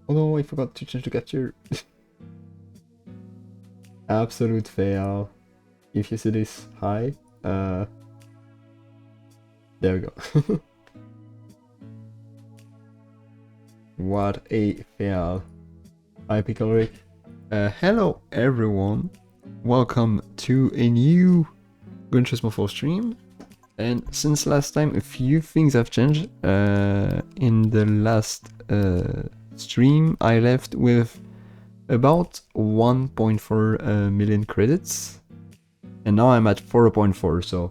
Oh no, I forgot to change the capture. Absolute fail. If you see this, hi. There we go. What a fail. Hi, Pickle. Hello everyone. Welcome to a new Gran Turismo 4 stream. And since last time, a few things have changed. In the last stream, I left with about 1.4 million credits. And now I'm at 4.4, so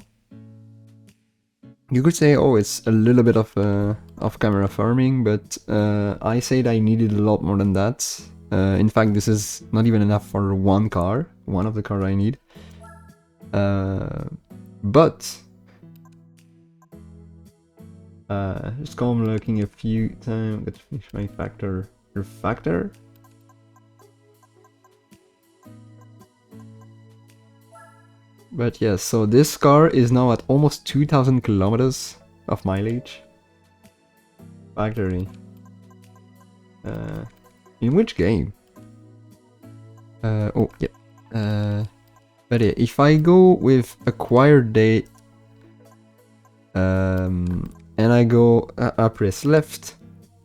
you could say, oh, it's a little bit of off-camera farming, but I said I needed a lot more than that. In fact, this is not even enough for one of the cars I need. But just come looking a few times. Let's finish my factor. But yeah, so this car is now at almost 2,000 kilometers of mileage. Factory. In which game? Oh, yeah. But yeah, if I go with acquired date, and I go, I press left,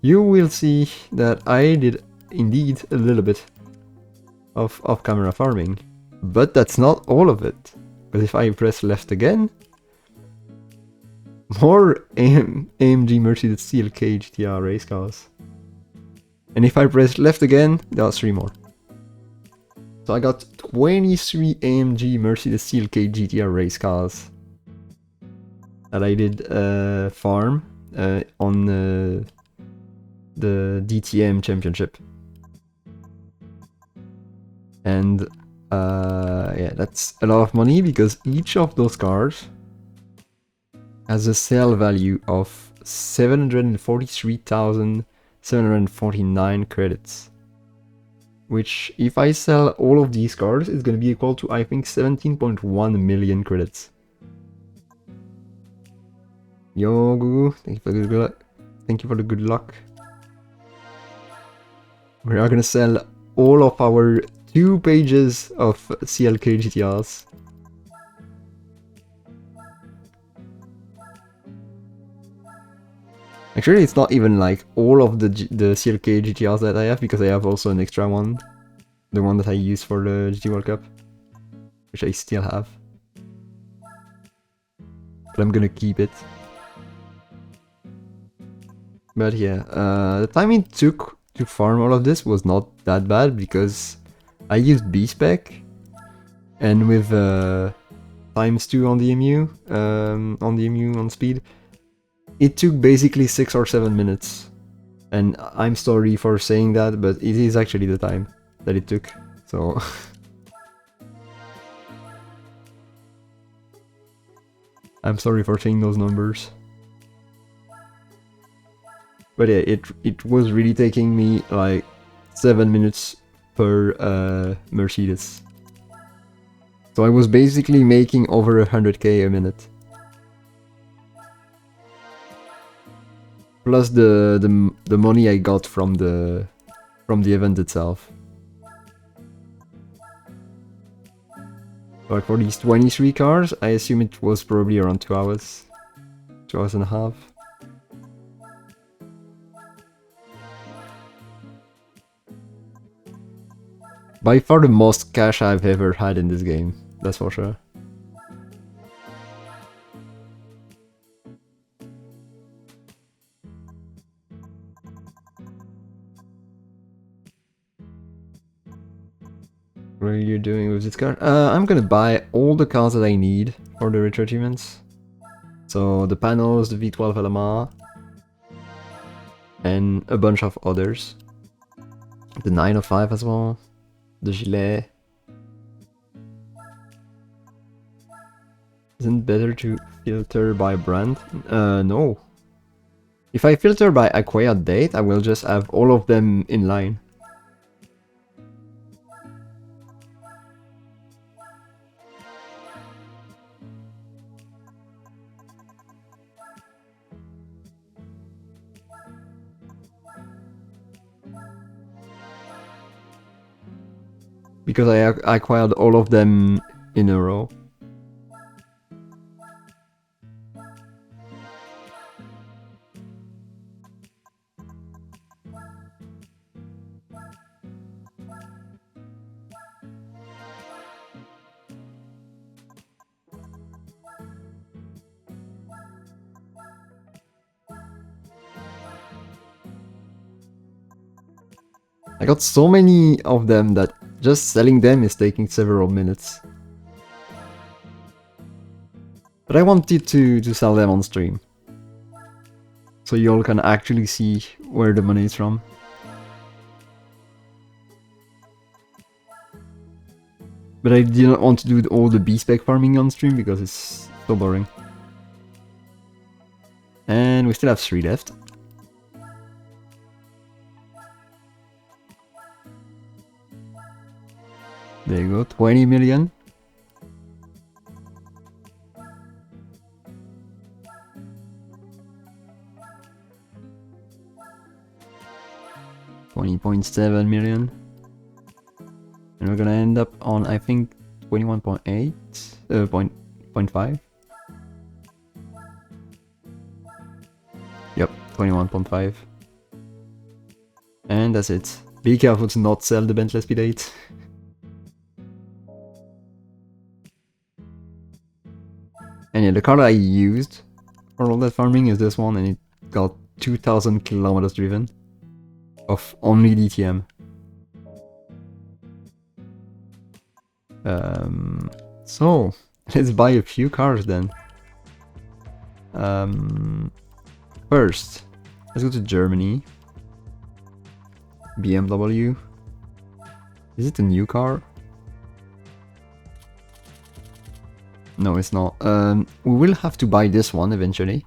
you will see that I did indeed a little bit of off-camera farming. But that's not all of it. Because if I press left again, more AMG Mercedes CLK GTR race cars. And if I press left again, there are 3 more. So I got 23 AMG Mercedes CLK GTR race cars that I did farm on the DTM championship. And yeah, that's a lot of money because each of those cars has a sale value of 743,749 credits. Which, if I sell all of these cars, is going to be equal to, I think, 17.1 million credits. Yo, Gugu, thank you for the good luck. Thank you for the good luck. We are going to sell all of our 2 pages of CLK GTRs. Actually, it's not even like all of the CLK GTRs that I have, because I have also an extra one. The one that I use for the GT World Cup. Which I still have. But I'm gonna keep it. But yeah, the time it took to farm all of this was not that bad, because I used B-Spec. And with ×2 on the EMU, on speed, it took basically 6 or 7 minutes. And I'm sorry for saying that, but it is actually the time that it took, so... I'm sorry for saying those numbers. But yeah, it was really taking me like 7 minutes per Mercedes. So I was basically making over 100k a minute. Plus the money I got from the event itself. Like for these 23 cars, I assume it was probably around 2 hours. 2 hours and a half. By far the most cash I've ever had in this game, that's for sure. What are you doing with this car? I'm gonna buy all the cars that I need for the Retroachievements. So the panels, the V12 LMR, and a bunch of others. The 905 as well, the Gilet. Isn't it better to filter by brand? No. If I filter by acquired date, I will just have all of them in line. because I acquired all of them in a row. I got so many of them that just selling them is taking several minutes. But I wanted to sell them on stream. So you all can actually see where the money is from. But I didn't want to do all the B-spec farming on stream because it's so boring. And we still have 3 left. There you go, 20 million. $20.7 million. And we're gonna end up on, I think, 21.8, 0.5. Yep, 21.5. And that's it. Be careful to not sell the Bentley SP8. And yeah, the car that I used for all that farming is this one, and it got 2,000 kilometers driven of only DTM. So let's buy a few cars then. First, let's go to Germany. BMW. Is it a new car? No, it's not. We will have to buy this one eventually.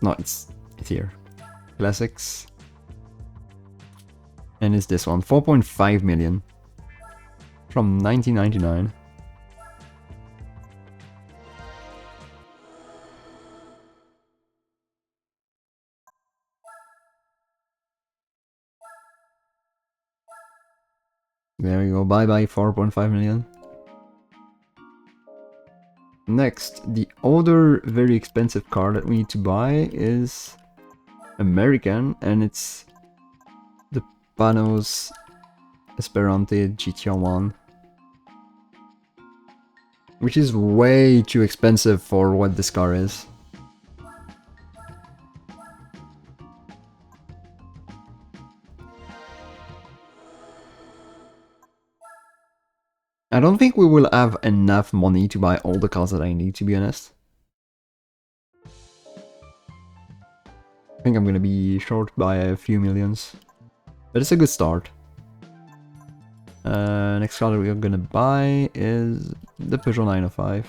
No, it's here. Classics. And it's this one, 4.5 million. From 1999. There we go, bye bye 4.5 million. Next, the other very expensive car that we need to buy is American, and it's the Panos Esperante GTR1, which is way too expensive for what this car is. I don't think we will have enough money to buy all the cars that I need, to be honest. I think I'm gonna be short by a few millions. But it's a good start. Next car that we're gonna buy is the Peugeot 905.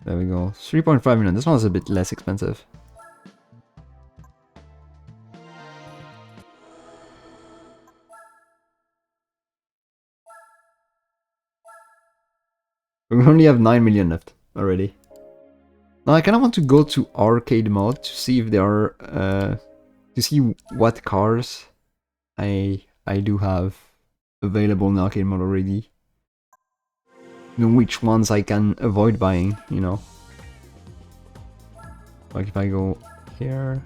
There we go. 3.5 million. This one's a bit less expensive. We only have 9 million left already. Now I kind of want to go to arcade mode to see if there are, to see what cars I do have available in arcade mode already. You know, which ones I can avoid buying, you know. Like if I go here,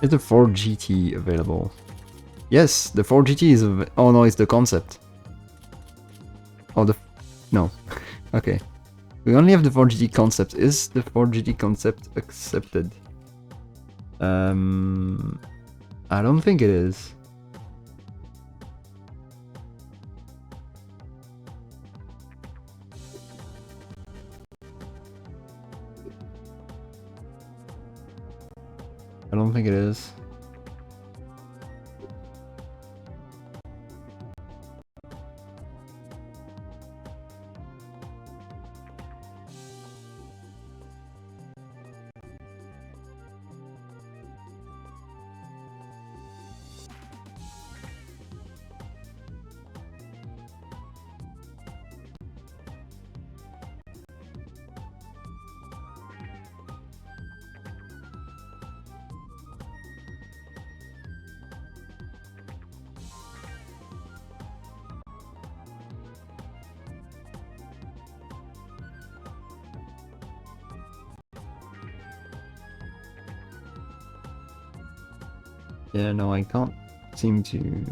is the Ford GT available? Yes, the Ford GT is oh no, it's the concept. Oh, no. Okay. We only have the Ford GT concept. Is the Ford GT concept accepted? I don't think it is. I don't think it is. Yeah, no, I can't seem to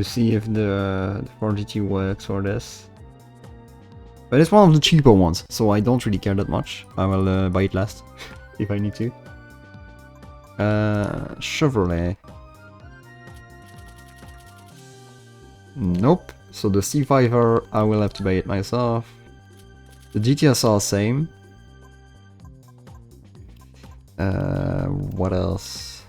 see if the 4GT works for this. But it's one of the cheaper ones, so I don't really care that much. I will buy it last, if I need to. Chevrolet. Nope. So the C5R, I will have to buy it myself. The GTSR, same. What else?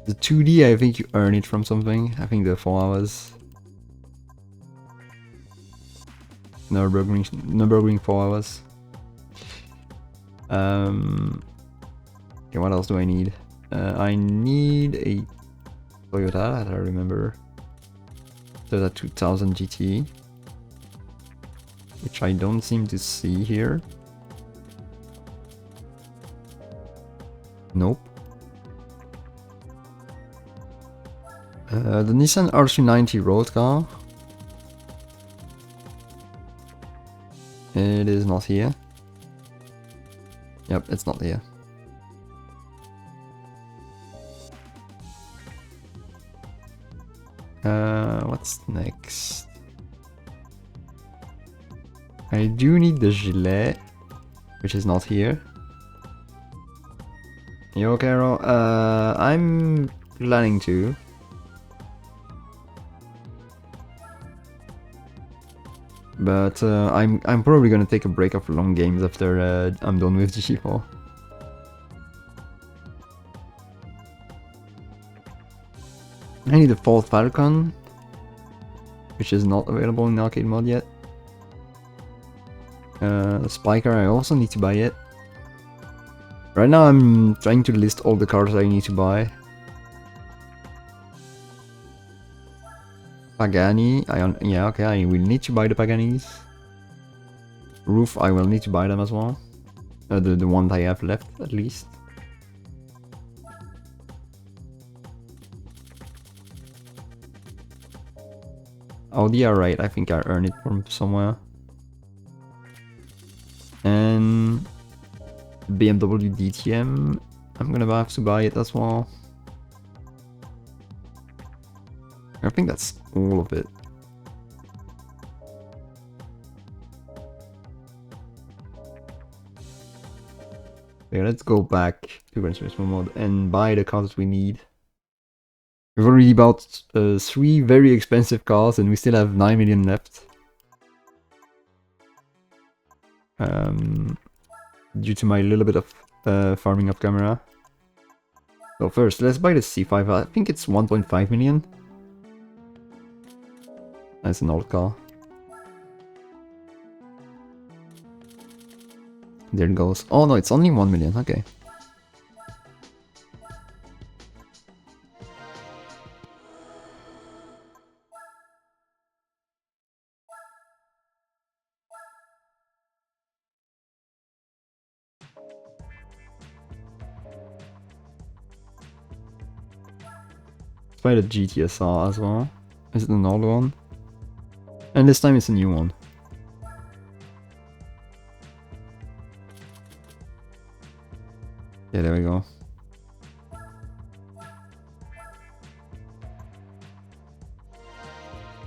The 2D, I think you earn it from something. I think the 4 hours. Nürburgring 4 hours. Okay, what else do I need? I need a Toyota, that I remember. Toyota 2000 GT. Which I don't seem to see here. Nope. The Nissan R390 road car. It is not here. Yep, it's not here. What's next? I do need the gilet, which is not here. Yo, Caro, I'm planning to. But I'm probably gonna take a break of long games after I'm done with G4. I need a Ford Falcon, which is not available in arcade mode yet. Spiker, I also need to buy it. Right now I'm trying to list all the cars I need to buy. Pagani, yeah, okay, I will need to buy the Paganis. Roof, I will need to buy them as well. The ones I have left, at least. Audi, alright, I think I earned it from somewhere. And BMW DTM, I'm gonna have to buy it as well. I think that's all of it. Okay, let's go back to Gran Turismo mode and buy the cars we need. We've already bought 3 very expensive cars and we still have 9 million left. Due to my little bit of farming off camera. So first, let's buy the C5. I think it's 1.5 million. That's an old car. There it goes. Oh no, it's only 1 million. Okay. Let's buy the GTSR as well. Is it an old one? And this time it's a new one. Yeah, there we go.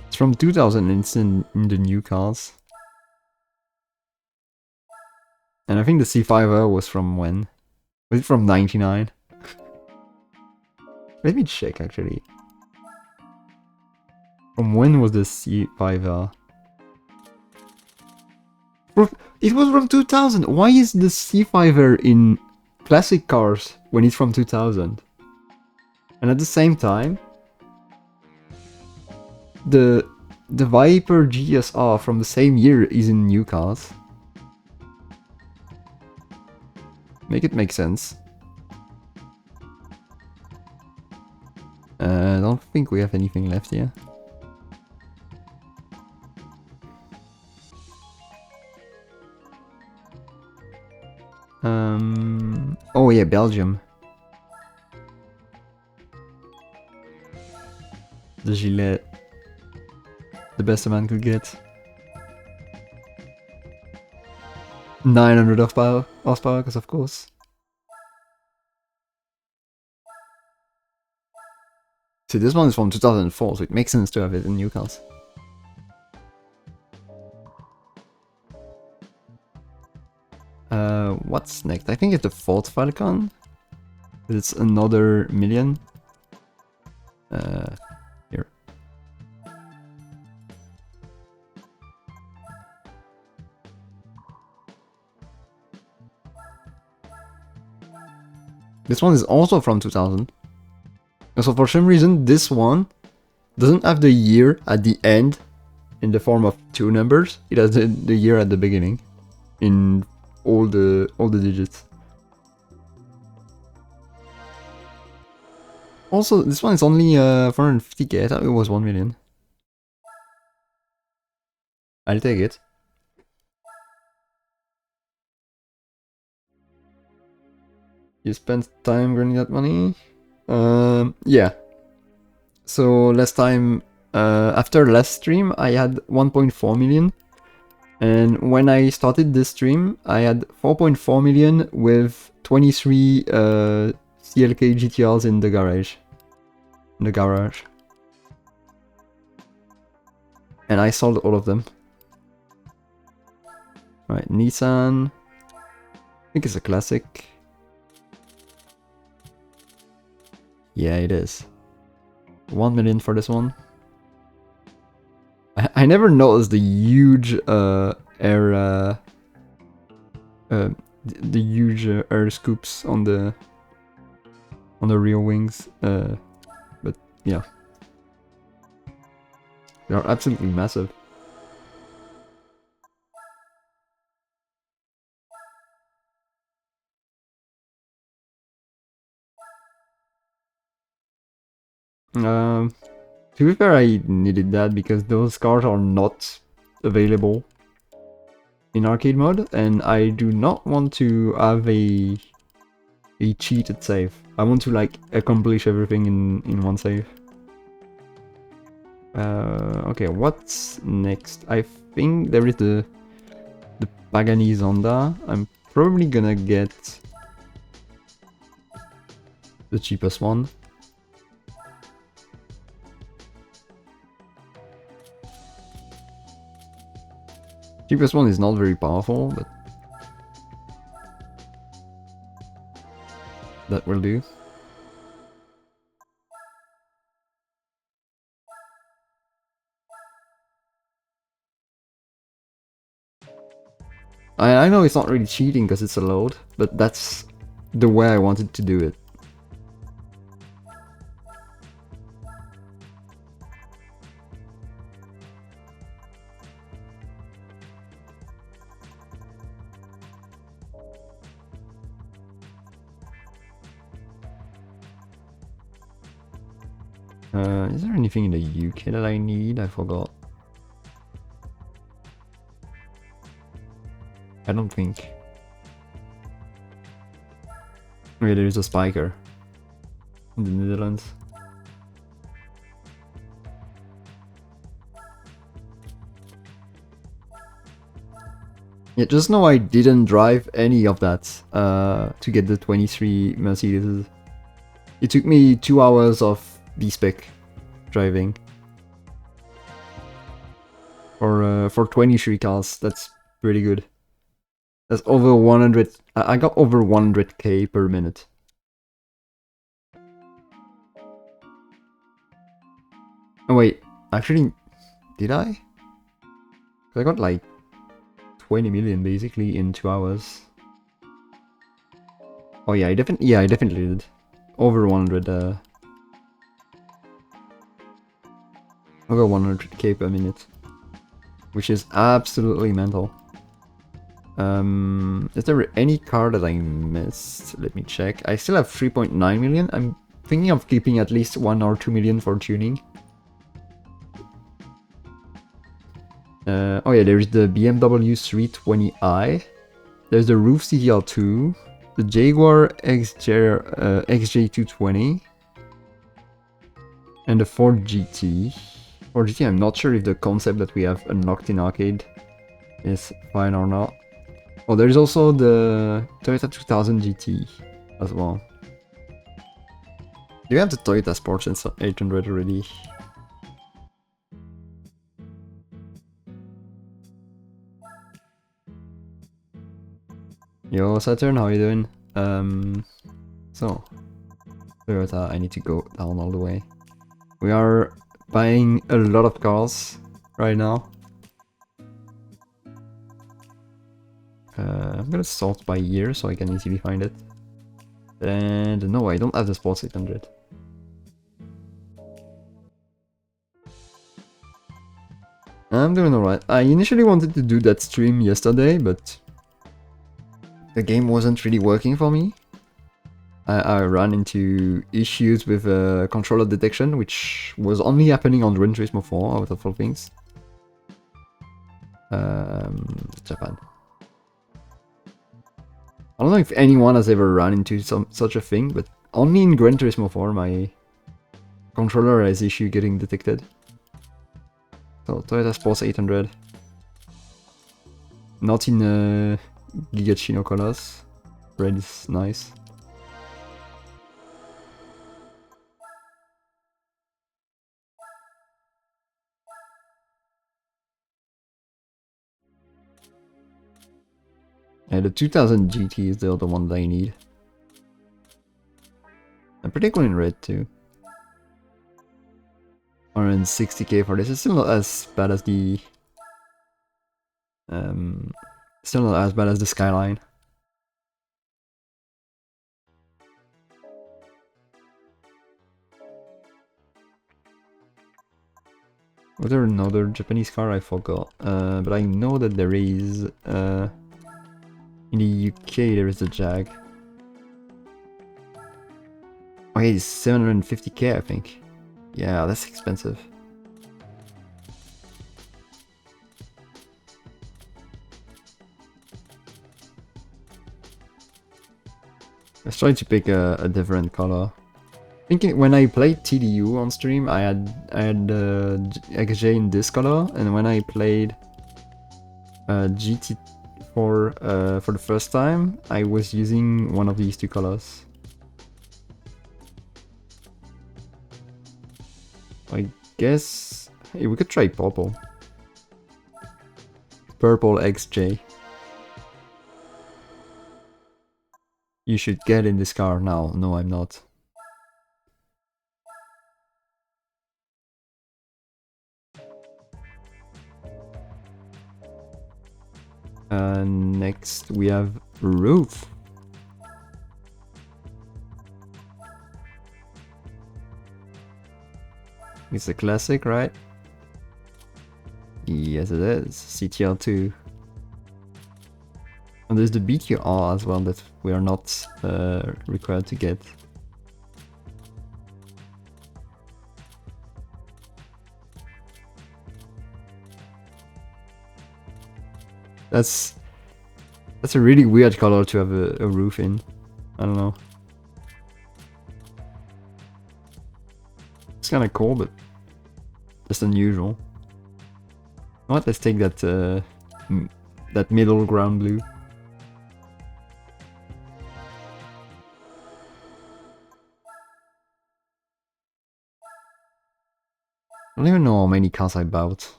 It's from 2000 and it's in the new cars. And I think the C5R was from when? Was it from 99? Let me check actually. From when was the C5R? It was from 2000! Why is the C5R in classic cars when it's from 2000? And at the same time, the Viper GSR from the same year is in new cars. Make it make sense. I don't think we have anything left here. Oh yeah, Belgium. The gilet. The best a man could get. 900 horsepower, because of course. See, this one is from 2004, so it makes sense to have it in new cars. What's next? I think it's the Ford Falcon. It's another million. Here. This one is also from 2000. So for some reason, this one doesn't have the year at the end in the form of two numbers. It has the year at the beginning in all the digits. Also, this one is only 450k. I thought it was 1 million. I'll take it. You spent time grinding that money? Yeah. So last time, after last stream, I had 1.4 million. And when I started this stream, I had 4.4 million with 23 CLK GTRs in the garage. And I sold all of them. Right, Nissan. I think it's a classic. Yeah, it is. 1 million for this one. I never noticed the huge air the huge air scoops on the rear wings, but yeah, they are absolutely massive. To be fair, I needed that because those cars are not available in arcade mode, and I do not want to have a cheated save. I want to like accomplish everything in one save. Okay, what's next? I think there is the Pagani Zonda. I'm probably gonna get the cheapest one. Cheapest one is not very powerful, but that will do. I know it's not really cheating because it's a load, but that's the way I wanted to do it. Is there anything in the UK that I need? I forgot. I don't think. Okay, there is a spiker in the Netherlands. Yeah, just know I didn't drive any of that to get the 23 Mercedes. It took me 2 hours of B-spec driving. For 23 cars, that's pretty good. That's over 100. I got over 100k per minute. Oh wait, actually, did I? I got like 20 million basically in 2 hours. Oh yeah, I definitely did. Over 100. Over 100k per minute, which is absolutely mental. Is there any car that I missed? Let me check. I still have 3.9 million. I'm thinking of keeping at least 1 or 2 million for tuning. Oh yeah, there's the BMW 320i. There's the Roof CTR2. The Jaguar XJ220. And the Ford GT. Ford GT, I'm not sure if the concept that we have unlocked in arcade is fine or not. Oh, there's also the Toyota 2000 GT as well. Do you have the Toyota Sports 800 already? Yo, Saturn, how you doing? So, Toyota, I need to go down all the way. We are buying a lot of cars right now. I'm gonna sort by year so I can easily find it. And no, I don't have the Sports 800. I'm doing alright. I initially wanted to do that stream yesterday, but the game wasn't really working for me. I ran into issues with controller detection, which was only happening on Gran Turismo 4 out of all things. Japan. I don't know if anyone has ever run into such a thing, but only in Gran Turismo 4 my controller has issue getting detected. So Toyota Sports 800. Not in Gigachino colors. Red is nice. Yeah, the 2000 GT is the other one that I need. I'm pretty cool in red too. 160k for this. It's still not as bad as the still not as bad as the Skyline. Was there another Japanese car? I forgot. But I know that there is in the UK there is a Jag. Okay, it's 750k I think. Yeah, that's expensive. Let's try to pick a different color. Thinking when I played TDU on stream, I had XJ in this color, and when I played GT for the first time, I was using one of these two colors. I guess hey, we could try purple. Purple XJ. You should get in this car now. No, I'm not. Next we have roof. It's a classic, right? Yes, it is. CTR2. And there's the BTR as well that we are not required to get. That's a really weird color to have a roof in. I don't know. It's kind of cool, but just unusual. What? Let's take that that middle ground blue. I don't even know how many cars I bought.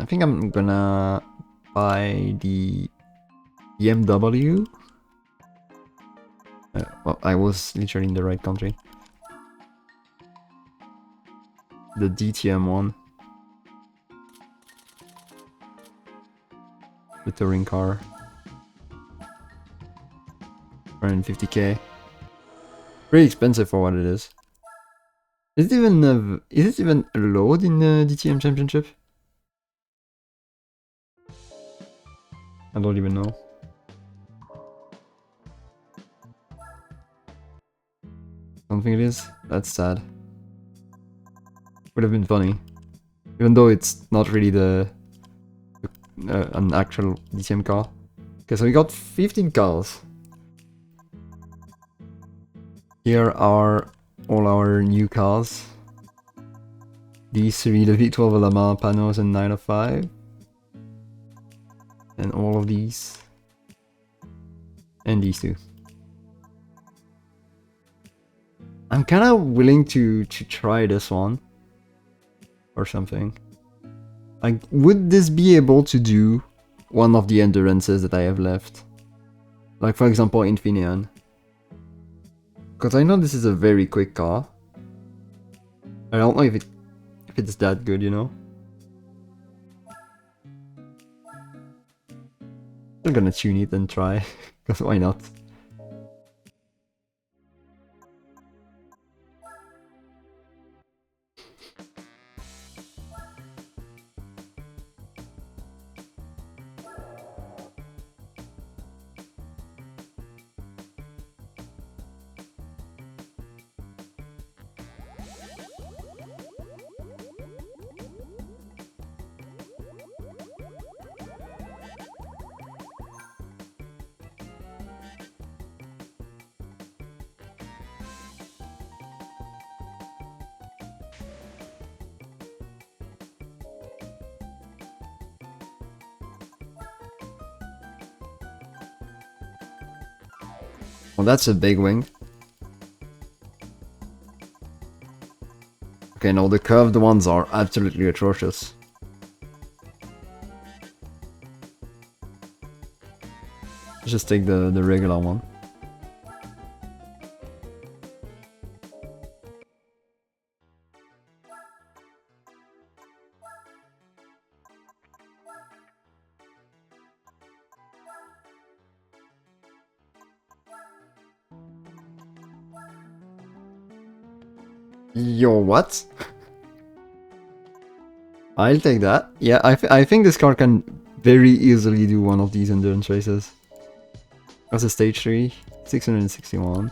I think I'm gonna buy the BMW. Well, I was literally in the right country. The DTM one. The touring car. 150k. Pretty expensive for what it is. Is it even allowed in the DTM Championship? I don't even know. Don't think it is. That's sad. Would have been funny, even though it's not really an actual DTM car. Okay, so we got 15 cars. Here are all our new cars. These three, the V12 Lama, Panos, and 905. of these. And these two. I'm kind of willing to try this one. Or something. Like, would this be able to do one of the endurances that I have left? Like, for example, Infineon. Because I know this is a very quick car. I don't know if it's that good, you know? I'm gonna tune it and try, because why not? Well, that's a big wing. Okay, no, the curved ones are absolutely atrocious. Let's just take the regular one. Yo, what? I'll take that. Yeah, I think this car can very easily do one of these endurance races. That's a stage 3, 661,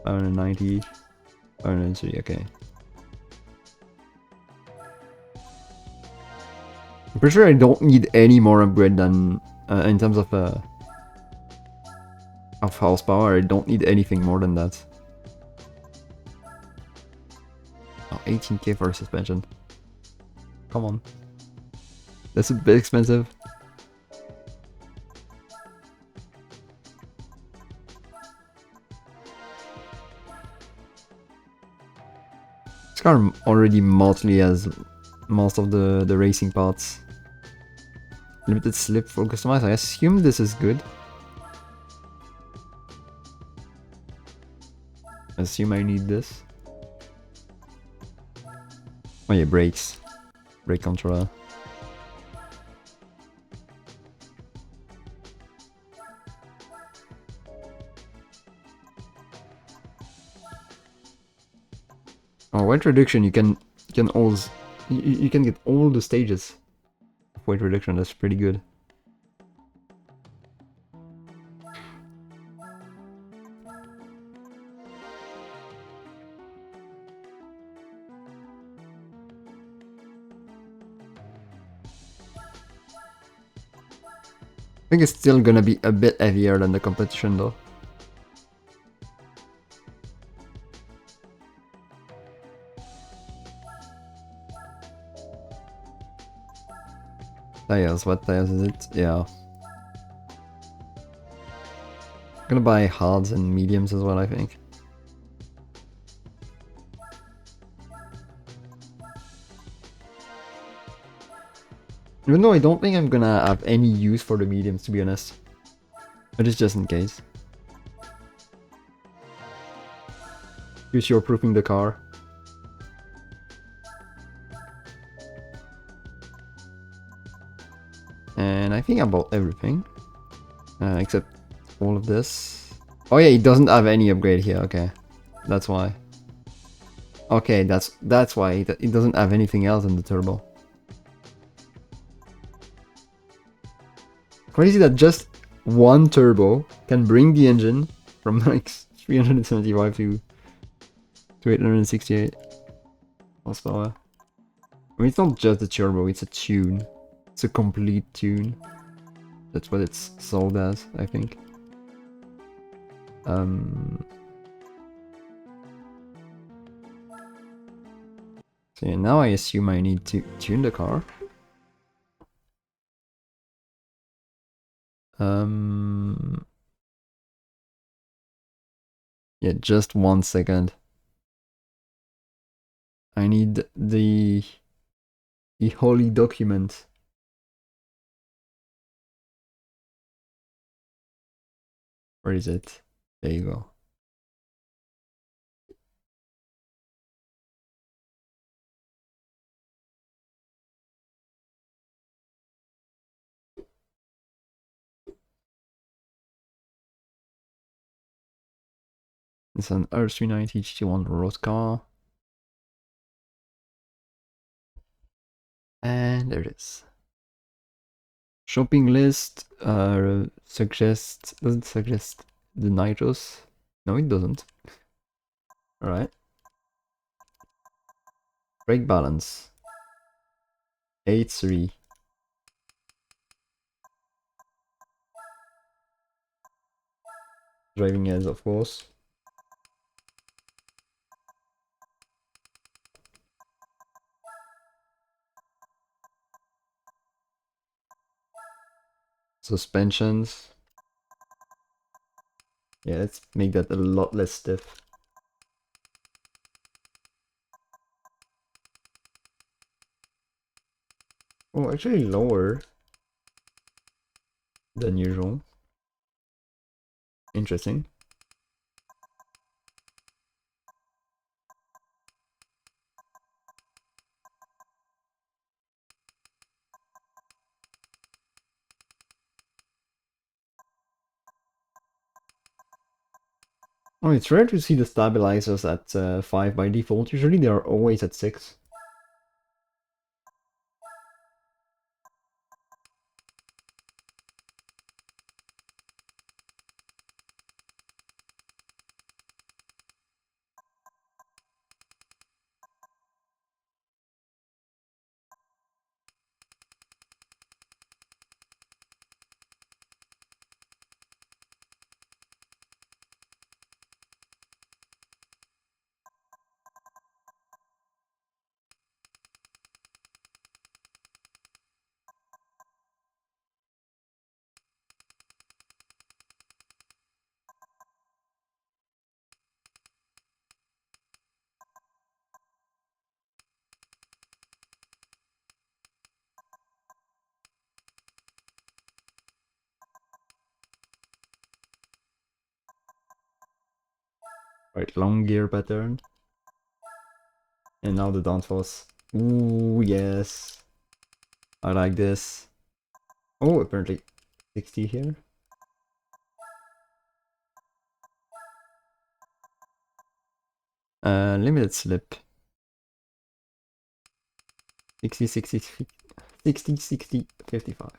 590, 503, okay. I'm pretty sure I don't need any more upgrade than, in terms of horsepower, I don't need anything more than that. Oh, 18k for a suspension. Come on. That's a bit expensive. This car already mostly has most of the racing parts. Limited slip for customize. I assume this is good. I assume I need this. Oh yeah, brakes. Brake controller. Oh, weight reduction, you can always you can get all the stages of weight reduction. That's pretty good. I think it's still gonna be a bit heavier than the competition though. Tires, what tires is it? Yeah. I'm gonna buy hards and mediums as well, I think. Even though I don't think I'm gonna have any use for the mediums, to be honest. But it's just in case. Future-proofing the car. And I think I bought everything. Except all of this. Oh yeah, it doesn't have any upgrade here, okay. That's why. Okay, that's why it doesn't have anything else in the turbo. Crazy that just one turbo can bring the engine from like 375 to 868 horsepower. I mean, it's not just a turbo, it's a tune. It's a complete tune. That's what it's sold as, I think. So yeah, now I assume I need to tune the car. Yeah, just 1 second. I need the holy document. Where is it? There you go. It's an R390 GT1 road car. And there it is. Shopping list doesn't suggest the nitros. No, it doesn't. Alright. Brake balance. 8.3. Driving edge, of course. Suspensions. Yeah, let's make that a lot less stiff. Oh, actually lower than usual. Interesting. Oh, it's rare to see the stabilizers at 5 by default. Usually they are always at 6. Right, long gear pattern. And now the downforce. Ooh, yes. I like this. Oh, apparently 60 here. Limited slip. 60, 60, 60, 60, 55.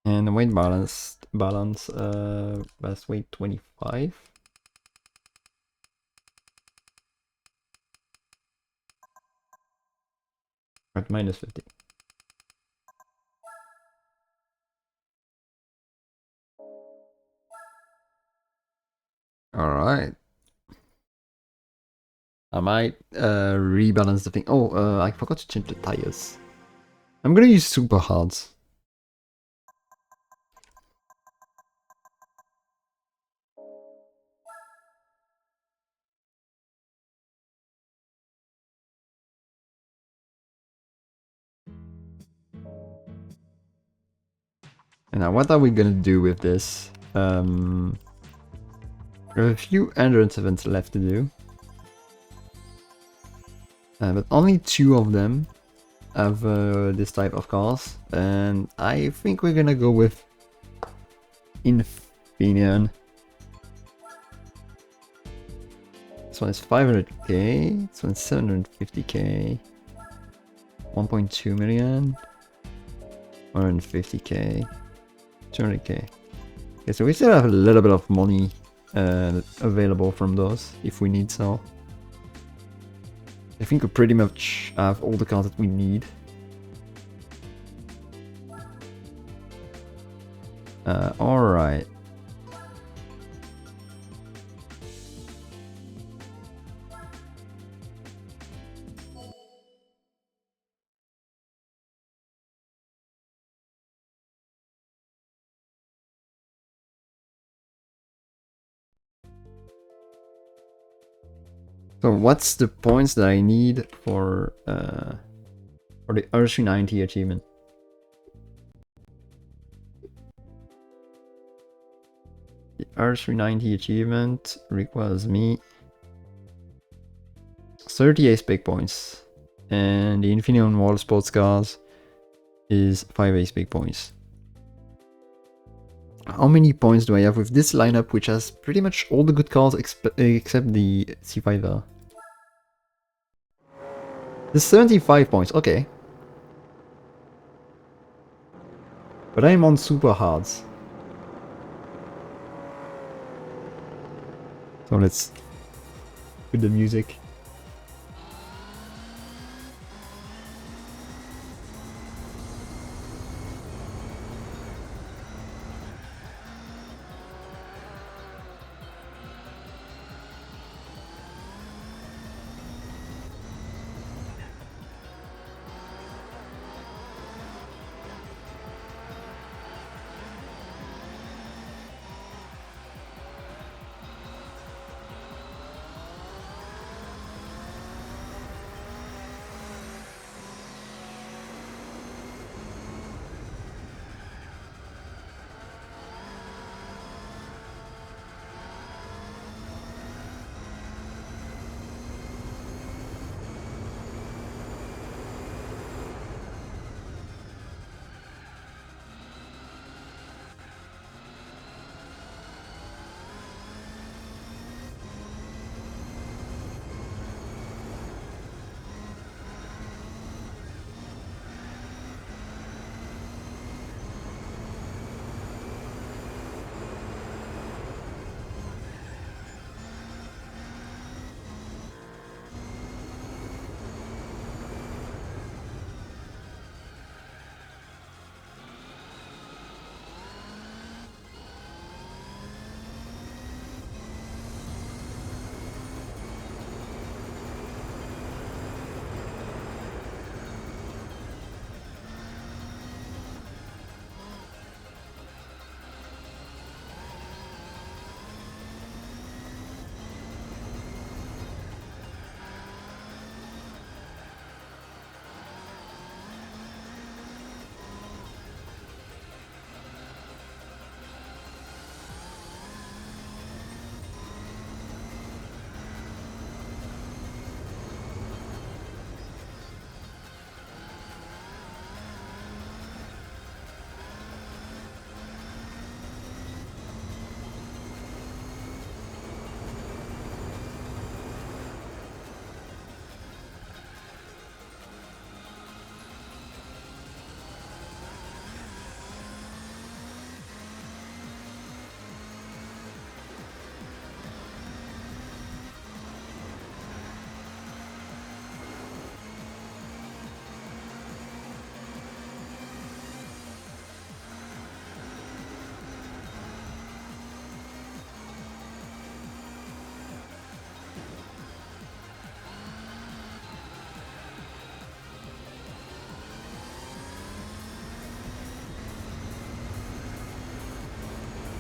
And the weight balance, best weight 25. At minus 50. Alright. I might rebalance the thing. Oh, I forgot to change the tires. I'm gonna use super hards. And now what are we gonna do with this? There are a few endurance events left to do. But only 2 of them have this type of cars. And I think we're gonna go with Infineon. This one is 500k, this one is 750k, 1.2 million, 150k, 200k. Okay, so we still have a little bit of money available from those if we need so. I think we pretty much have all the cars that we need. Alright. So what's the points that I need for the R390 achievement? The R390 achievement requires me 30 ace big points, and the Infineon Wall Sports Cars is 5 ace big points. How many points do I have with this lineup, which has pretty much all the good cars except the C5R? There's 75 points, okay. But I'm on super hards. So let's put the music.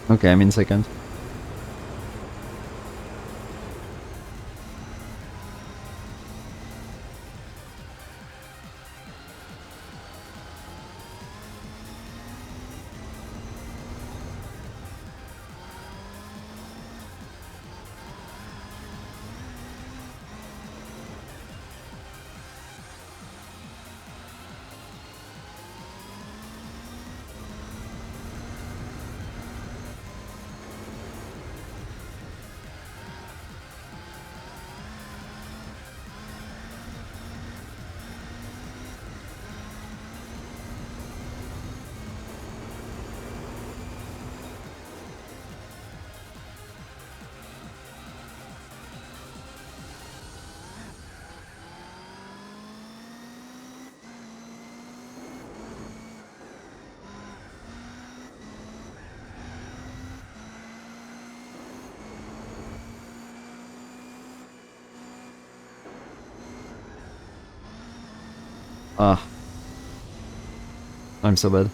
Okay, I'm in second. Ah. I'm so bad.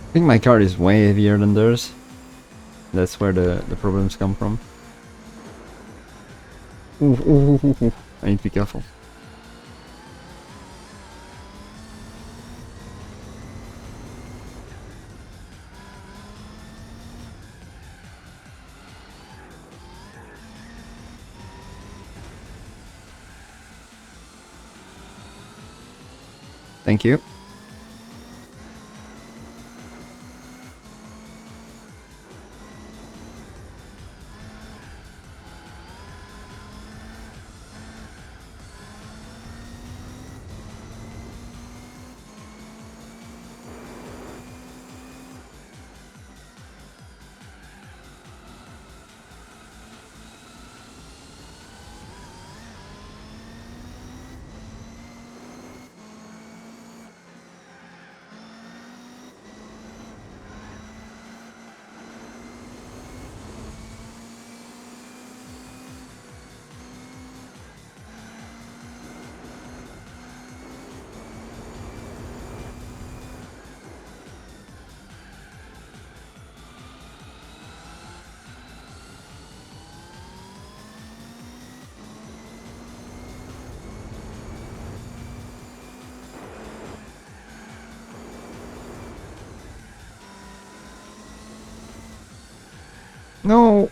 I think my card is way heavier than theirs. That's where the problems come from. Ooh, ooh, ooh, ooh. I need to be careful. Thank you. No.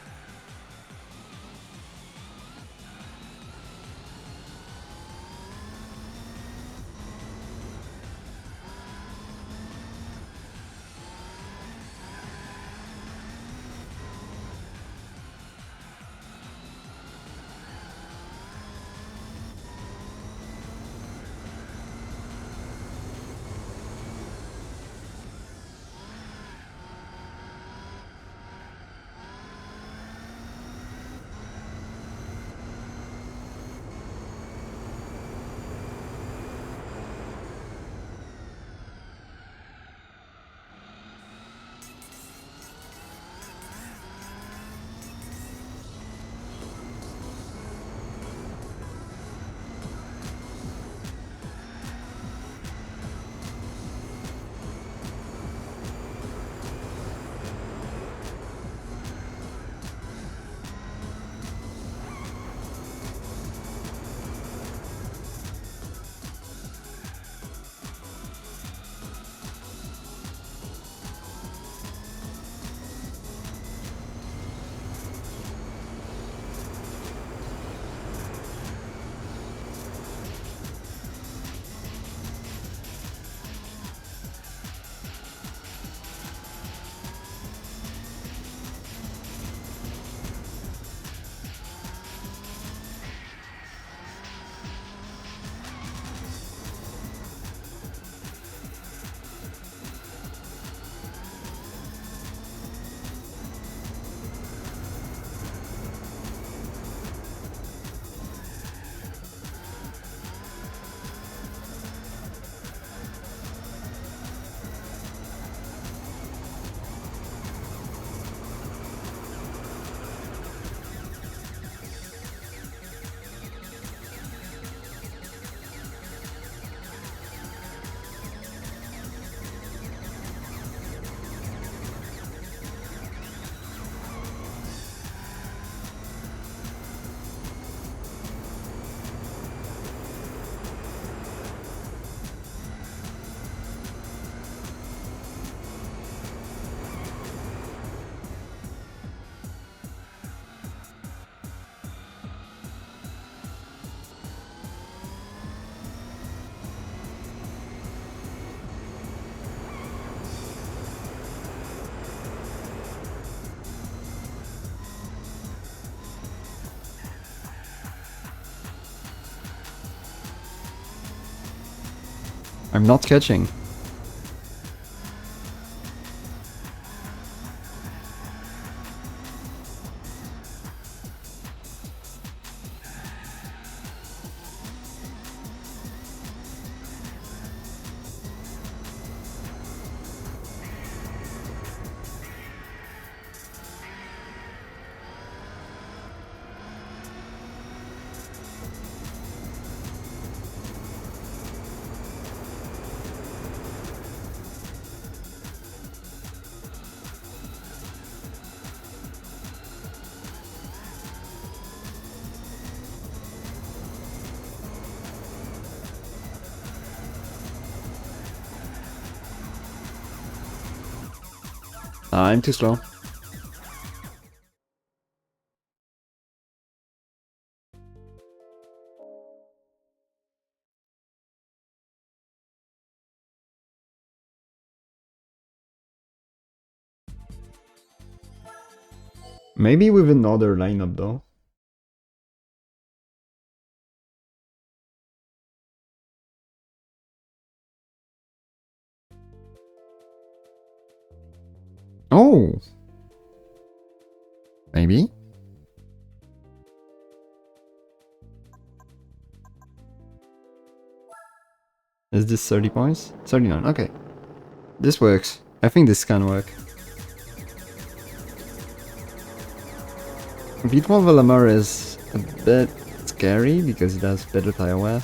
I'm not catching. I'm too slow. Maybe with another lineup though. Oh! Maybe? Is this 30 points? 39, okay. This works. I think this can work. V12 Velamar is a bit scary because it has better tire wear.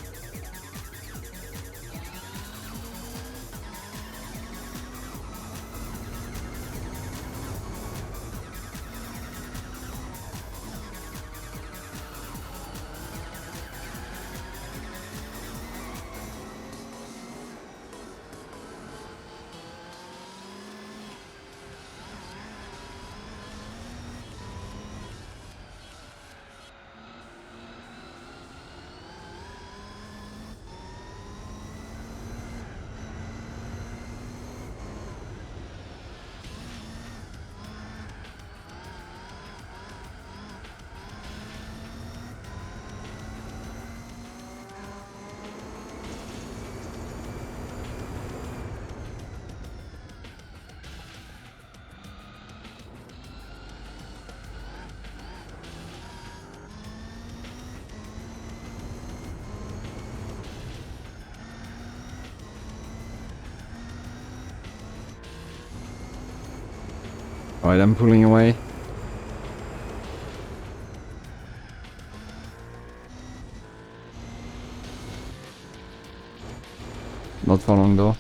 Alright, I'm pulling away. Not for long though.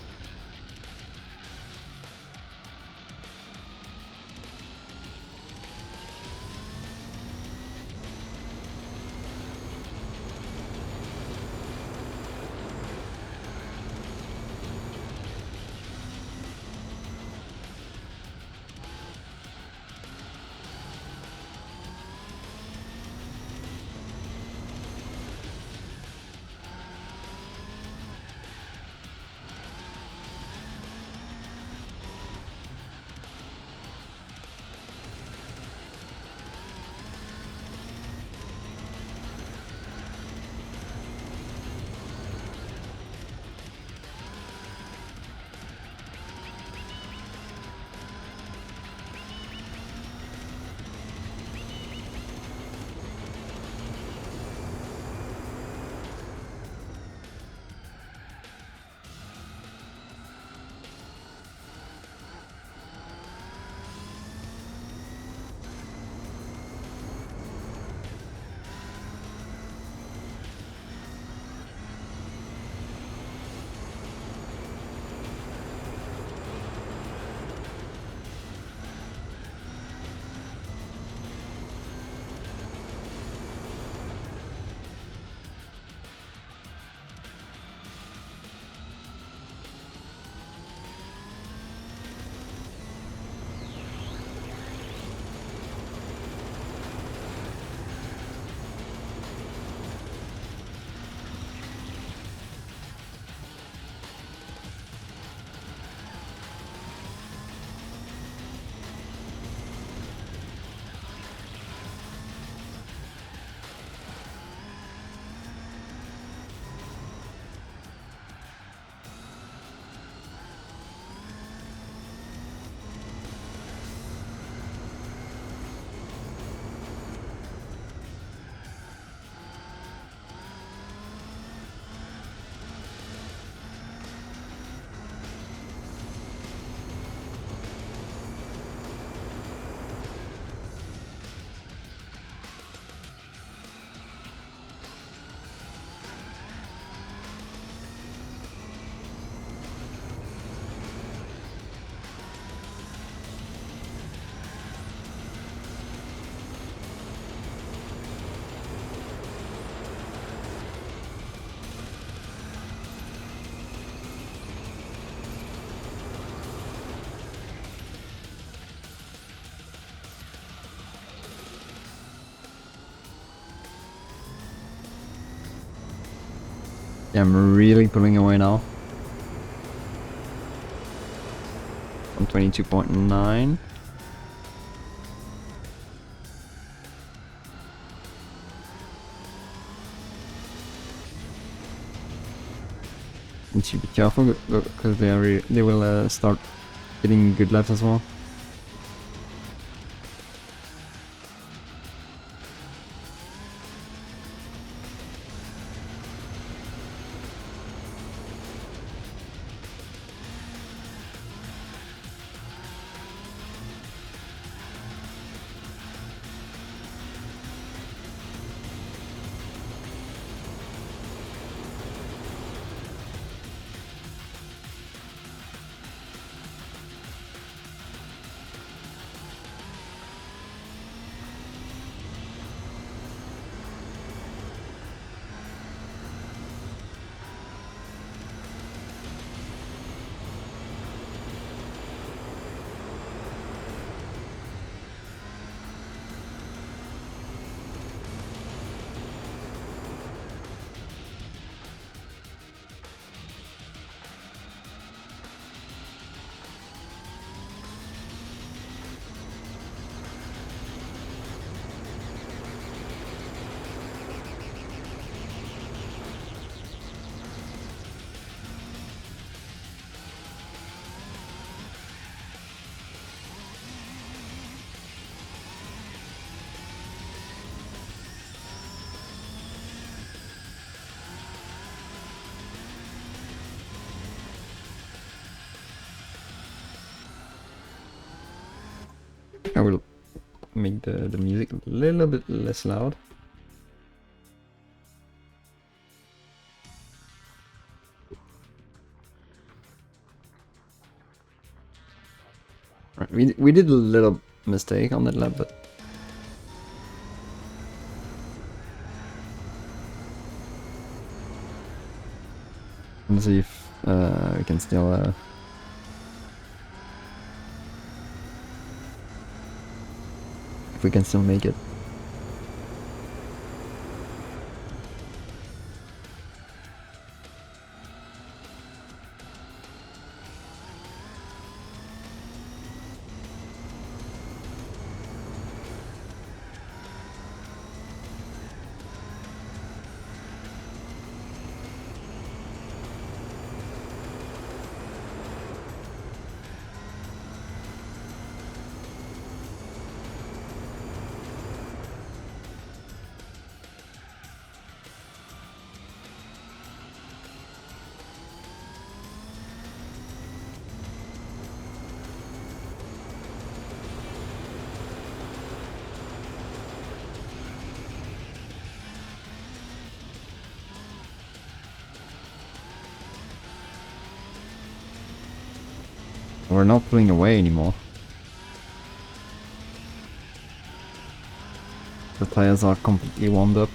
Yeah, I'm really pulling away now. I'm 22.9. Need to be careful because they will start getting good laps as well. I will make the music a little bit less loud. Right, we did a little mistake on that lap, but let's see if we can still if we can still make it. We're not pulling away anymore. The tires are completely warmed up.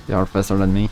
They are faster than me.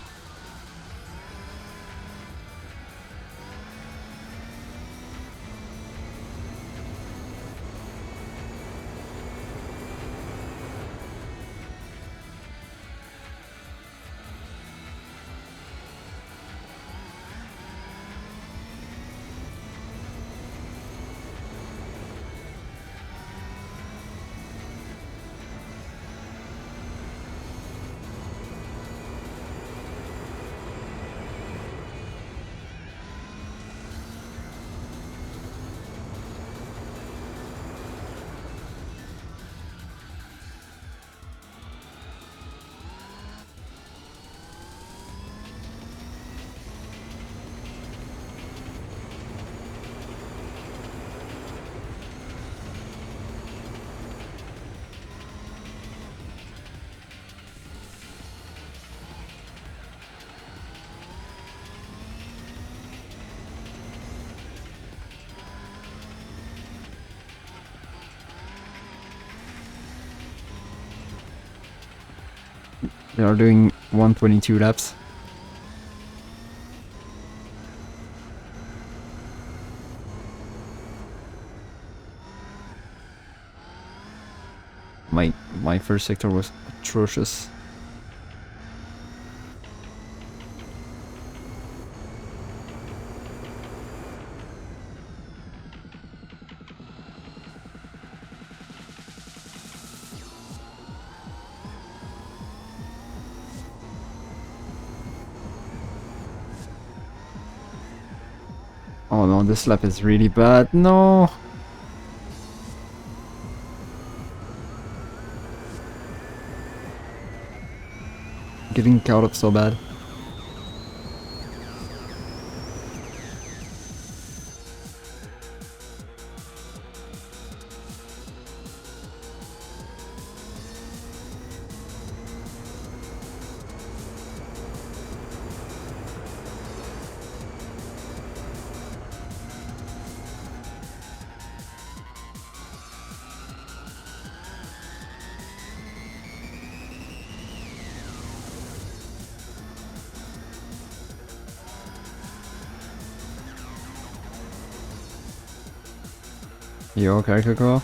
They are doing 122 laps. My first sector was atrocious. Oh no, this lap is really bad. No! Getting caught up so bad. You okay, Coco?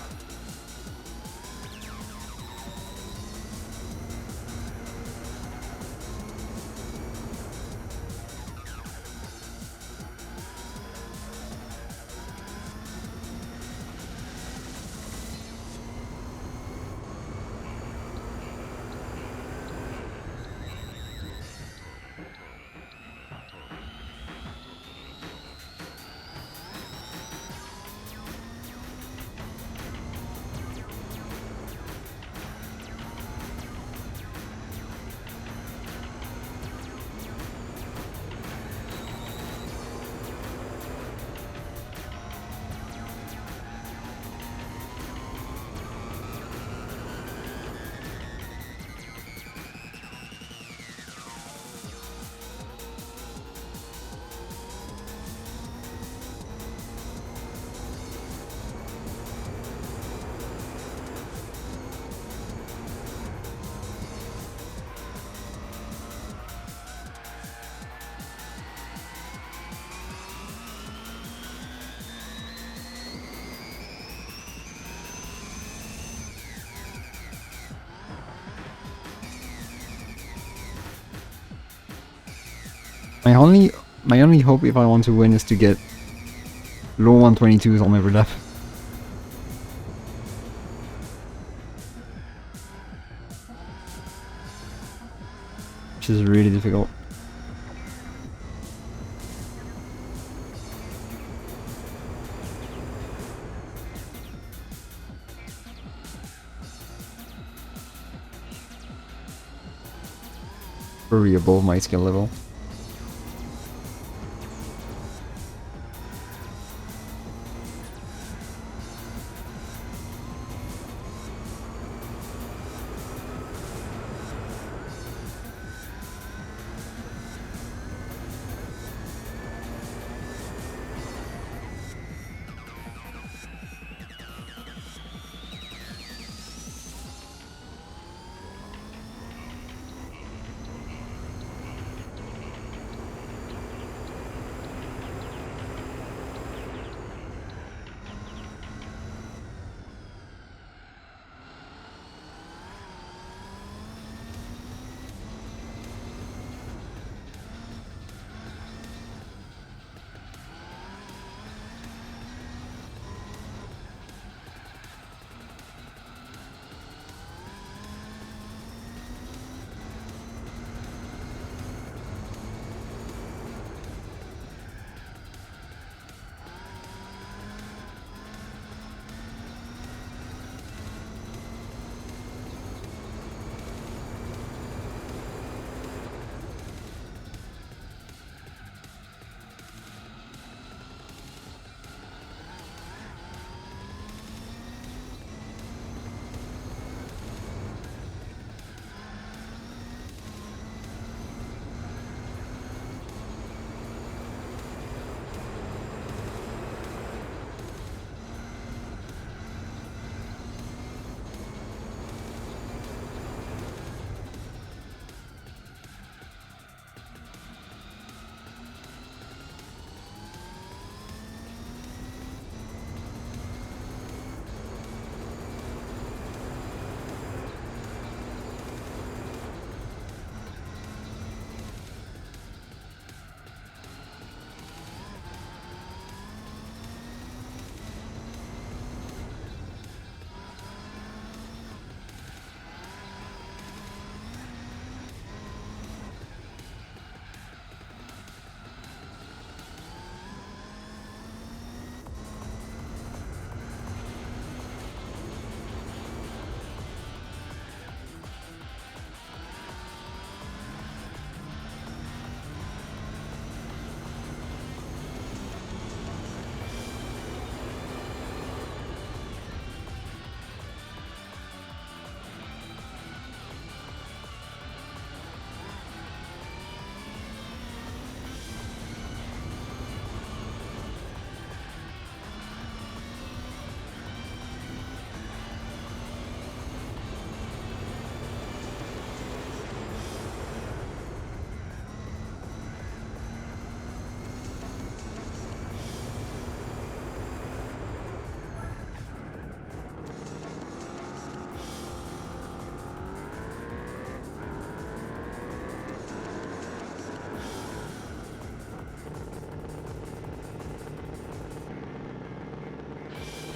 My only hope if I want to win is to get low 122s on every lap. Which is really difficult. Very above my skill level.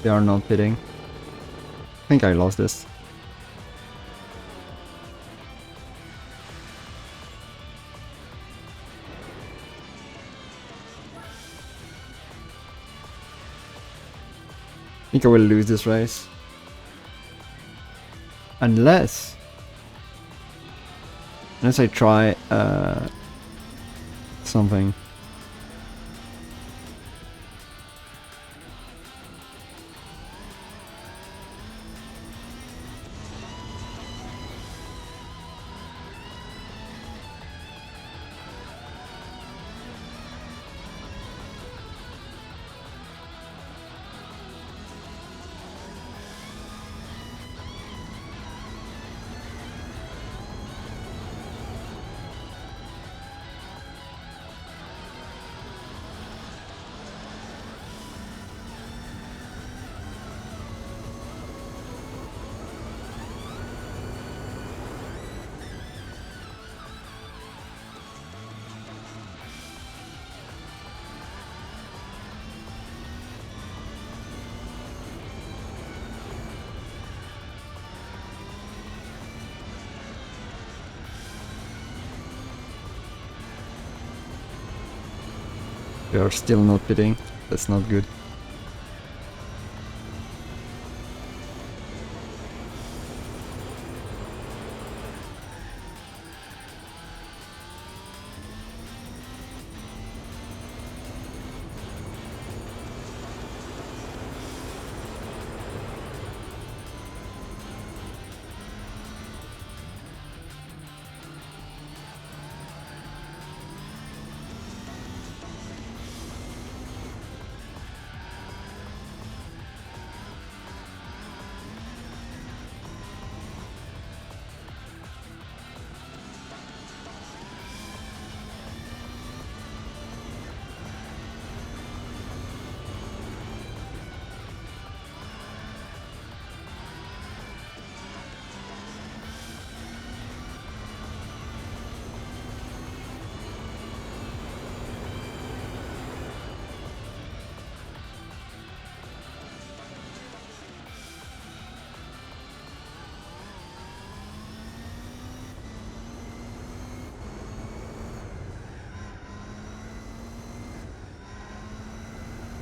They are not pitting. I think I lost this. I think I will lose this race. Unless I try something. They are still not pitting. That's not good.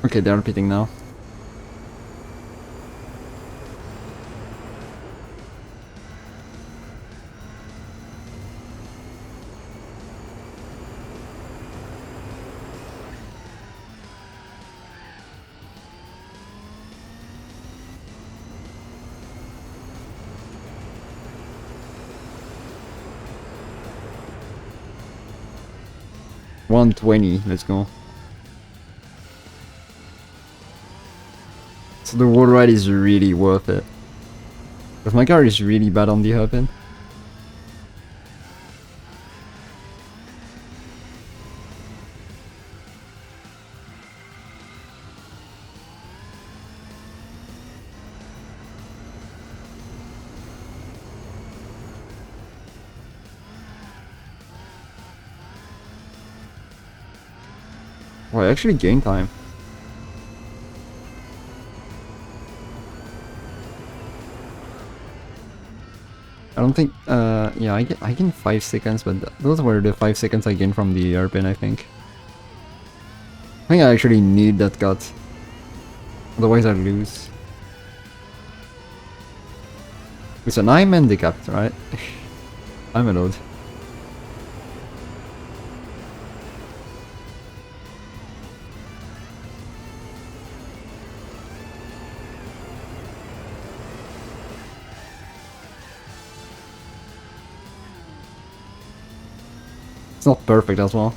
Okay, they are pitting now. $120, let's go. So the wall ride is really worth it. But my car is really bad on the hairpin. Well, I actually gained time. I don't think, yeah, I gained 5 seconds, but those were the 5 seconds I gained from the airpin, I think. I think I actually need that cut. Otherwise I lose. Listen, I'm handicapped, right? I'm allowed. It's not perfect as well.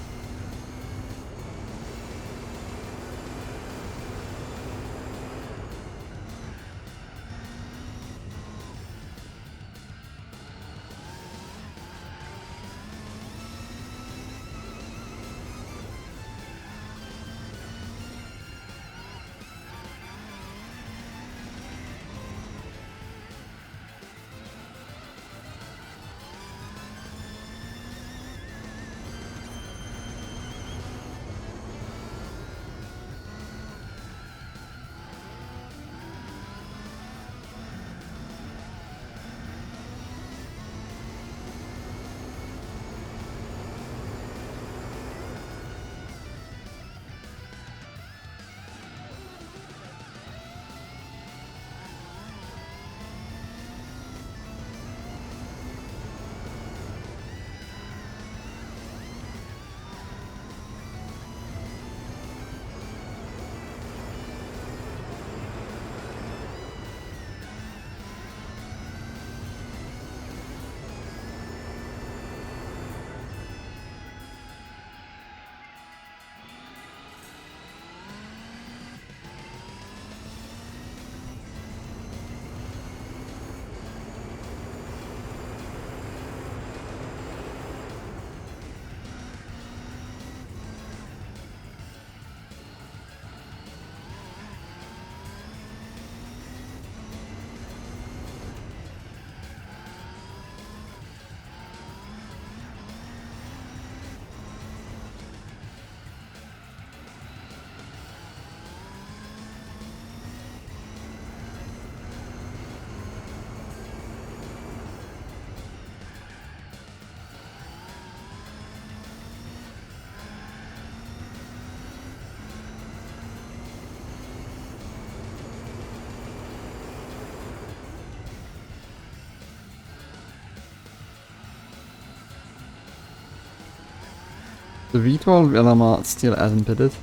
The V12 LMR still hasn't pitted.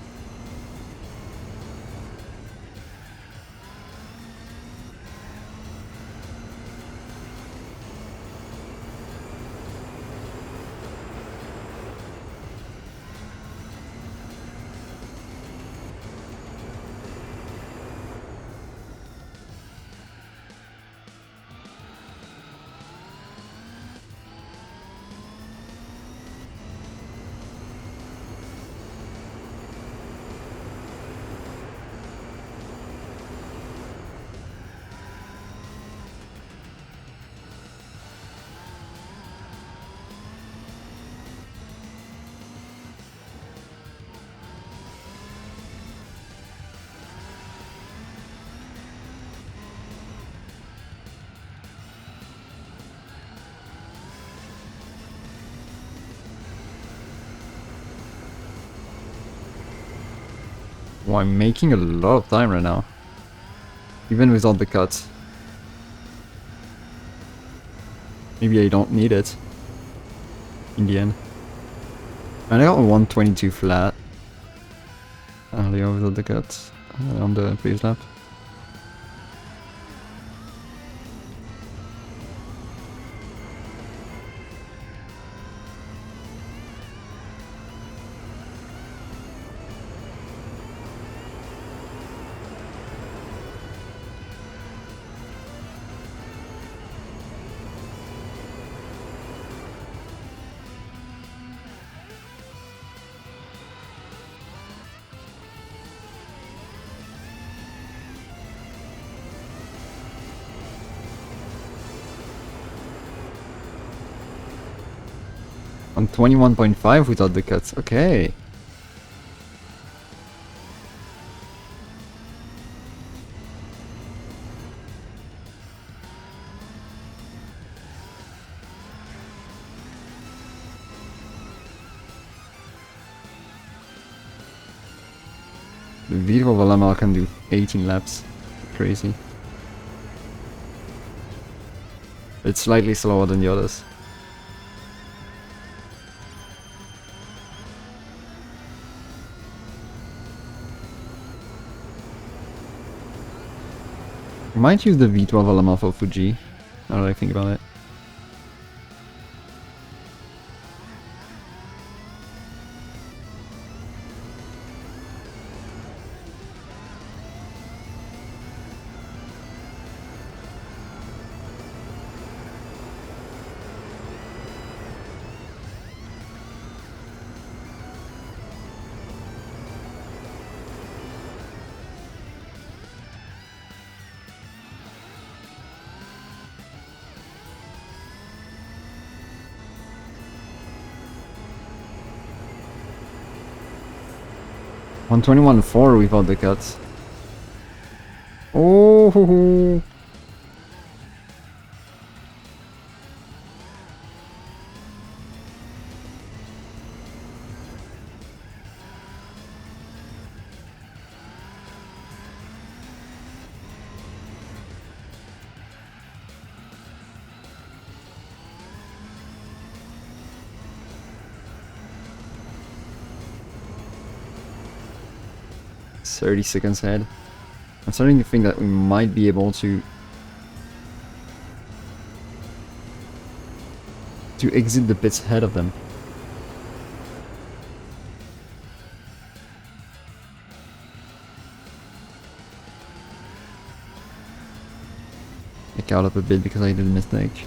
Well, I'm making a lot of time right now. Even without the cuts. Maybe I don't need it. In the end. And I got 122 flat. Earlier without the cuts. On the previous lap. On 21.5 without the cuts. Okay. The V12 LMR can do 18 laps. Crazy. It's slightly slower than the others. Might use the V12 LMR for Fuji, now that I think about it. On 21.4 without the cuts. Oh, 30 seconds ahead. I'm starting to think that we might be able to exit the pits ahead of them. I caught up a bit because I did a mistake.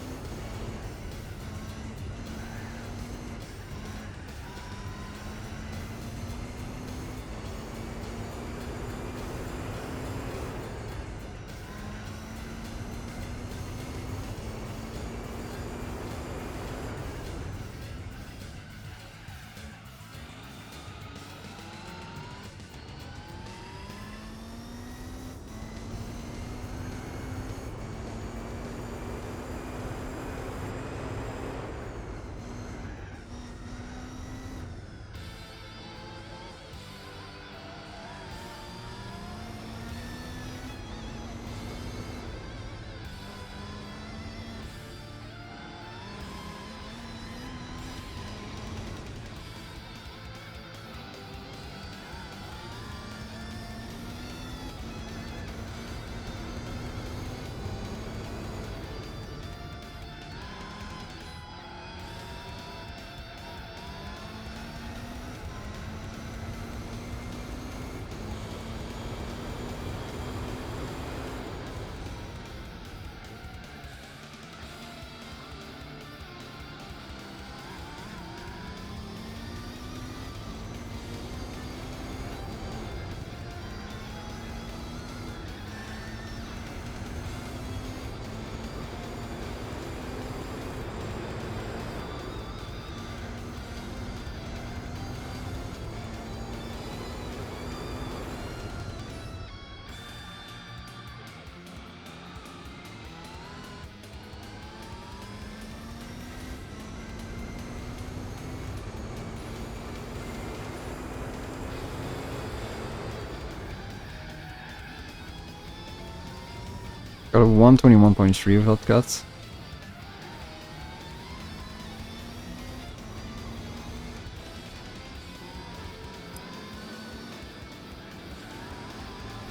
Got a 121.3 without cuts.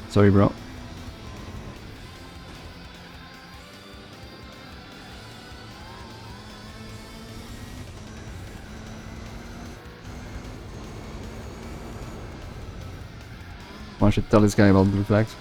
Sorry, bro. I should tell this guy about blue flags.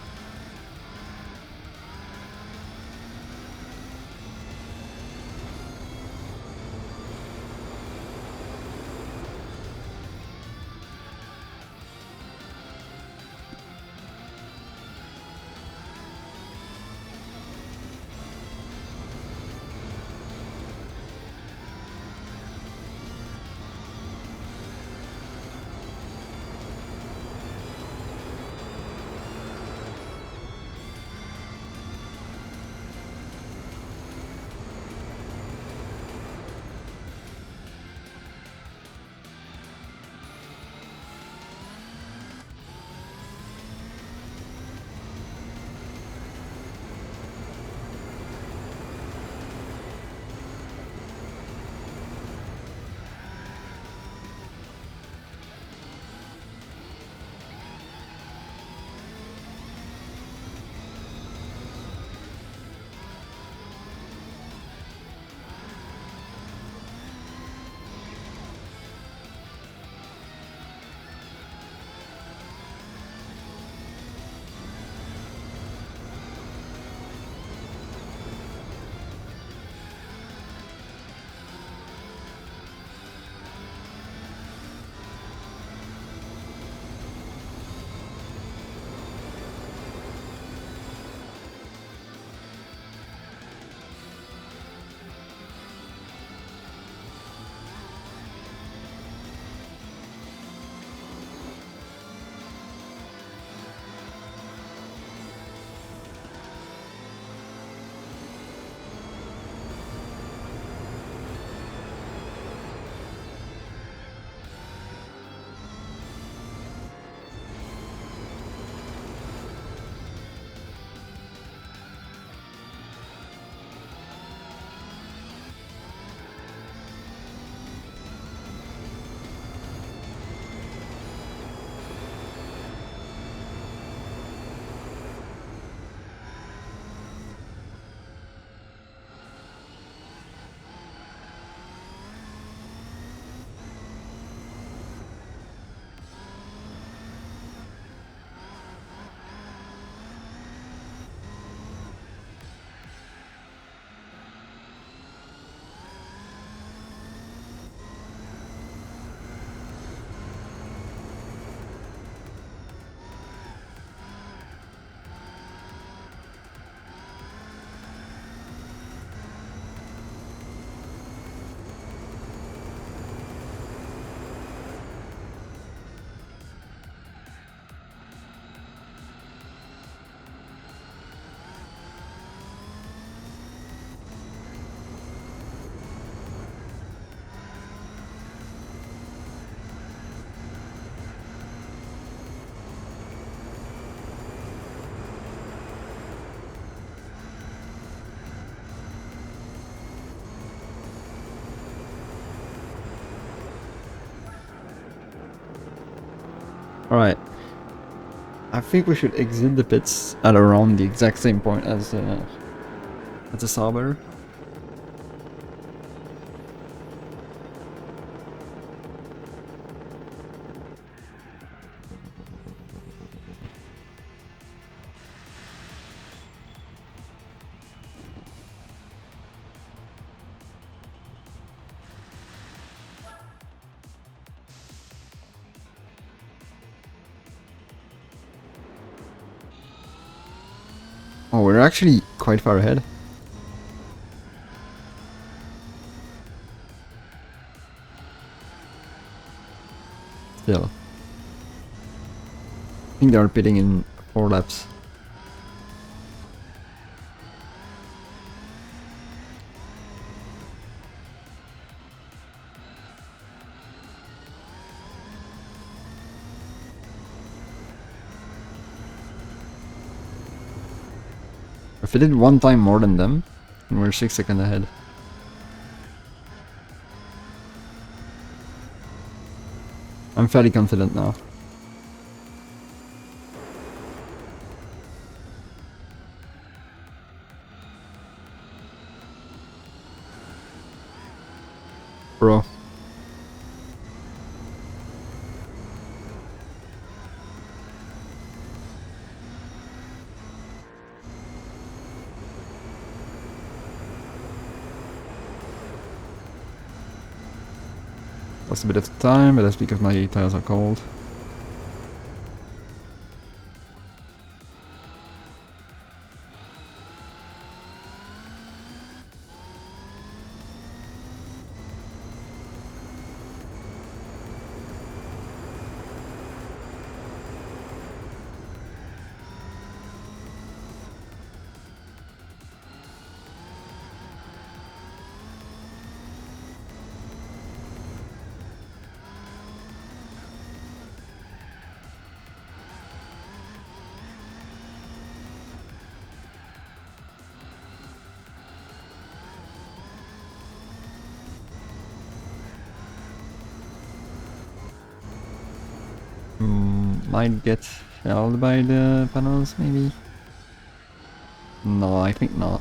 Alright. I think we should exit the pits at around the exact same point as the Sauber. Oh, we're actually quite far ahead. Still. I think they are pitting in 4 laps. did one time more than them, and we're 6 seconds ahead. I'm fairly confident now. Bro. Lost a bit of time, but that's because my tires are cold. Might get held by the panels, maybe? No, I think not.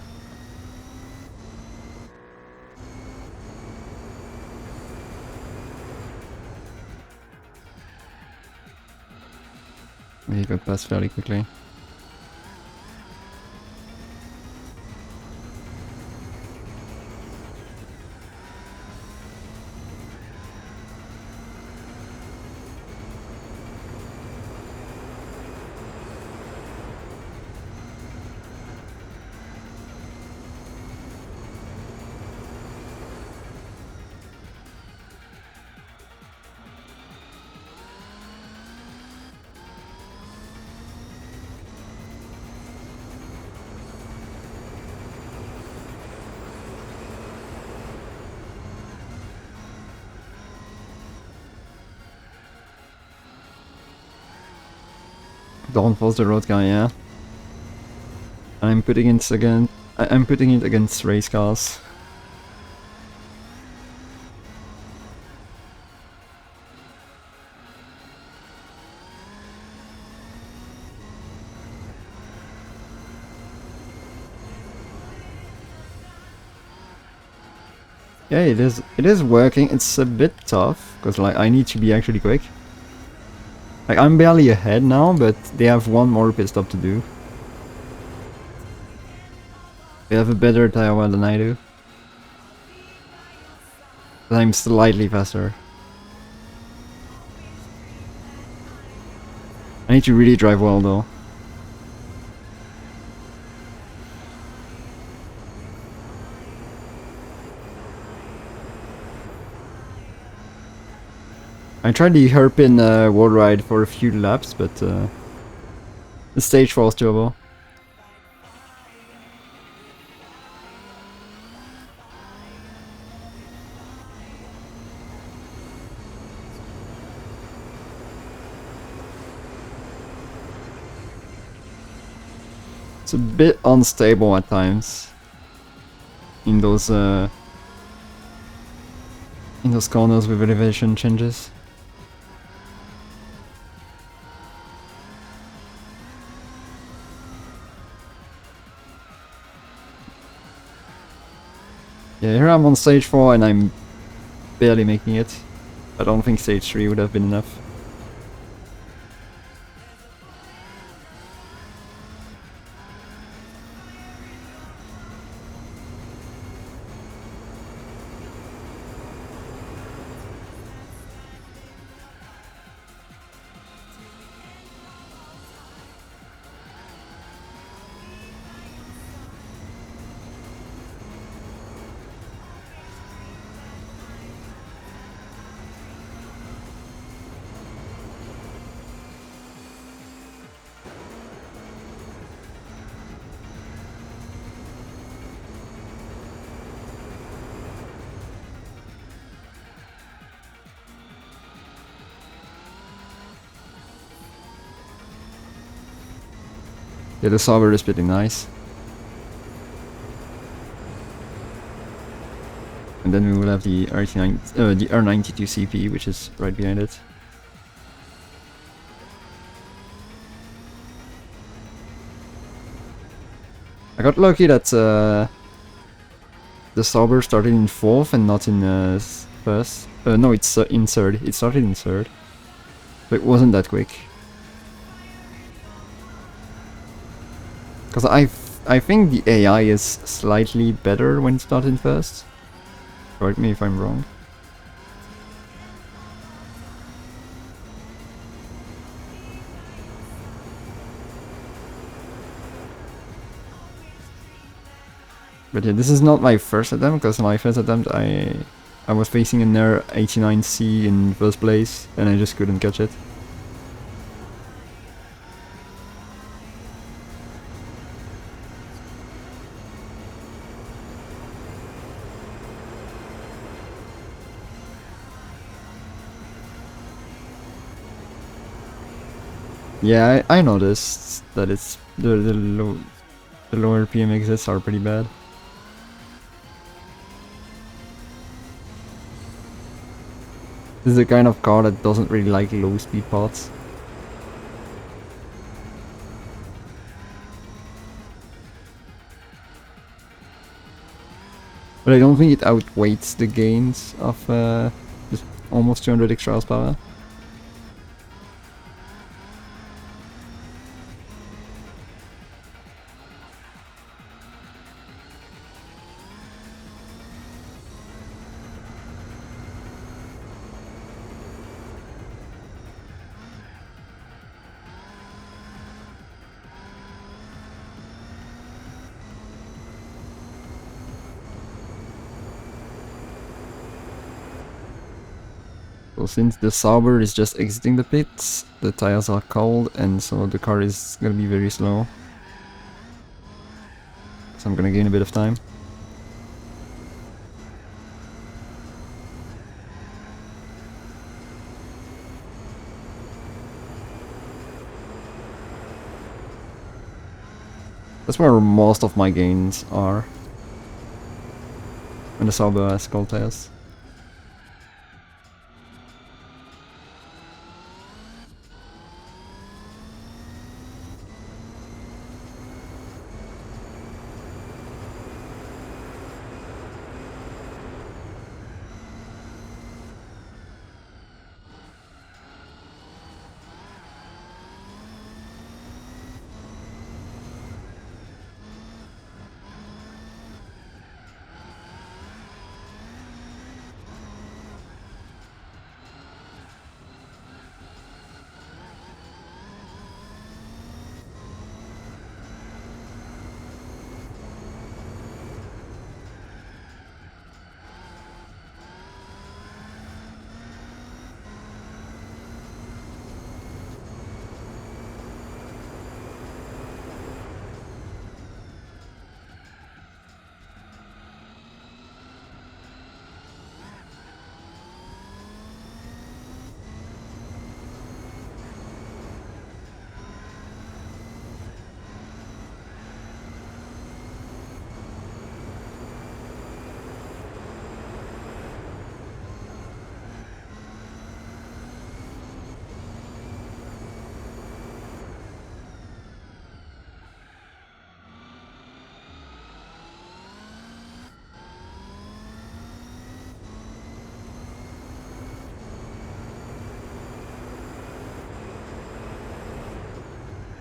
He got past fairly quickly. Don't force the road guy, yeah. I'm putting it against. I'm putting it against race cars. Yeah, it is. It is working. It's a bit tough because like I need to be actually quick. Like I'm barely ahead now, but they have one more pit stop to do. They have a better tire wear than I do. But I'm slightly faster. I need to really drive well though. I tried the hairpin wall ride for a few laps, but the stage 4 is doable. It's a bit unstable at times in those corners with elevation changes. Yeah, here I'm on stage 4 and I'm barely making it. I don't think stage 3 would have been enough. Yeah, the Sauber is pretty nice. And then we will have the the R92 CP, which is right behind it. I got lucky that the Sauber started in 4th and not in 1st. No, it's in 3rd. It started in 3rd. But it wasn't that quick. Because I think the AI is slightly better when it starts in 1st. Correct me if I'm wrong. But yeah, this is not my first attempt, because my first attempt I was facing an Air 89C in 1st place, and I just couldn't catch it. Yeah, I noticed that it's the lower PMXs are pretty bad. This is the kind of car that doesn't really like low speed parts. But I don't think it outweighs the gains of just almost 200 extra horsepower. So since the Sauber is just exiting the pits, the tires are cold, and so the car is gonna be very slow. So I'm gonna gain a bit of time. That's where most of my gains are. When the Sauber has cold tires.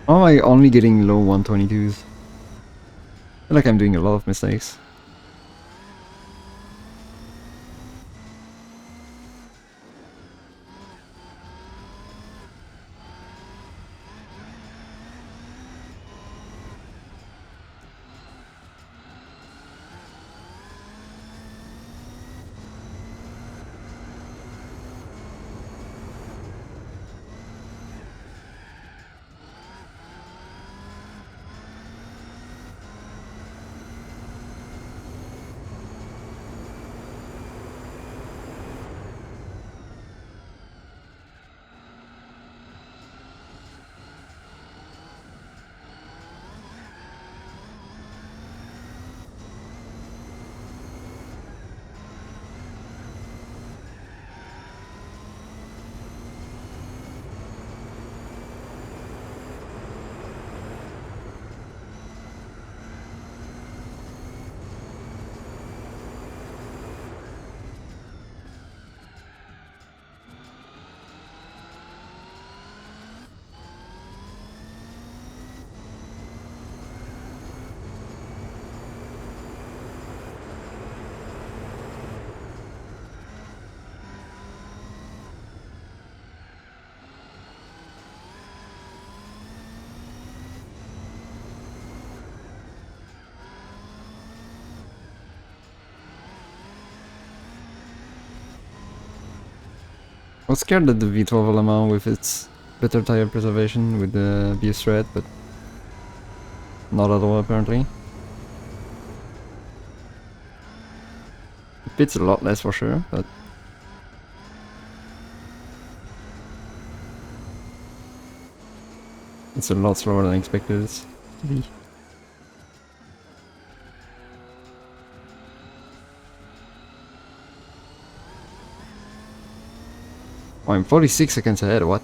Why am I only getting low 122s? I feel like I'm doing a lot of mistakes. was scared that the V12 Le Mans with its better tire preservation with the BS thread, but not at all apparently. It fits a lot less for sure, but it's a lot slower than I expected it to be. Oh, I'm 46 seconds ahead, what?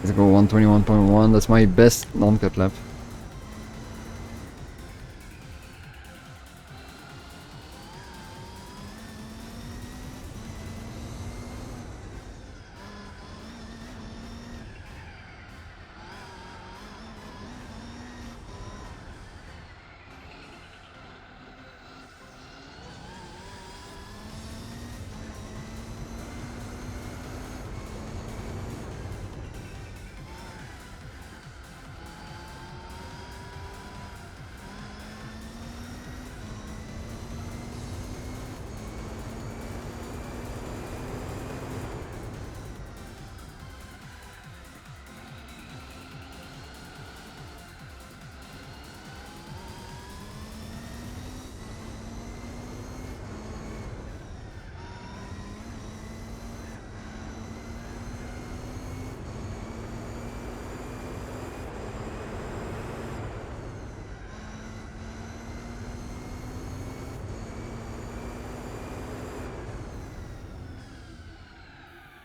Let's go 121.1, that's my best non-cut lap.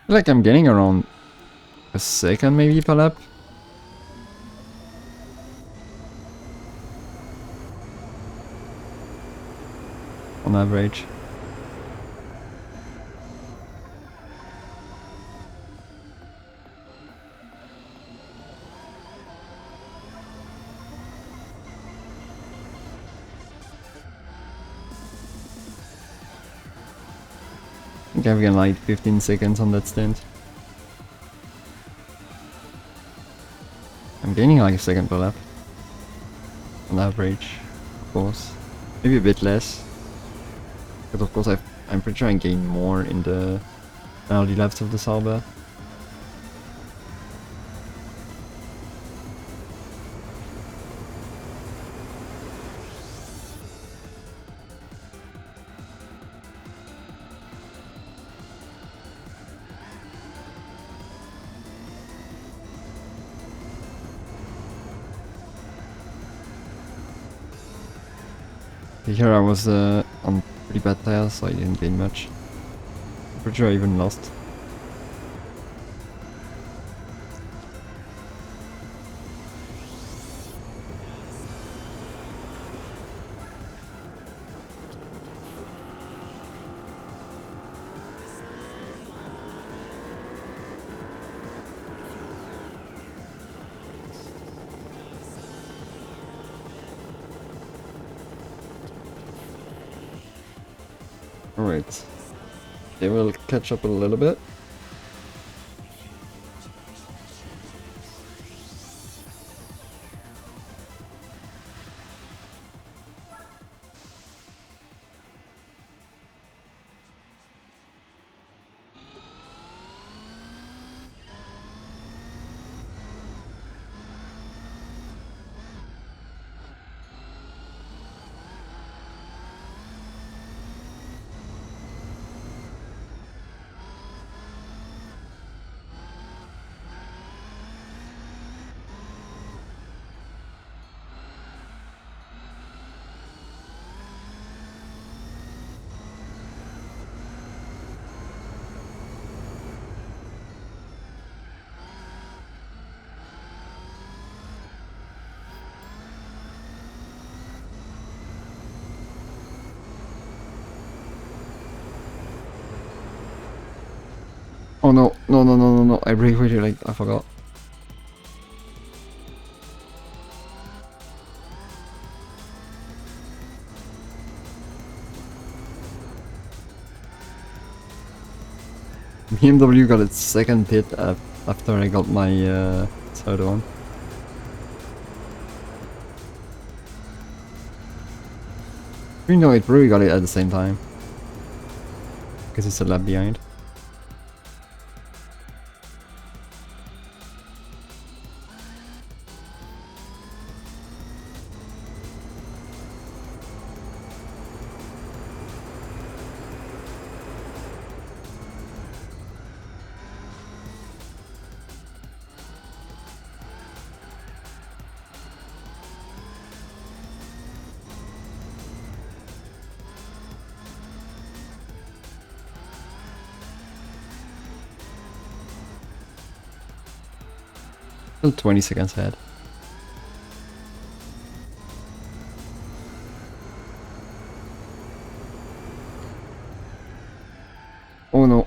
I feel like I'm getting around a second maybe per lap. On average. I think I've got like 15 seconds on that stint. I'm gaining like a second per lap. On average, of course. Maybe a bit less. But of course I'm pretty sure I gained more in the early laps of the Sauber. Here I was on pretty bad tires, so I didn't gain much. I'm pretty sure I even lost. Alright. They will catch up a little bit. Oh no, no, I brake really late, I forgot. BMW got its second hit after I got my third one. Even though it probably got it at the same time. Because it's a lap behind. Still 20 seconds ahead. Oh no.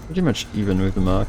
Pretty much even with the mark.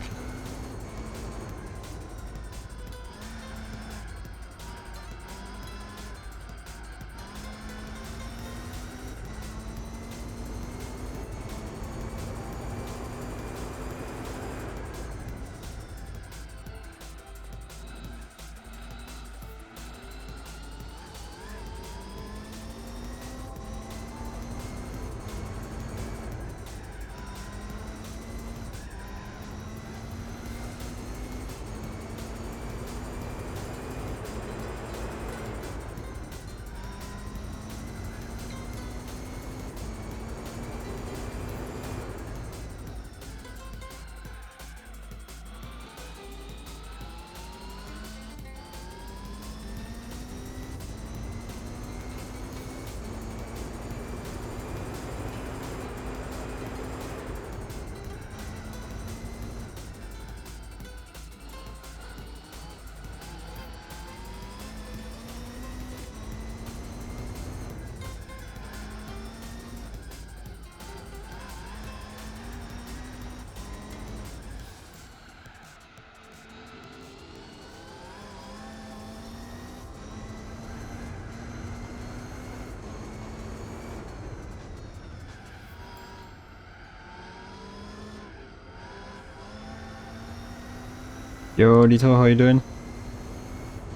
Yo, Lito, how you doing?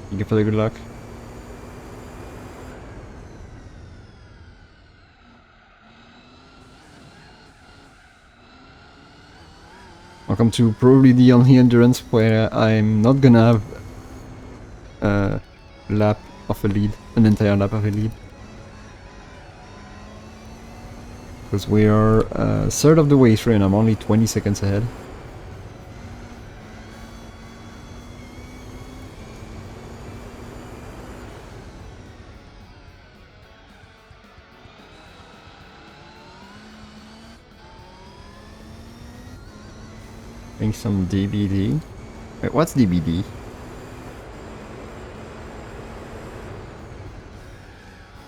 Thank you for the good luck. Welcome to probably the only endurance where I'm not gonna have a lap of a lead, an entire lap of a lead. Because we are a third of the way through and I'm only 20 seconds ahead. I think some DBD. Wait, what's DBD?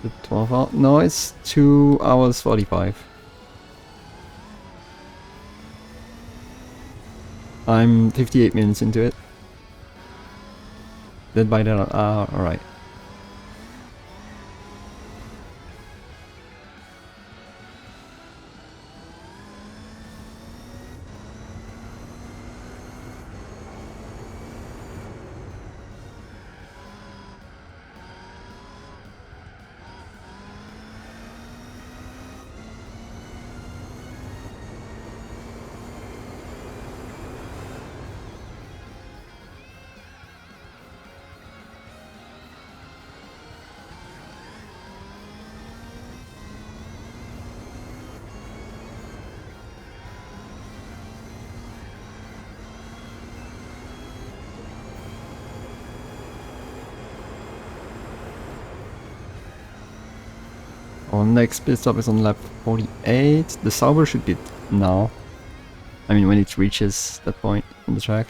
The 12 hour? No, it's 2 hours 45. I'm 58 minutes into it. Dead by that. Alright. Our next pit stop is on lap 48. The Sauber should be now. I mean, when it reaches that point on the track.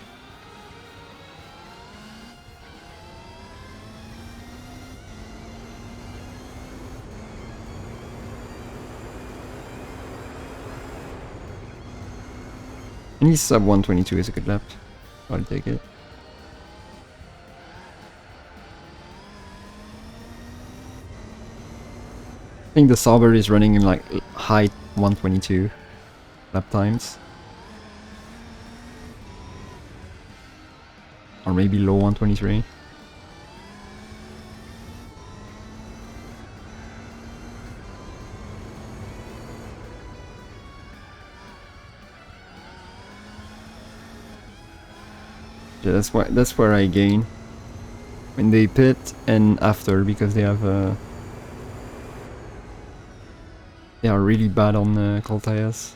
Any sub 122 is a good lap. I'll take it. I think the Sauber is running in like high 122 lap times. Or maybe low 123. Yeah, that's where I gain. When they pit and after, because they have they are really bad on cold tires.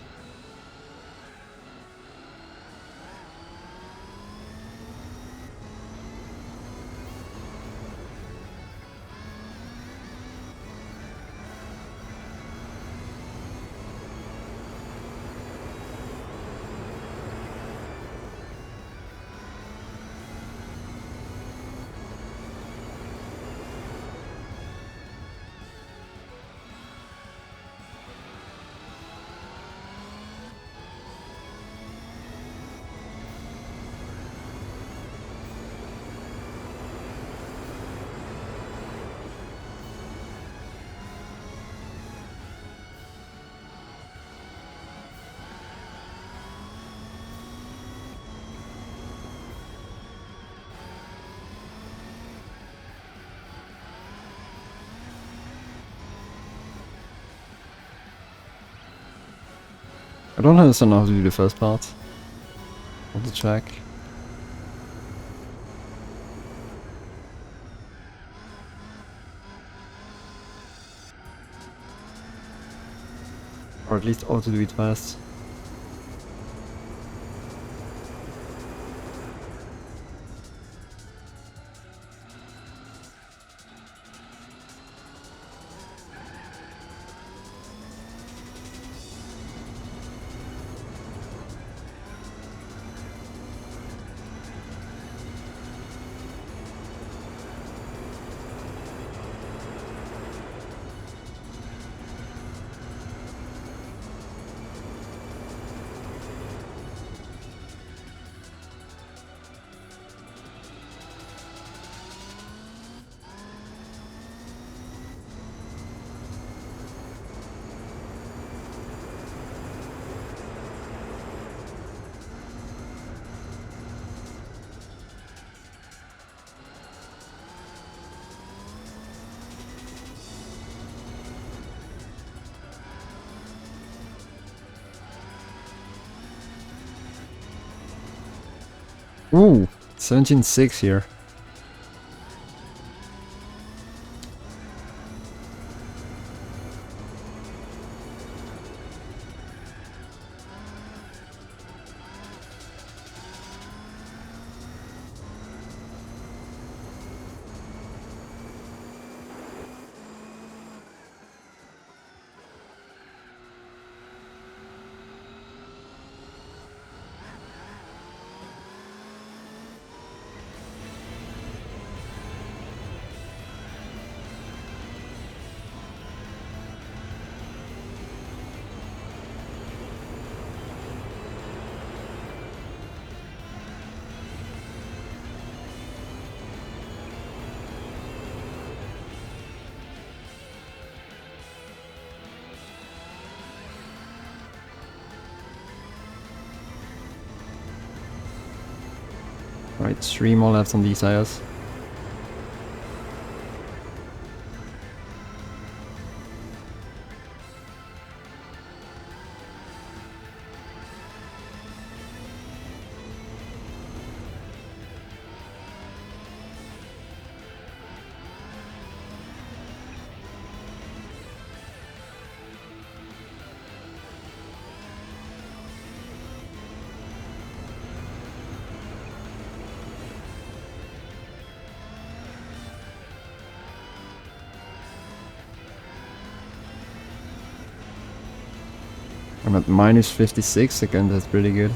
I don't understand how to do the first part of the track. Or at least how to do it fast. Ooh, 17.6 here. Right, 3 more laps on these tires. I'm at minus 56 again, that's pretty good.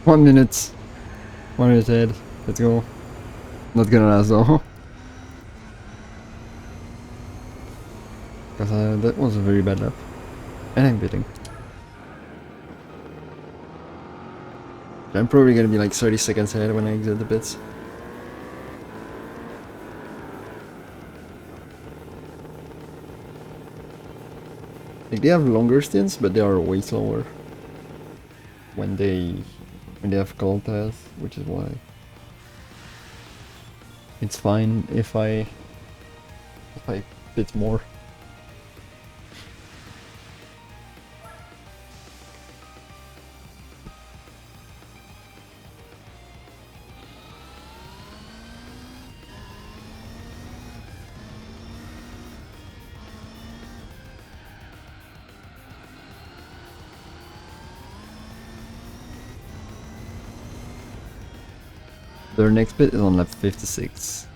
One minute. 1 minute ahead. Let's go. Not gonna last though. Because that was a very bad lap. And I'm beating. I'm probably gonna be like 30 seconds ahead when I exit the pits. Like they have longer stints, but they are way slower when they have cold tires, which is why it's fine if I pit more. Their next pit is on lap 56.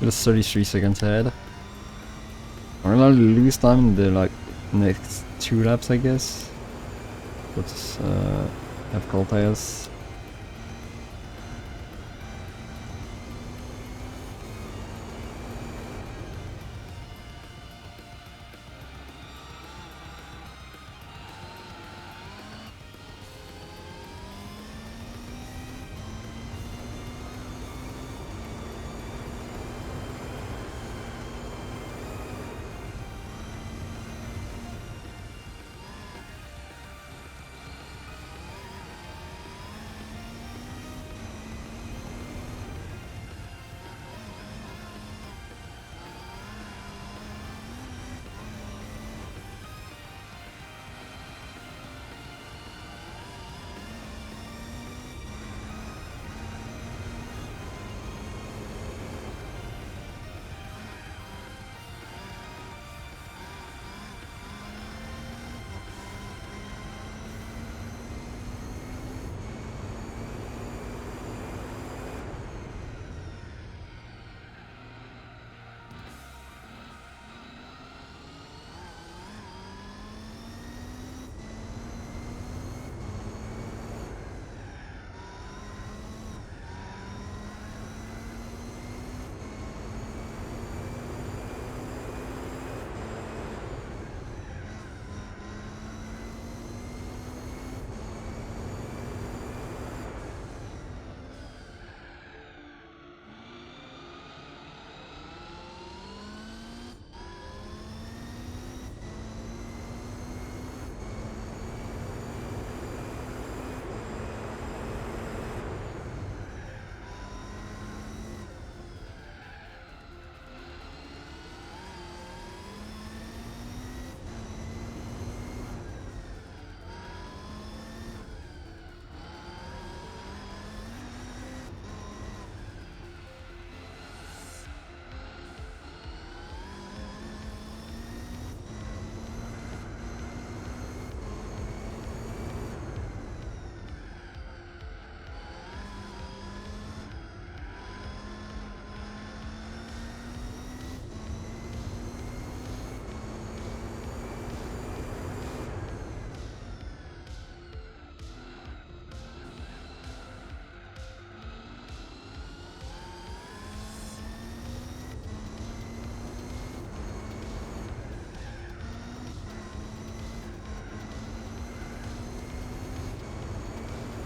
Just 33 seconds ahead. I'm gonna lose time in the like next 2 laps, I guess. Let's have cold tires.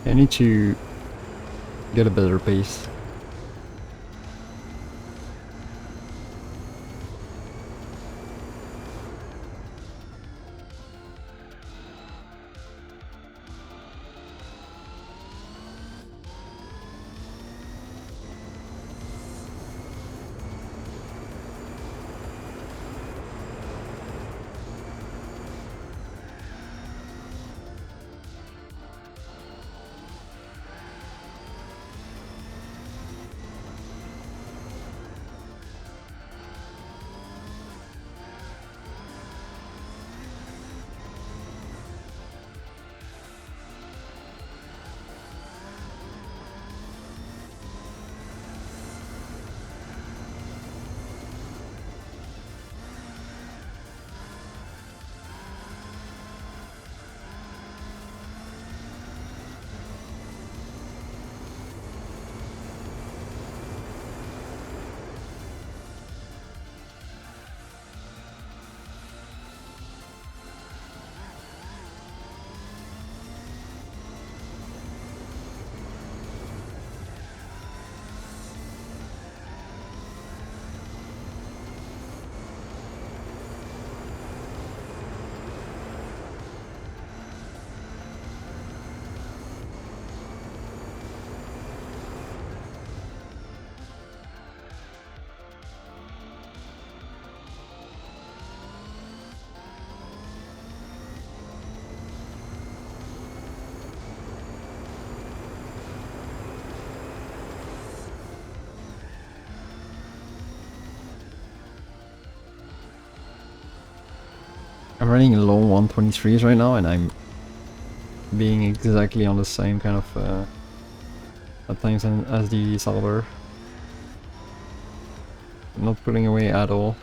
I need to get a better pace. I'm running low 123s right now, and I'm being exactly on the same kind of at times as the solver. Not pulling away at all.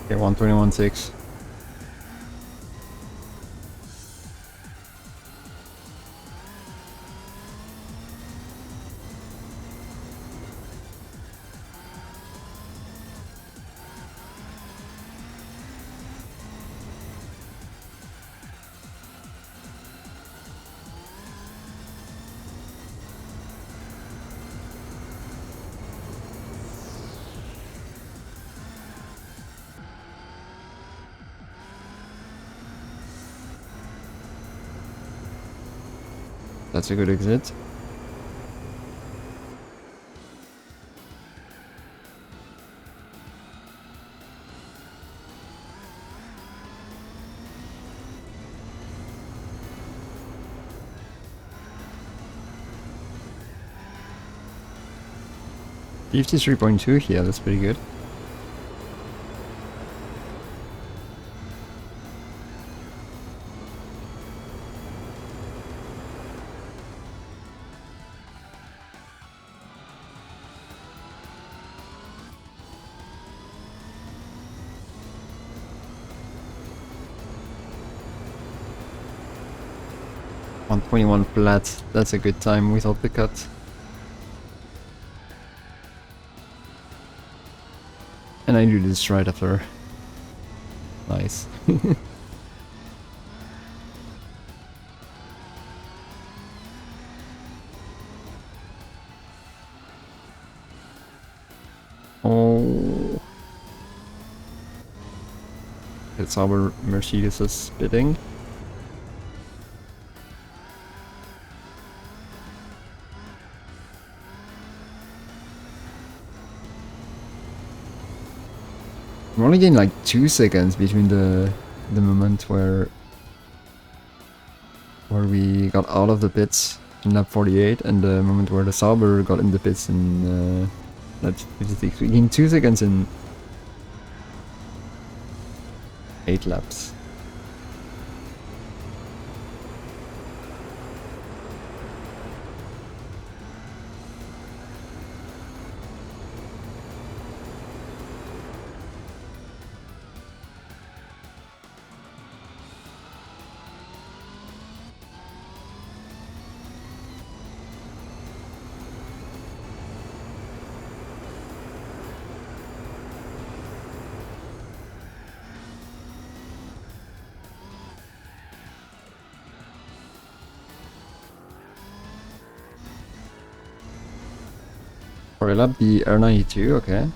Okay, 121.6. That's a good exit. $53.2 here, that's pretty good. 121 flat, that's a good time without the cut. And I do this right after. Nice. Oh. It's our Mercedes' spitting. I'm only getting like 2 seconds between the moment where we got out of the pits in lap 48 and the moment where the Sauber got in the pits in lap 56. We gained 2 seconds in 8 laps. For a lap, the R92, okay.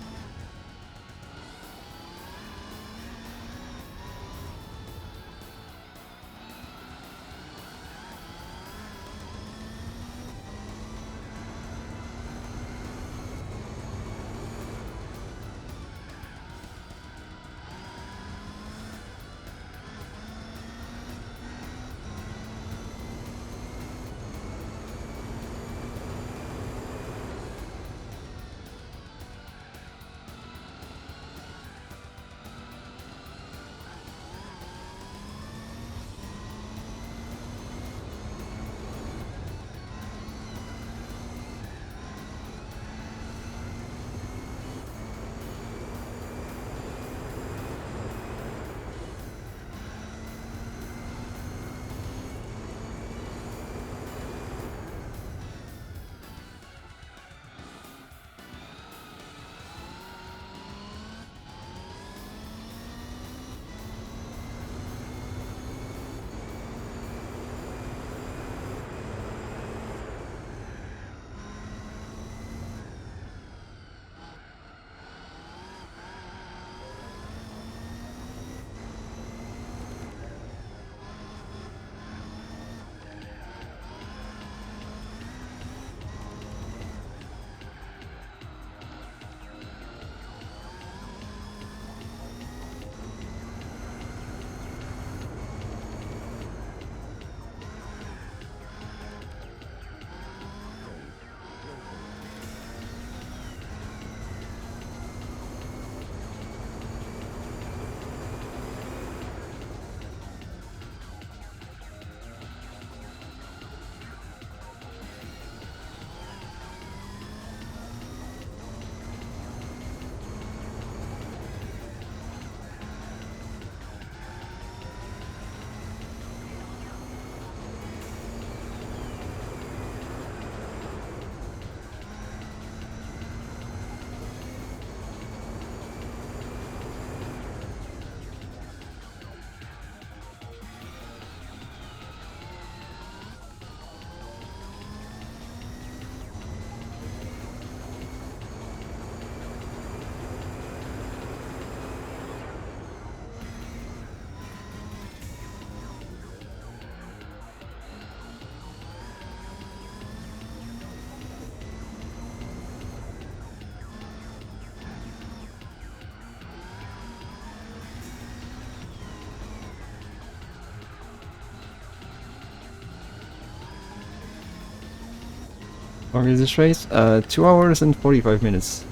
How long is this race? 2 hours and 45 minutes.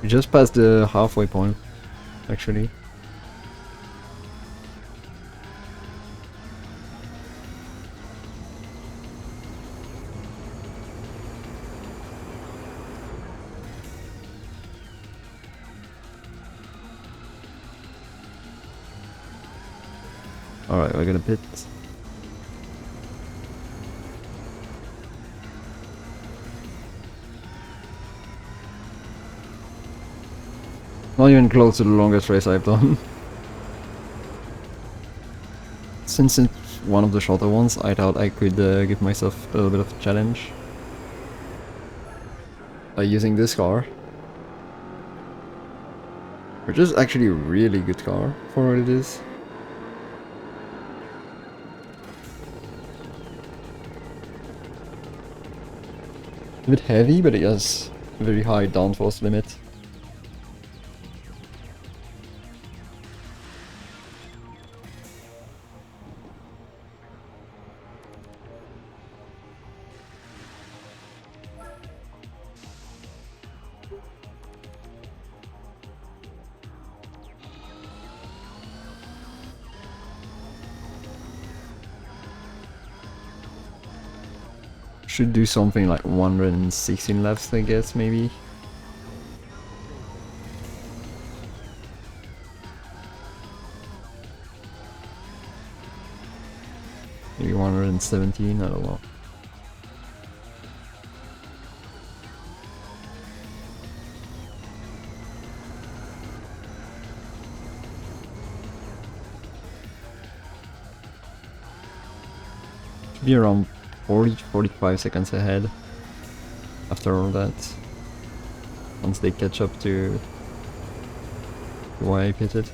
We just passed the halfway point, actually. Alright, we're gonna pit. Not even close to the longest race I've done. Since it's one of the shorter ones, I thought I could give myself a little bit of a challenge by using this car. Which is actually a really good car for what it is. A bit heavy, but it has a very high downforce limit. Should do something like 116 laps, I guess, maybe. Maybe 117, I don't know. Should be around 40-45 seconds ahead after all that. Once they catch up to why I pitted.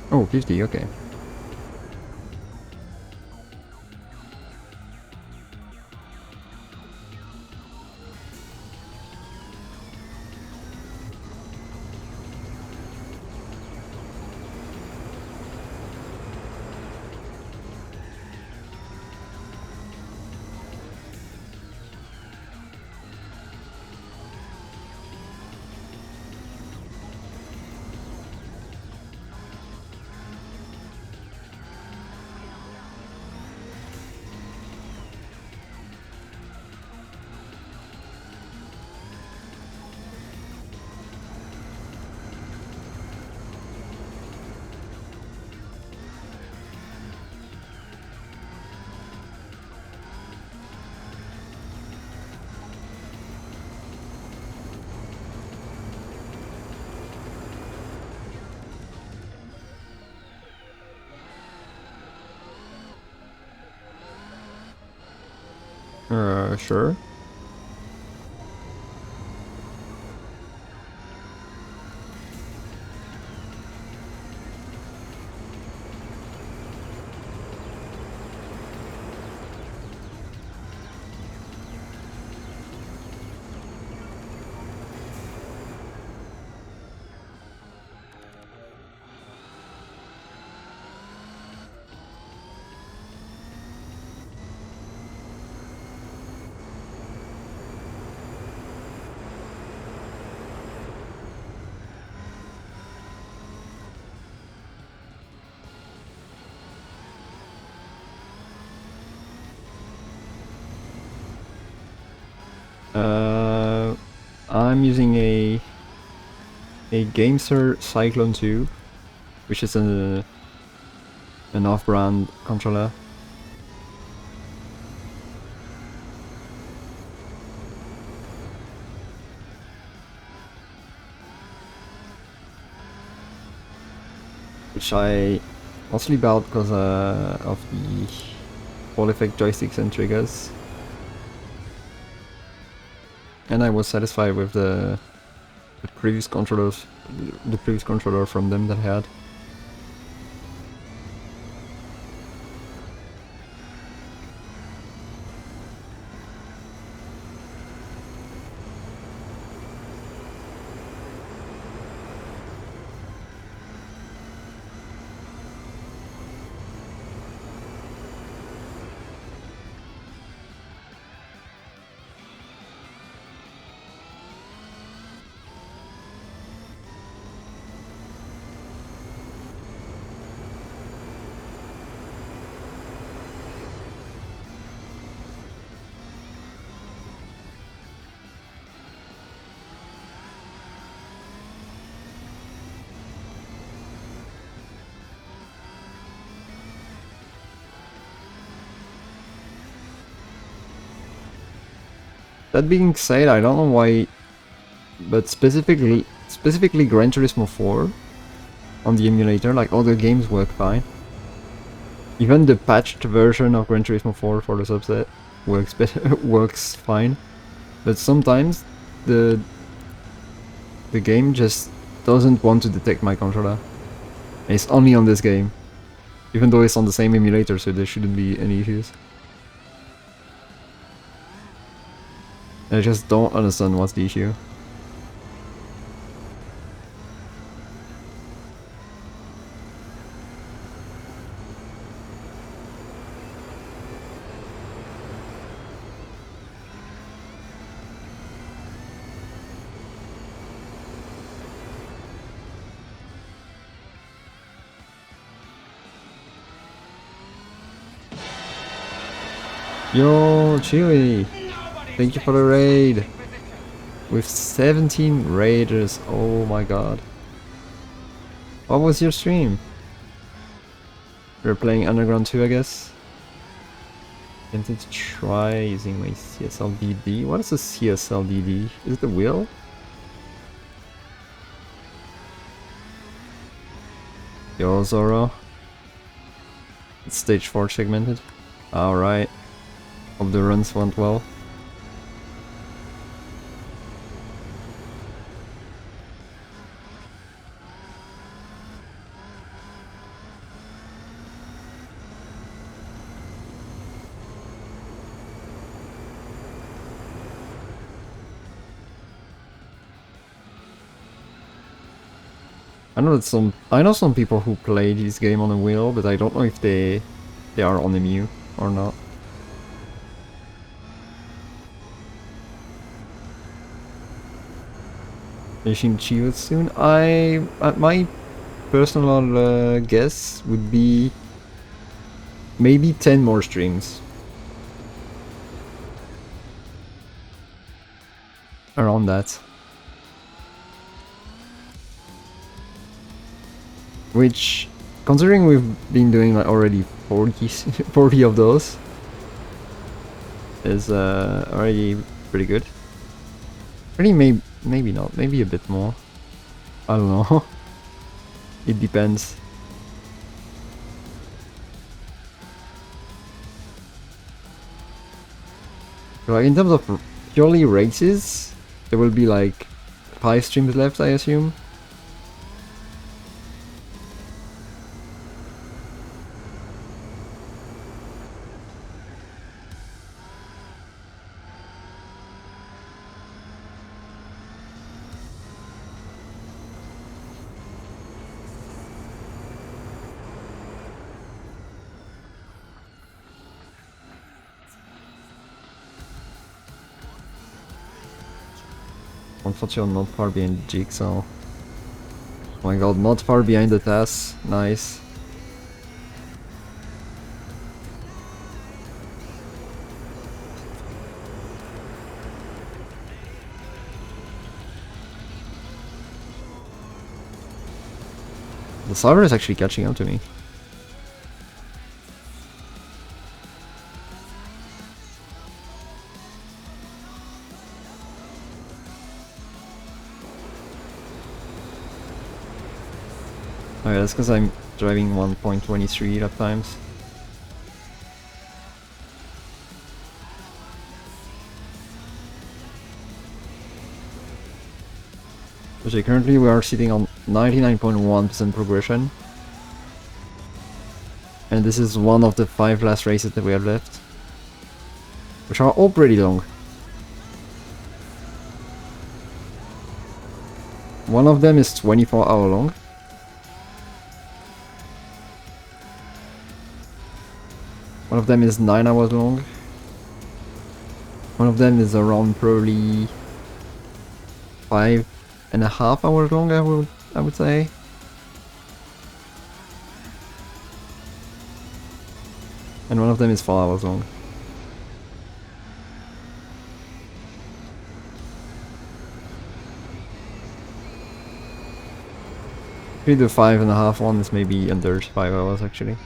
Oh, 50, okay. Sure. I'm using a Gamester Cyclone 2, which is an off-brand controller. Which I mostly bought because of the Ball Effect joysticks and triggers. And I was satisfied with the previous controllers, the previous controller from them that I had. That being said, I don't know why, but specifically Gran Turismo 4 on the emulator, like other games work fine. Even the patched version of Gran Turismo 4 for the subset works better, works fine. But sometimes the game just doesn't want to detect my controller. And it's only on this game. Even though it's on the same emulator, so there shouldn't be any issues. I just don't understand what's the issue. Yo, Chewy! Thank you for the raid! With 17 raiders, oh my god. What was your stream? You're playing Underground 2, I guess? Tempted to try using my CSLDD. What is a CSLDD? Is it the wheel? Yo, Zoro. It's stage 4 segmented. Alright. Hope the runs went well. I know some people who play this game on a wheel, but I don't know if they are on EMU or not. Finishing Chivas soon. My personal guess would be maybe 10 more streams. Around that. Which, considering we've been doing like already 40 of those, is already pretty good. Maybe not, maybe a bit more. I don't know. It depends. Like in terms of purely races, there will be like 5 streams left, I assume. Unfortunately, not far behind Jigsaw. Oh my god, not far behind the TAS. Nice. The server is actually catching up to me. Oh yeah, that's because I'm driving 1.23 lap times. Okay, currently we are sitting on 99.1% progression. And this is one of the 5 last races that we have left. Which are all pretty long. One of them is 24-hour long. One of them is 9 hours long. One of them is around probably 5.5 hours long, I would say. And one of them is 4 hours long. Maybe the 5.5 one is maybe under 5 hours actually.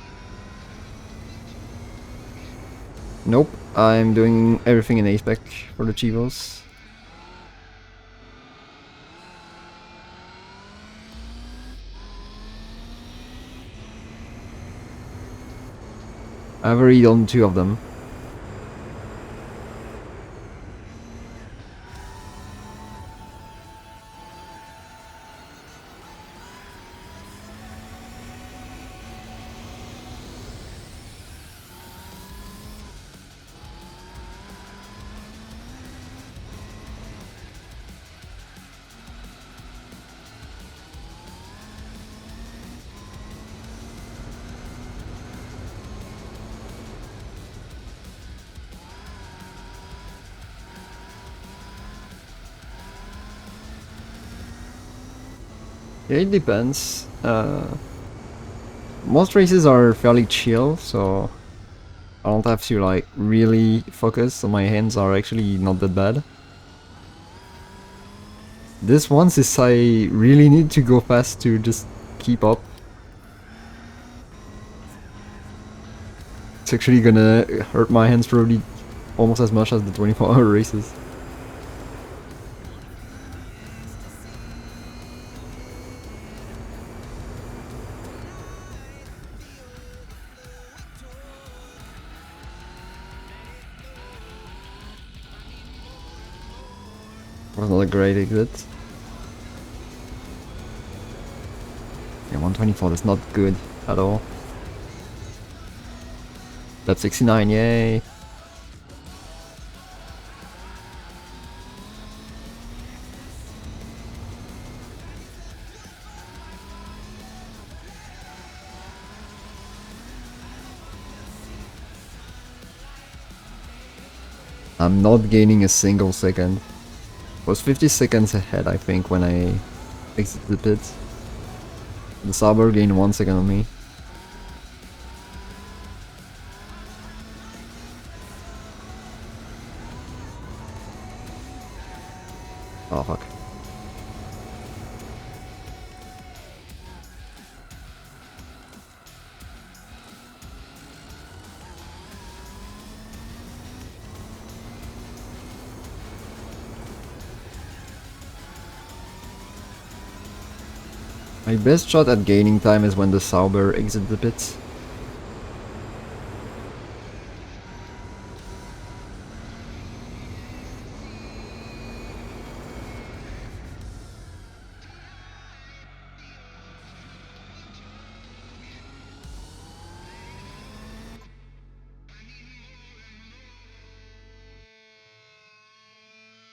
Nope. I'm doing everything in A-Spec for the Chivos. I've already done 2 of them. Yeah, it depends. Most races are fairly chill, so I don't have to like really focus, so my hands are actually not that bad. This one is I really need to go fast to just keep up. It's actually gonna hurt my hands probably almost as much as the 24-hour races. Was not a great exit. Yeah, 124, that's not good at all. That's 69, yay! I'm not gaining a single second. Was 50 seconds ahead, I think, when I exited the pit. The Sauber gained 1 second on me. Oh fuck. My best shot at gaining time is when the Sauber exits the pit.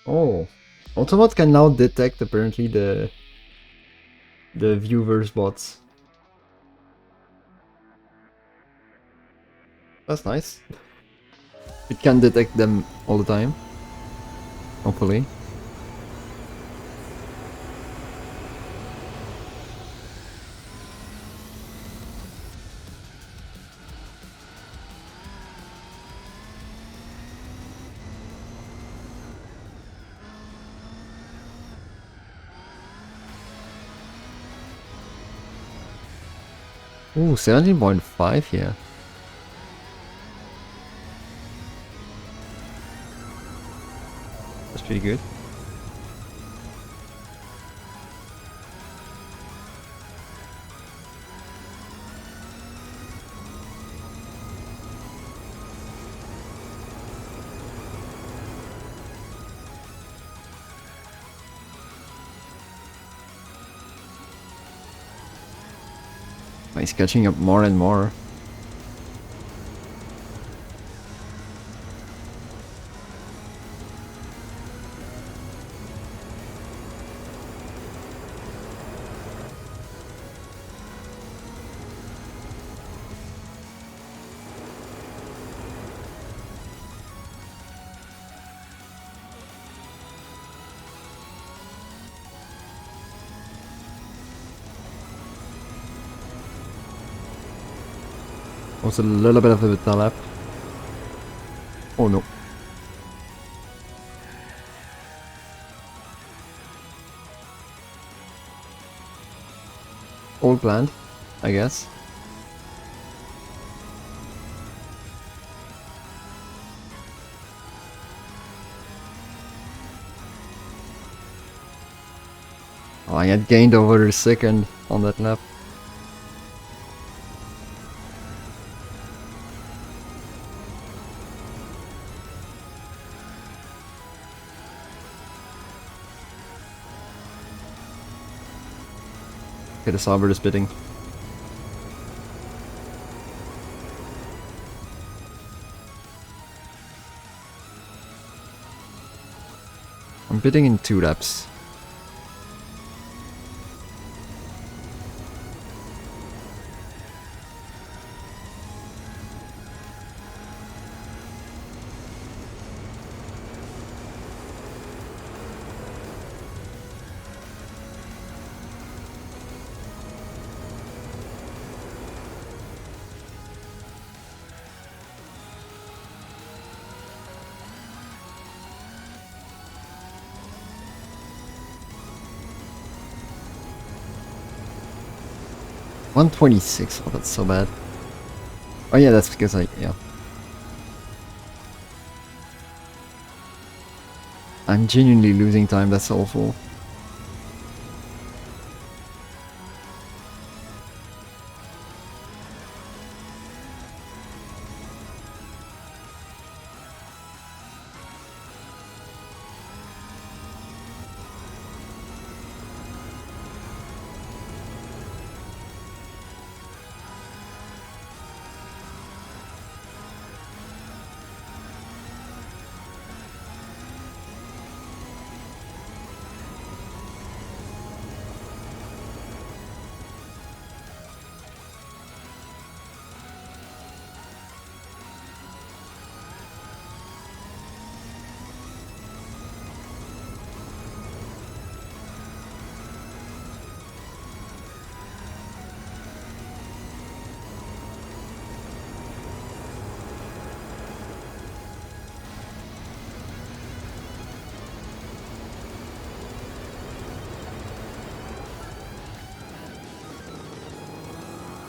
Oh, Autobot can now detect apparently the viewers bots. That's nice. It can detect them all the time. Hopefully. Ooh, 17.5 here. That's pretty good. He's catching up more and more. Was a little bit of a bit lap. Oh no. All planned, I guess. Oh, I had gained over a second on that lap. Okay, the Sauber is bidding. I'm bidding in 2 laps. $126. Oh, that's so bad. Oh yeah, that's because yeah. I'm genuinely losing time, that's awful.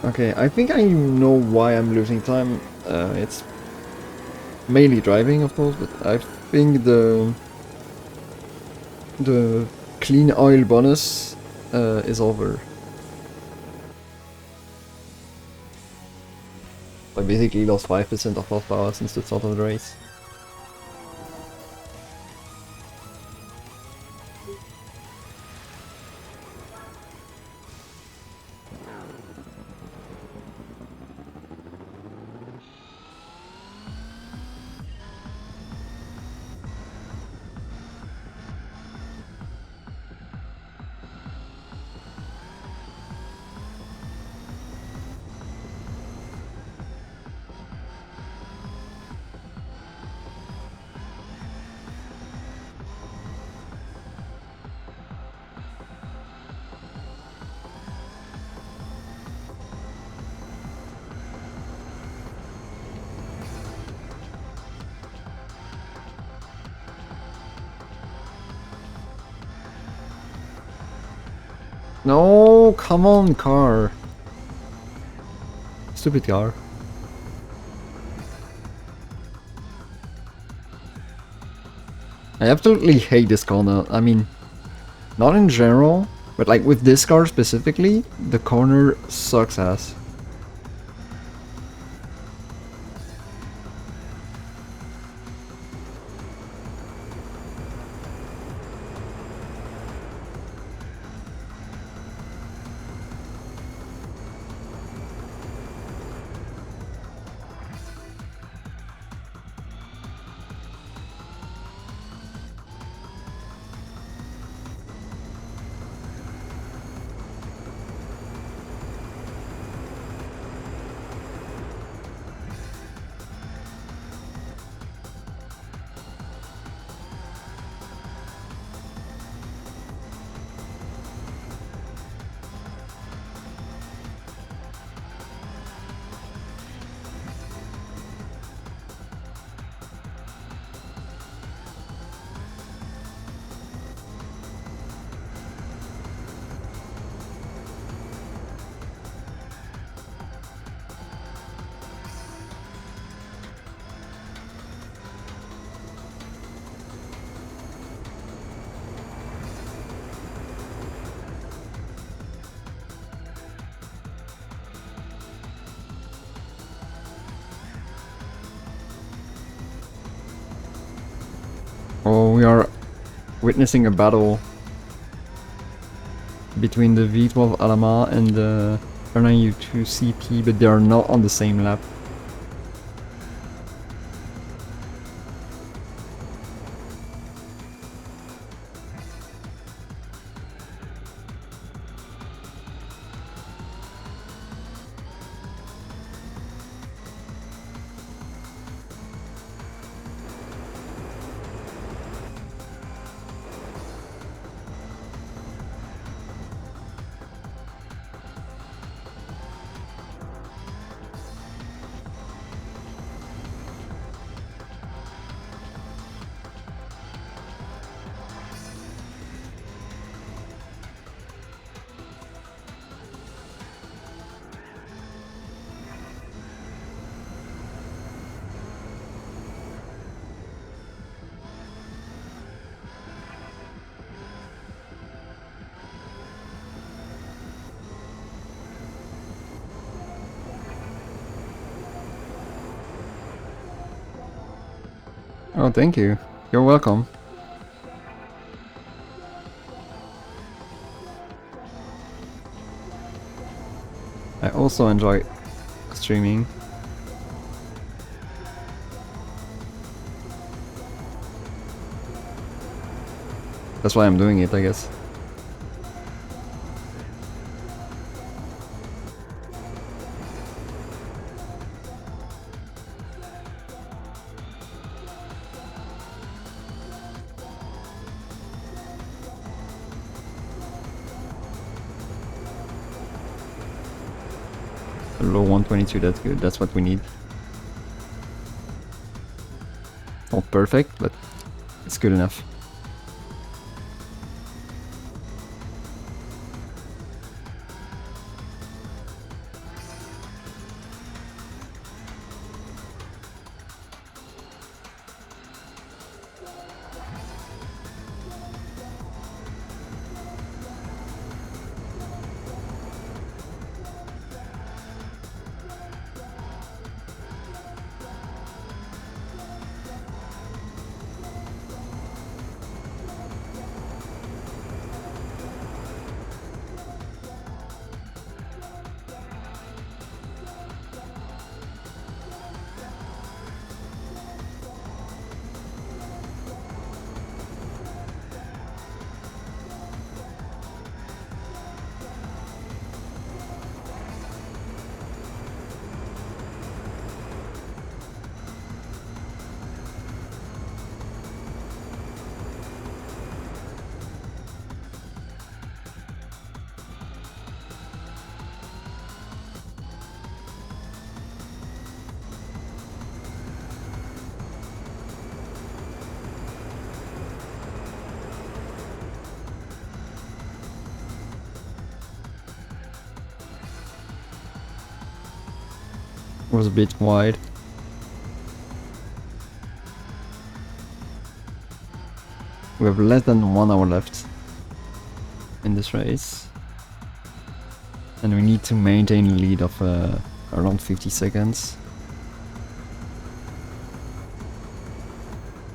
Okay, I think I know why I'm losing time. It's mainly driving, of course, but I think the clean oil bonus is over. I basically lost 5% of horsepower since the start of the race. No, come on, car. Stupid car. I absolutely hate this corner. I mean, not in general, but like with this car specifically, the corner sucks ass. We are witnessing a battle between the V12 Alama and the R9U2 CP, but they are not on the same lap. Oh, thank you. You're welcome. I also enjoy streaming. That's why I'm doing it, I guess. A low 122, that's good. That's what we need. Not perfect, but it's good enough. Was a bit wide. We have less than 1 hour left in this race, and we need to maintain a lead of around 50 seconds.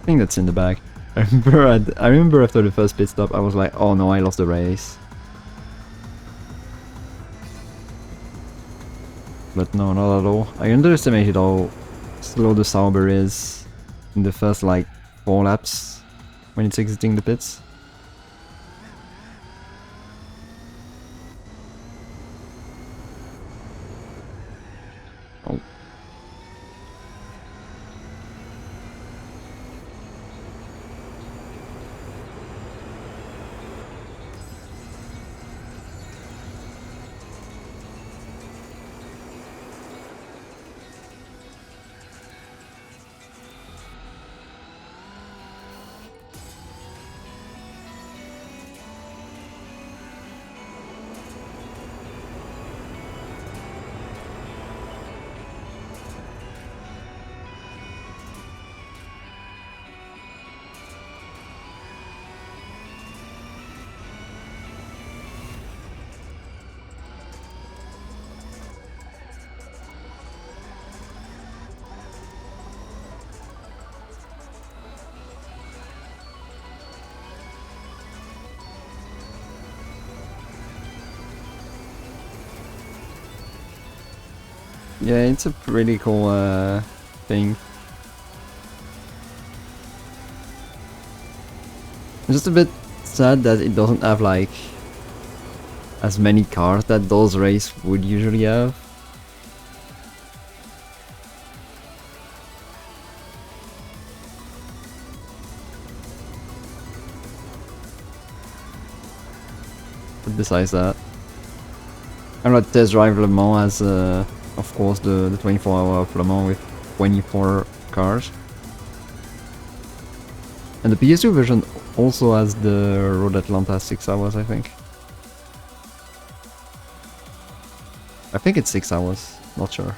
I think that's in the bag. I remember after the first pit stop I was like, oh no, I lost the race. But no, not at all. I underestimated how slow the Sauber is in the first like 4 laps when it's exiting the pits. Oh. Yeah, it's a pretty cool thing. I'm just a bit sad that it doesn't have like as many cars that those races would usually have. But besides that, I'm gonna test drive Le Mans as, of course, the 24-hour of Le Mans with 24 cars. And the PS2 version also has the Road Atlanta 6 hours, I think. I think it's 6 hours, not sure.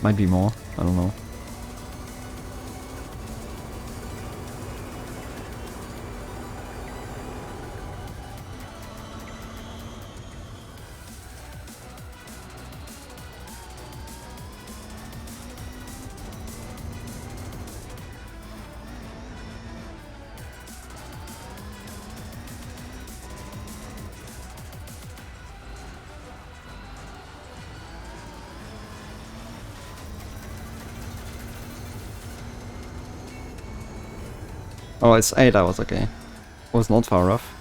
Might be more, I don't know. Oh, it's 8 hours, okay. Was not far off.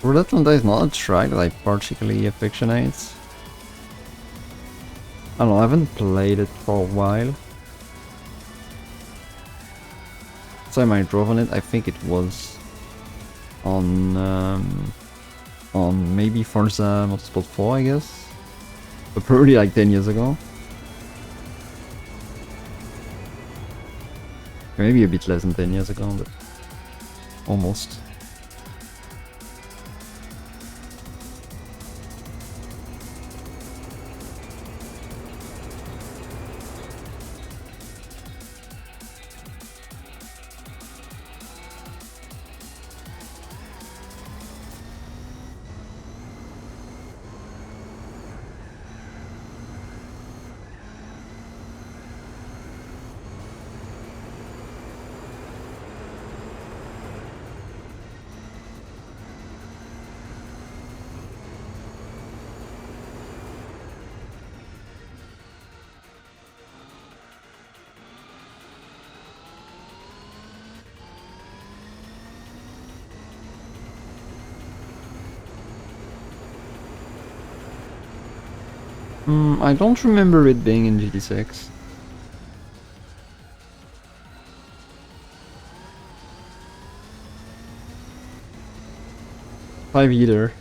Road Atlanta is not a track that I particularly affectionate. I don't know, I haven't played it for a while. Last time I drove on it, I think it was on maybe Forza Motorsport 4, I guess. But probably like 10 years ago. Maybe a bit less than 10 years ago, but almost. I don't remember it being in GT6. Five either.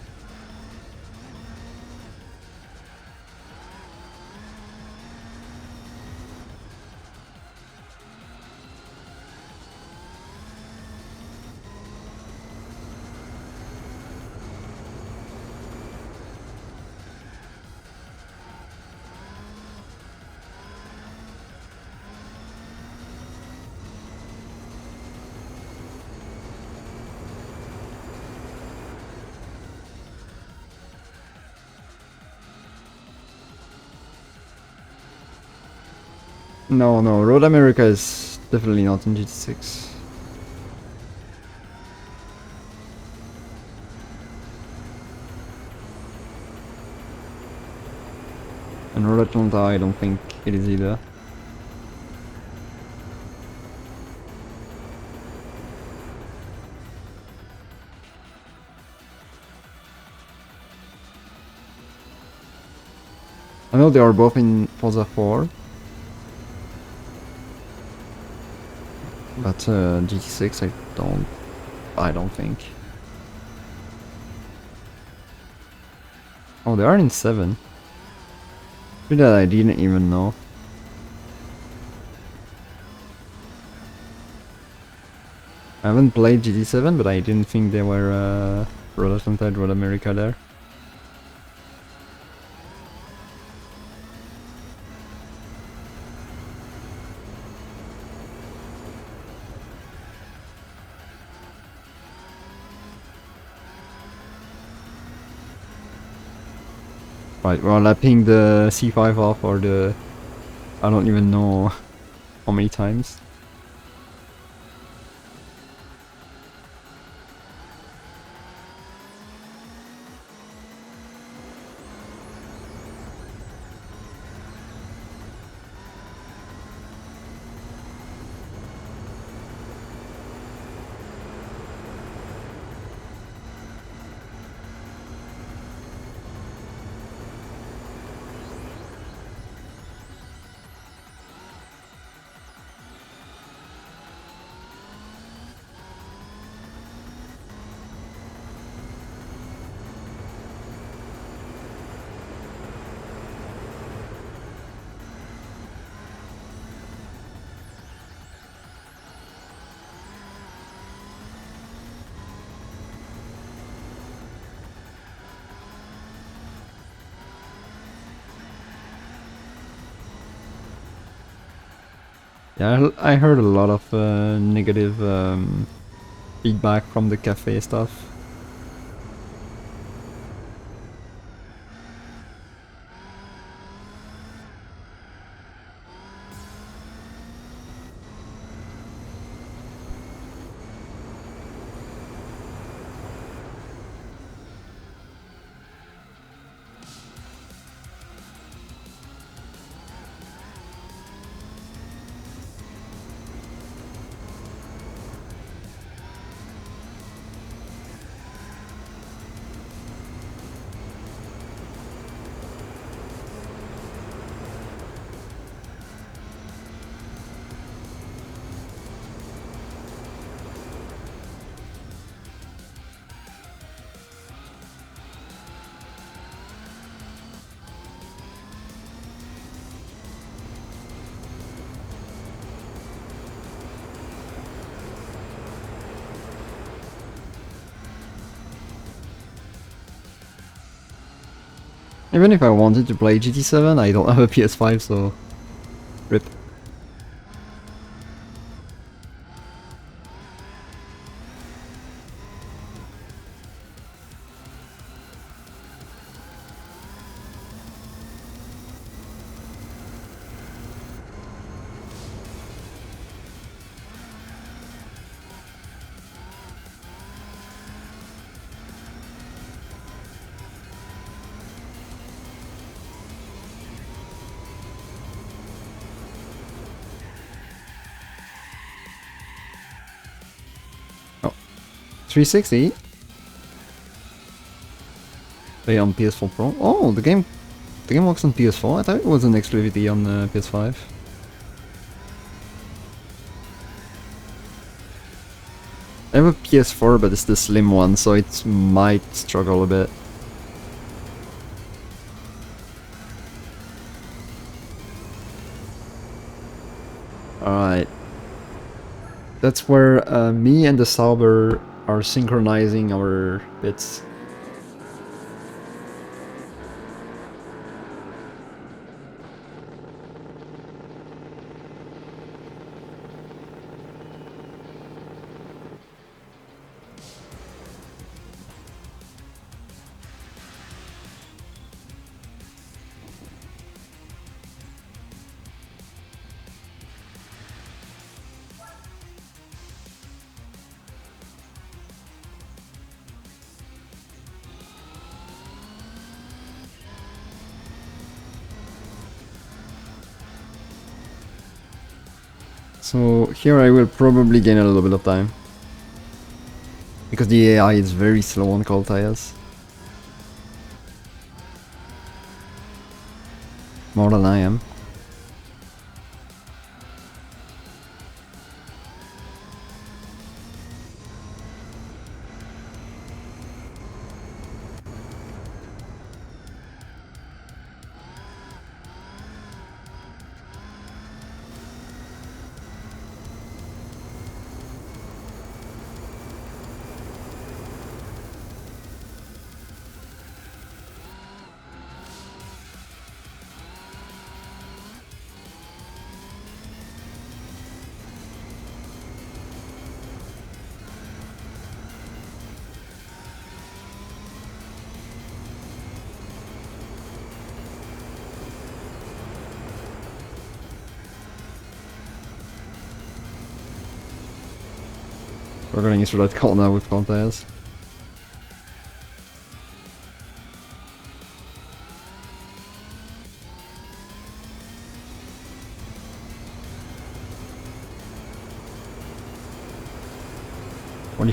No, Road America is definitely not in GT6. And Road Atlanta, I don't think it is either. I know they are both in Forza 4. But GT6 I don't think. Oh, they are in 7. That I didn't even know. I haven't played GT7, but I didn't think they were represented with America there. Right, we're lapping the C5 off, or the... I don't even know how many times. Yeah, I heard a lot of negative feedback from the cafe stuff. Even if I wanted to play GT7, I don't have a PS5, so... RIP. Oh. 360? Play on PS4 Pro? Oh, the game works on PS4? I thought it was an exclusivity on PS5. I have a PS4, but it's the slim one, so it might struggle a bit. Alright. That's where me and the Sauber are synchronizing our bits. So here I will probably gain a little bit of time, because the AI is very slow on cold tires. More than I am. We're going through that call now with Contes.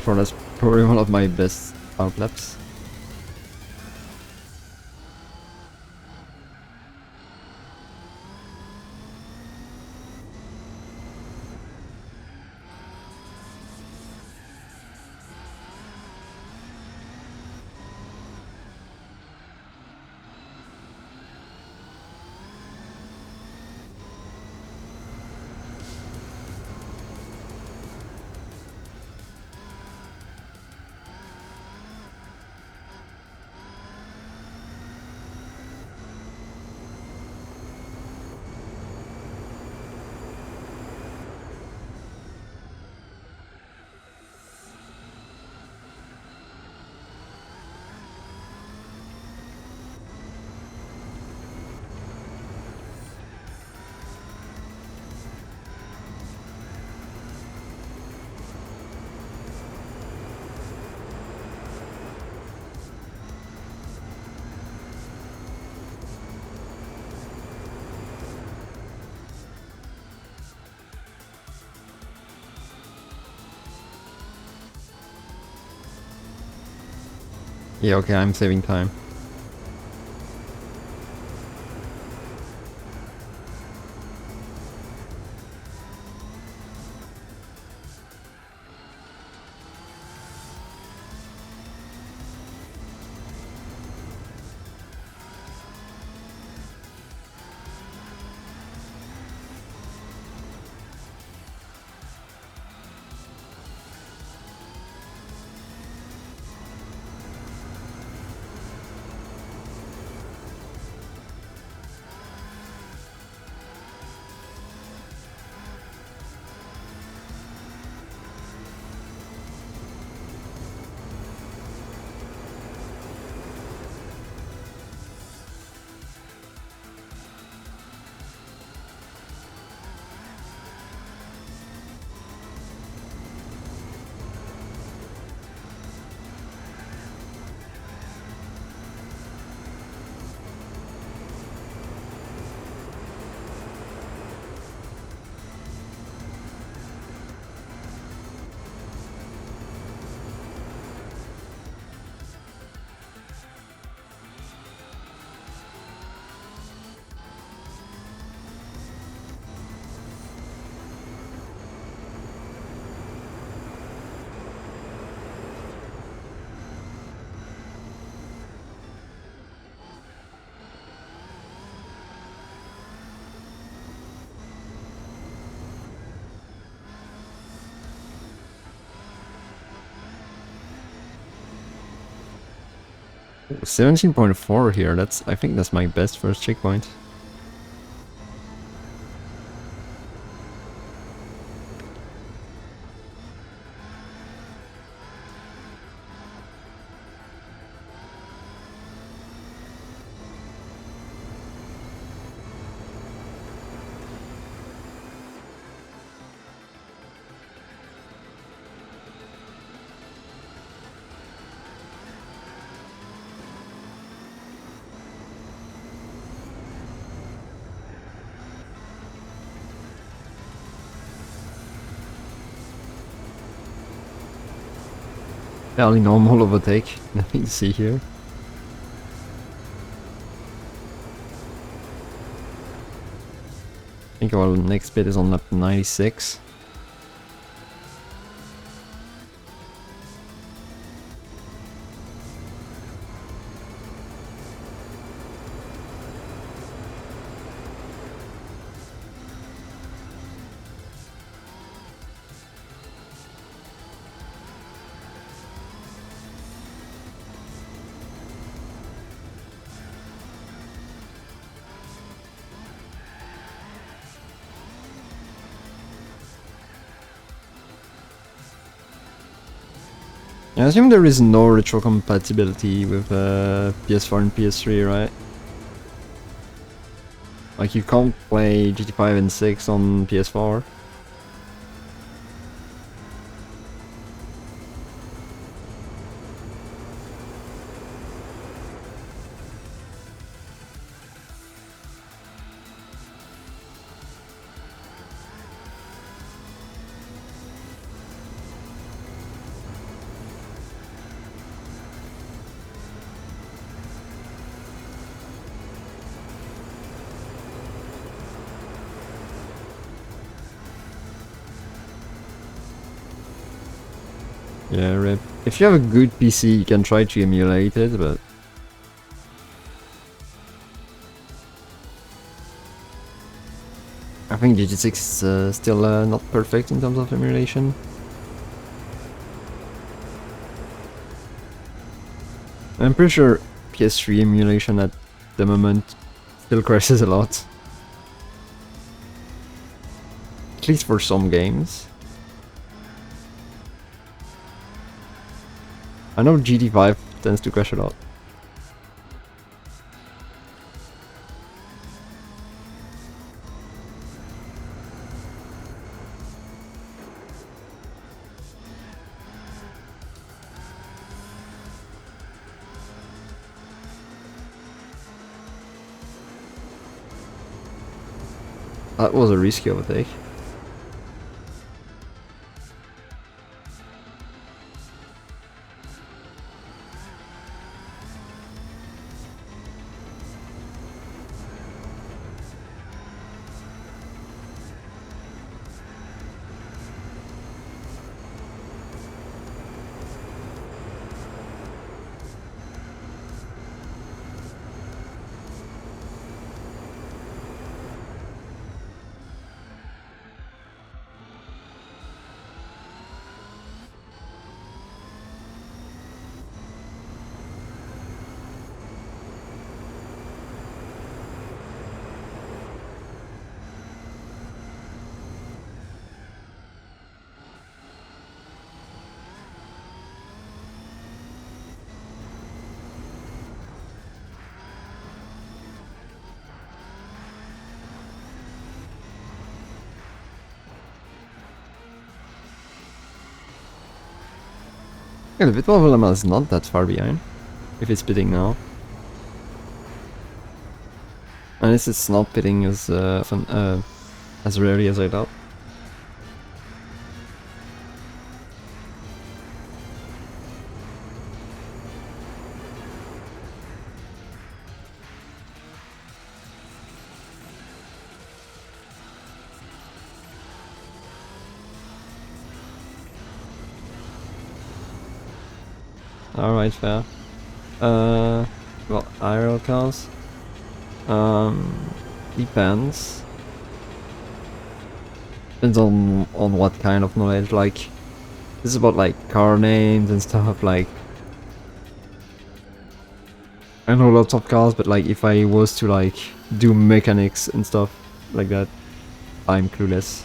That's probably one of my best outlaps. Yeah, okay, I'm saving time. Ooh, 17.4 here, I think that's my best first checkpoint. Fairly normal overtake, nothing to see here. I think our next bit is on lap 96. I assume there is no retro compatibility with PS4 and PS3, right? Like you can't play GT5 and 6 on PS4. Yeah, rip. If you have a good PC, you can try to emulate it, but I think GT6 is still not perfect in terms of emulation. I'm pretty sure PS3 emulation at the moment still crashes a lot. At least for some games. I know GT5 tends to crash a lot. That was a risky overtake. Yeah, the Bitmobile dilemma is not that far behind, if it's pitting now. Unless it's not pitting as often, as rarely as I thought. Alright, fair. Well, aerial cars. Depends. Depends on what kind of knowledge. Like, this is about like car names and stuff. Like, I know lots of cars, but like if I was to like do mechanics and stuff like that, I'm clueless.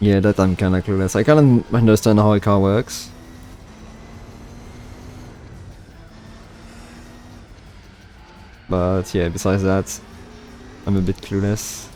Yeah, that I'm kinda clueless. I kinda understand how a car works. But yeah, besides that, I'm a bit clueless.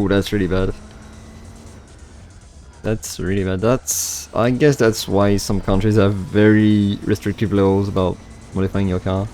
Ooh, that's really bad. That's really bad. I guess that's why some countries have very restrictive laws about modifying your car.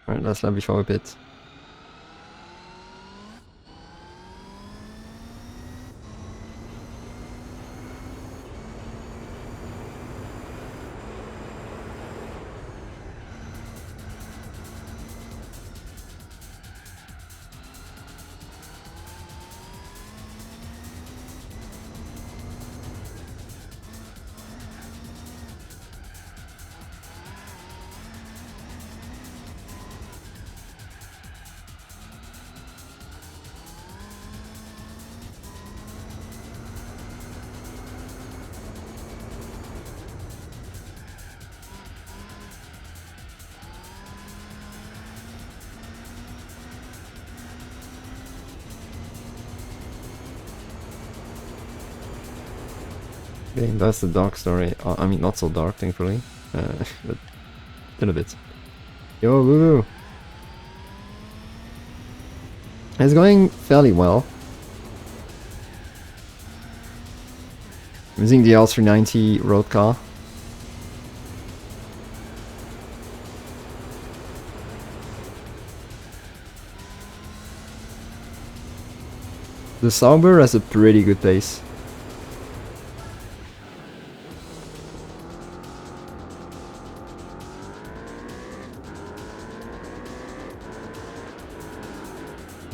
Alright, let's lap before we pit. Okay, that's the dark story. I mean, not so dark, thankfully, but still a bit. Yo, woo! It's going fairly well. I'm using the L390 road car. The Sauber has a pretty good pace.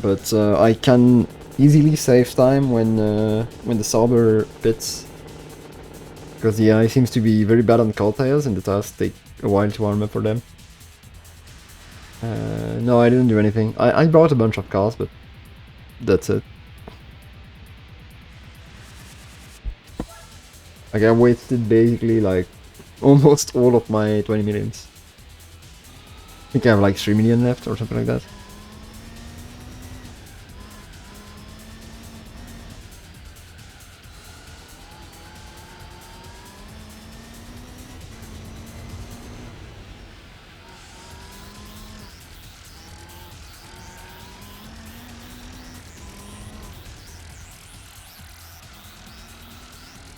But I can easily save time when the Sauber pits. Because the AI seems to be very bad on cold tires and the tires take a while to warm up for them. No, I didn't do anything. I bought a bunch of cars, but that's it. Like I wasted basically like almost all of my 20 millions. I think I have like 3 million left or something like that.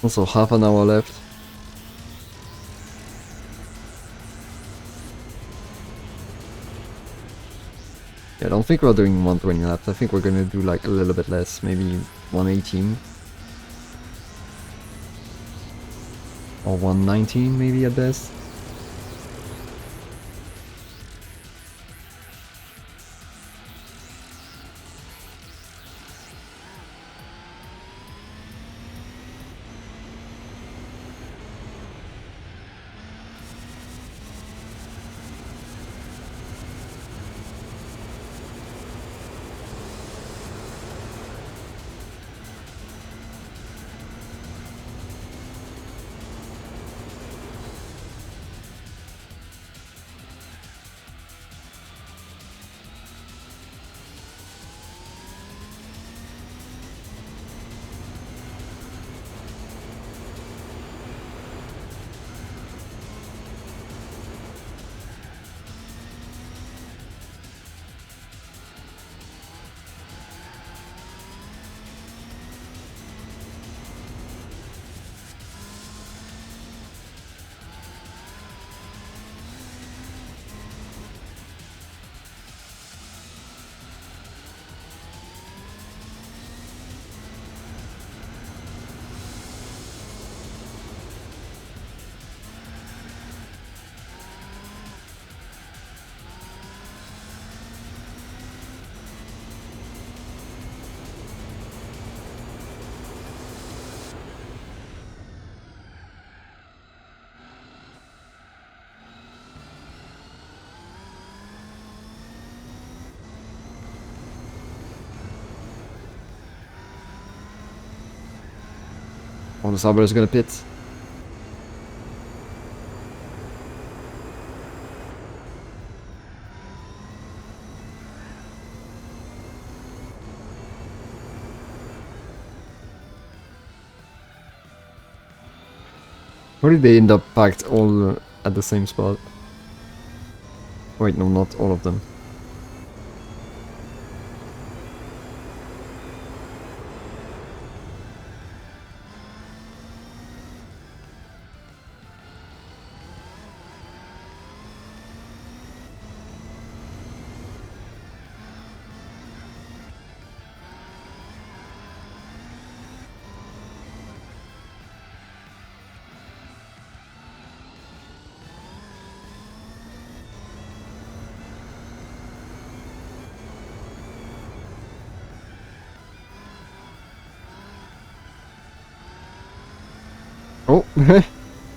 Also half an hour left. think we're doing 120 laps. I think we're gonna do like a little bit less, maybe 118 or 119 maybe at best. Oh, the Sauber is gonna pit. Or did they end up packed all at the same spot? Wait, no, not all of them. Oh,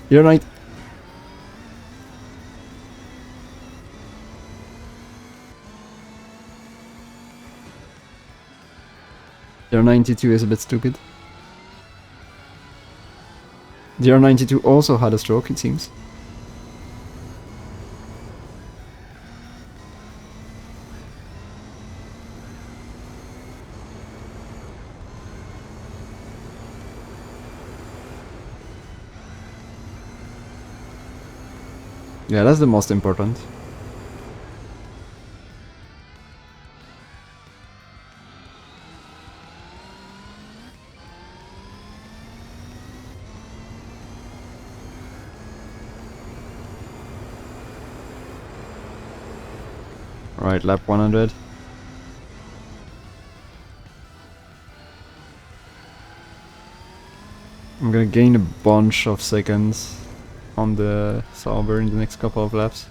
you're right. Your 92 is a bit stupid. The R92 also had a stroke, it seems. Yeah, that's the most important. Alright, lap 100. I'm gonna gain a bunch of seconds on the Sauber in the next couple of laps.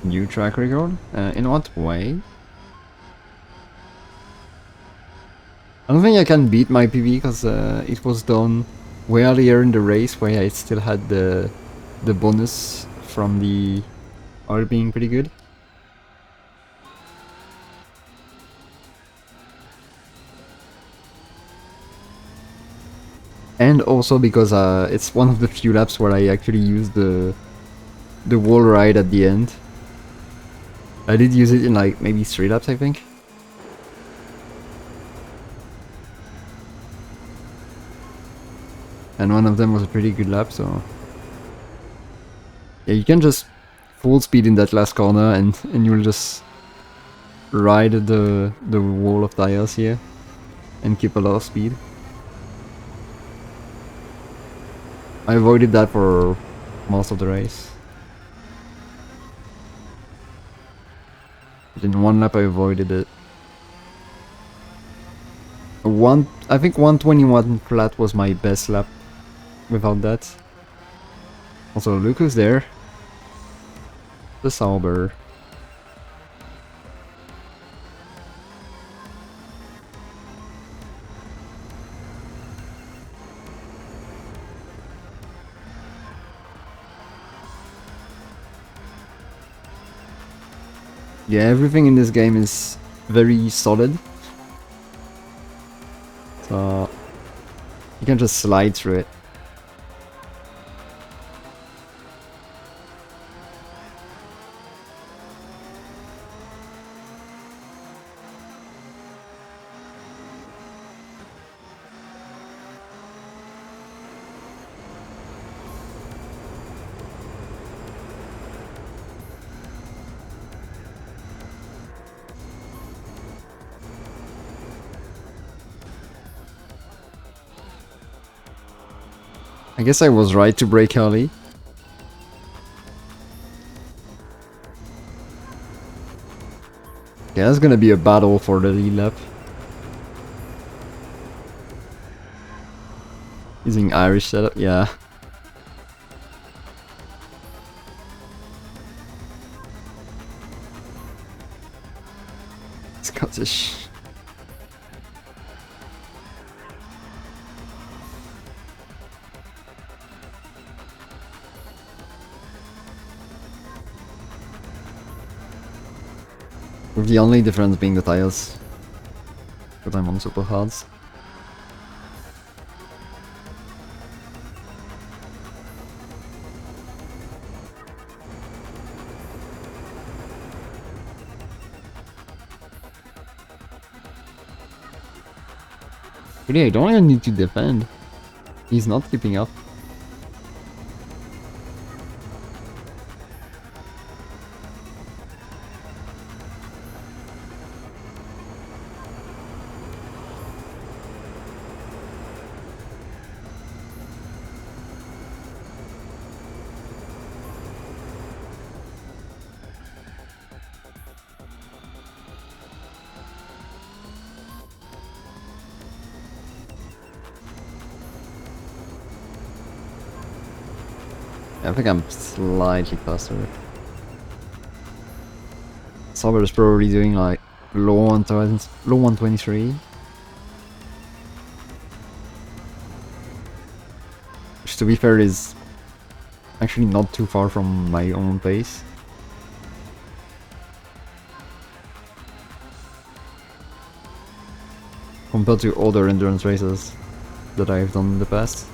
new track record? In what way? I don't think I can beat my PB because it was done way earlier in the race where I still had the bonus from the oil being pretty good. And also because it's one of the few laps where I actually used the wall ride at the end. I did use it in like maybe 3 laps, I think. And one of them was a pretty good lap, so... Yeah, you can just full speed in that last corner and you'll just ride the wall of tires here and keep a lot of speed. I avoided that for most of the race. But in one lap I avoided it. I think 121 flat was my best lap without that. Also, look who's there. The Sauber. Yeah, everything in this game is very solid. So you can just slide through it. I guess I was right to brake early. Yeah, that's gonna be a battle for the lead lap. Using Irish setup, yeah. Scottish. With the only difference being the tires. But I'm on super hards. Really, I don't even need to defend. He's not keeping up. I think I'm slightly faster. Sauber is probably doing like low 1000s, low 123. Which to be fair is actually not too far from my own pace. Compared to other endurance races that I've done in the past.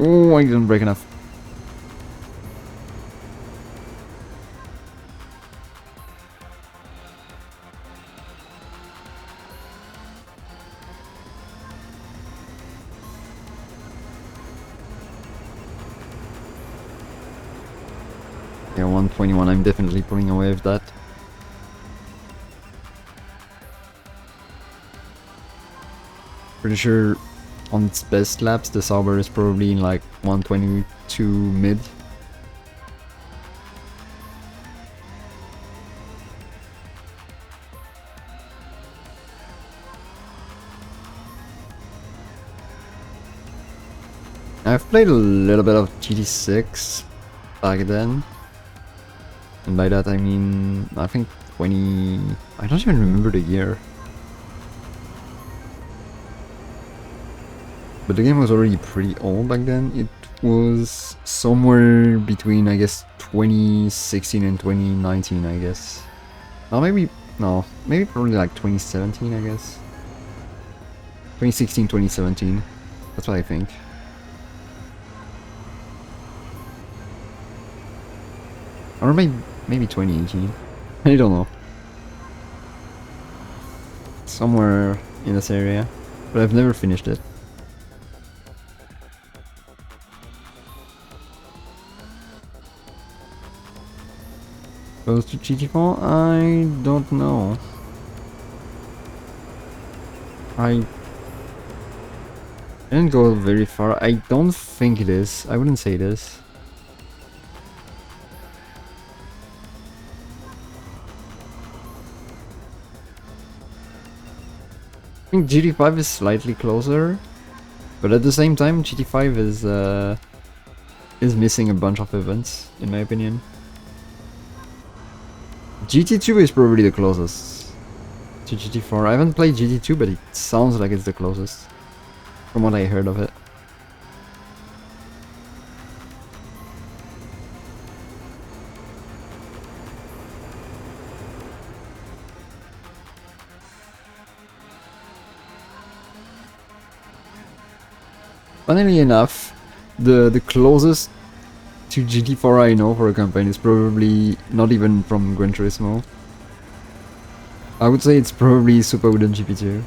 Oh, I didn't break enough. Yeah, 121, I'm definitely pulling away with that. Pretty sure on its best laps, the Sauber is probably in like 122 mid. I've played a little bit of GT6 back then. And by that I mean, I think 20... I don't even remember the year. But the game was already pretty old back then. It was somewhere between, I guess, 2016 and 2019, I guess. No, maybe... No, maybe probably like 2017, I guess. 2016, 2017. That's what I think. Or maybe 2018. I don't know. Somewhere in this area. But I've never finished it. Goes to GT4? I don't know. I didn't go very far. I don't think it is. I wouldn't say it is. I think GT5 is slightly closer, but at the same time GT5 is missing a bunch of events, in my opinion. GT2 is probably the closest to GT4. I haven't played GT2, but it sounds like it's the closest, from what I heard of it. Funnily enough, the closest to GT4 I know for a campaign is probably not even from Gran Turismo. I would say it's probably Super Udon GP2.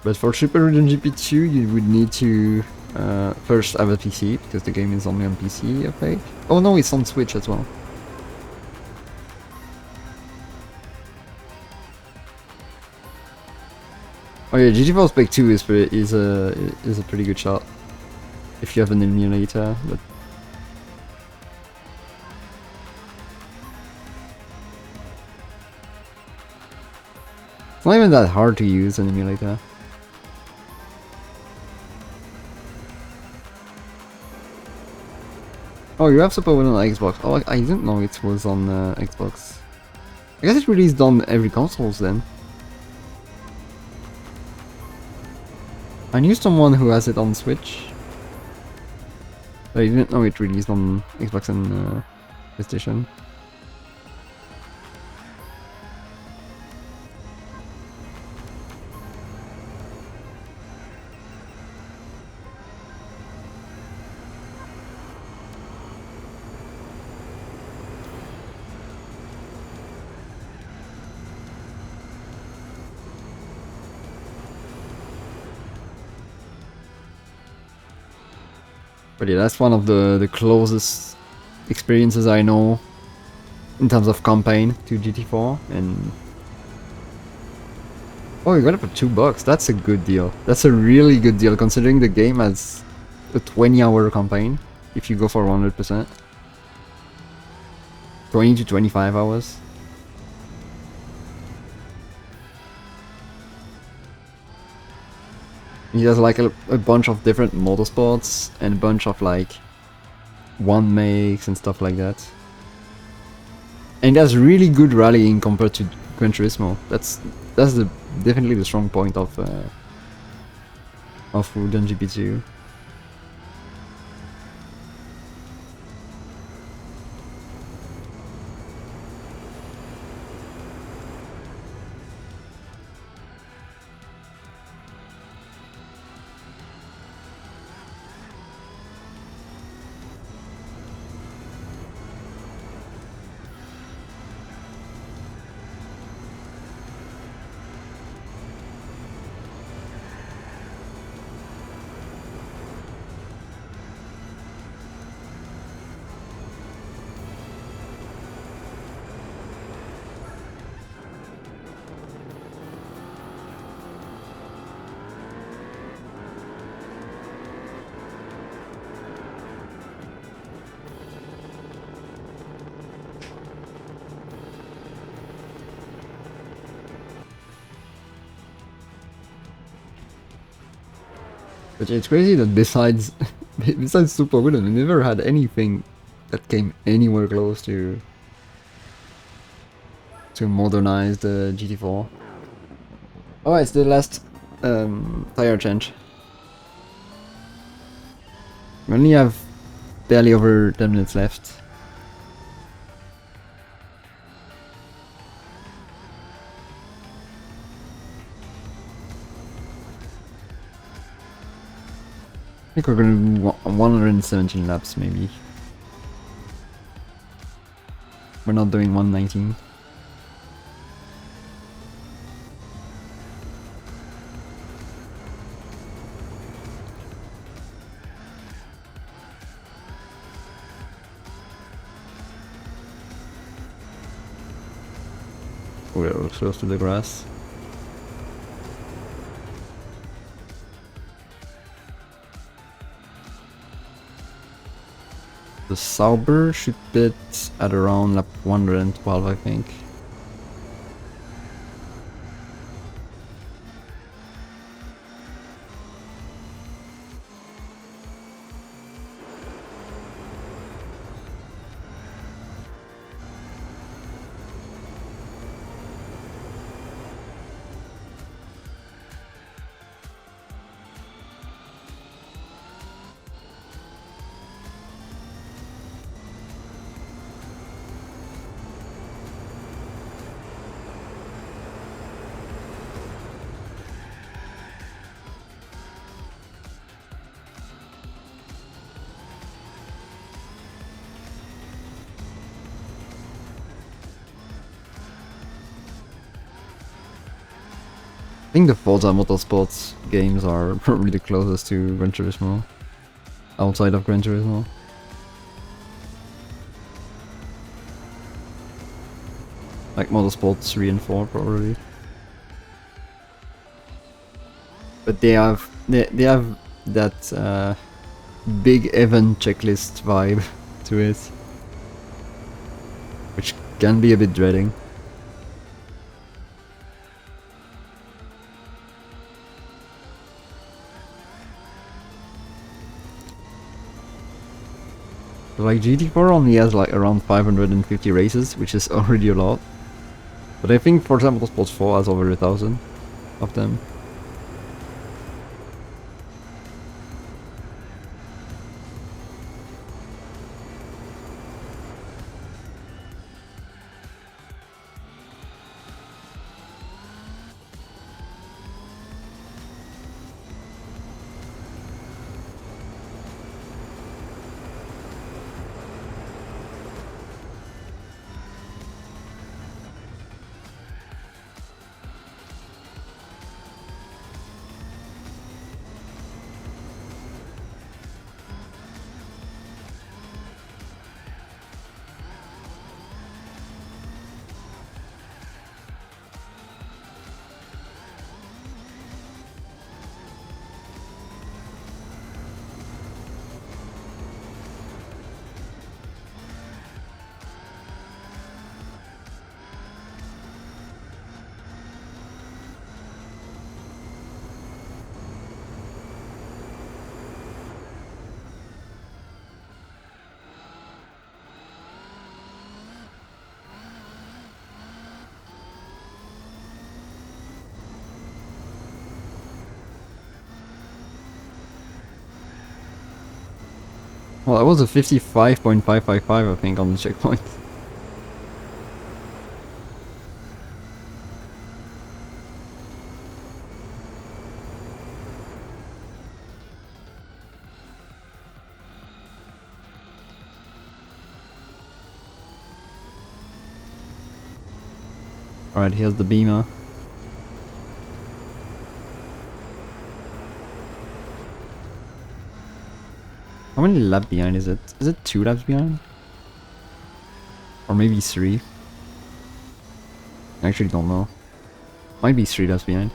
But for Super Udon GP2 you would need to first have a PC, because the game is only on PC, I think. Oh no, it's on Switch as well. Oh yeah, GT4 Spec 2 is a pretty good shot if you have an emulator. But it's not even that hard to use an emulator. Oh, you have Super Udon on Xbox. Oh, I didn't know it was on Xbox. I guess it released on every consoles then. I knew someone who has it on Switch. But I didn't know it released on Xbox and PlayStation. But yeah, that's one of the closest experiences I know in terms of campaign to GT4. And oh, you got it for $2. That's a good deal. That's a really good deal considering the game has a 20-hour campaign if you go for 100%. 20 to 25 hours. He has like a bunch of different motorsports and a bunch of like one makes and stuff like that. And that's really good rallying compared to Gran Turismo. That's definitely the strong point of Udon GP2. But it's crazy that besides Super Villain, we never had anything that came anywhere close to modernize the GT4. Oh, it's the last tire change. We only have barely over 10 minutes left. I think we're gonna do 117 laps maybe. We're not doing 119. We're close to the grass. The Sauber should pit at around lap 112, I think. I think the Forza Motorsports games are probably the closest to Gran Turismo, outside of Gran Turismo. Like Motorsports 3 and 4 probably. But they have that big event checklist vibe to it, which can be a bit dreading. Like GT4 only has like around 550 races, which is already a lot. But I think for example Motorsports 4 has over 1,000 of them. Well, that was a 55.555 I think on the checkpoint. Alright, here's the Beamer. How many laps behind is it? Is it 2 laps behind? Or maybe 3? I actually don't know. Might be 3 laps behind.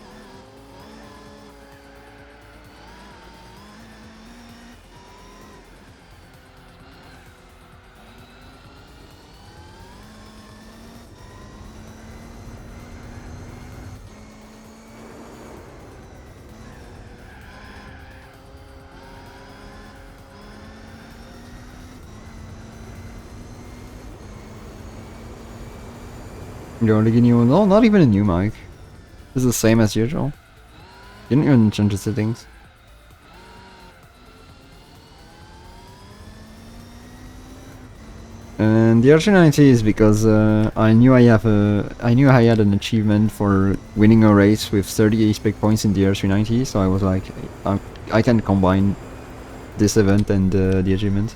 You only get new? No, not even a new mic. It's the same as usual. Didn't even change the settings. And the R290 is because I knew I had an achievement for winning a race with 30 spec points in the R390, so I was like, I can combine this event and the achievement.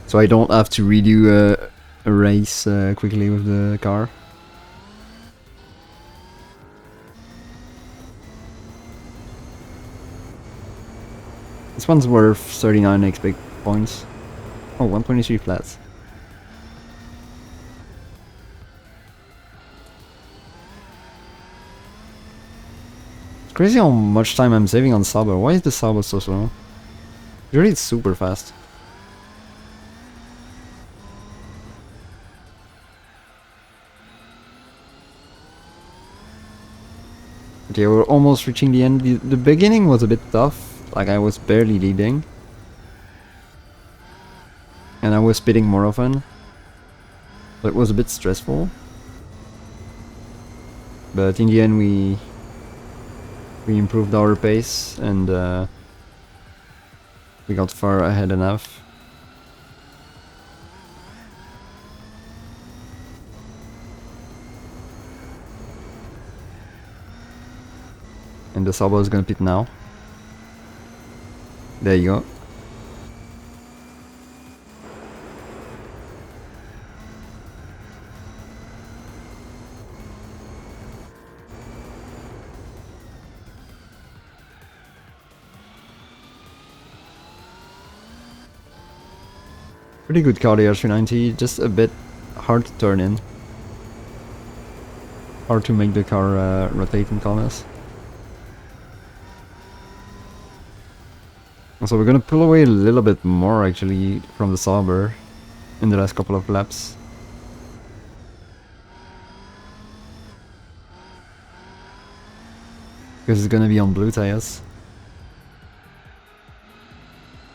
So I don't have to redo a race quickly with the car. This one's worth 39 XP points. Oh, 123 flats. It's crazy how much time I'm saving on Saber. Why is the Saber so slow? Usually it's super fast. Okay, we're almost reaching the end. The beginning was a bit tough. Like, I was barely leading. And I was speeding more often. So it was a bit stressful. But in the end we improved our pace and we got far ahead enough. And the Sabo is gonna pit now. There you go. Pretty good car, the R390, just a bit hard to turn in. Hard to make the car rotate in corners. So we're gonna pull away a little bit more actually from the Sauber in the last couple of laps. Because it's gonna be on blue tires.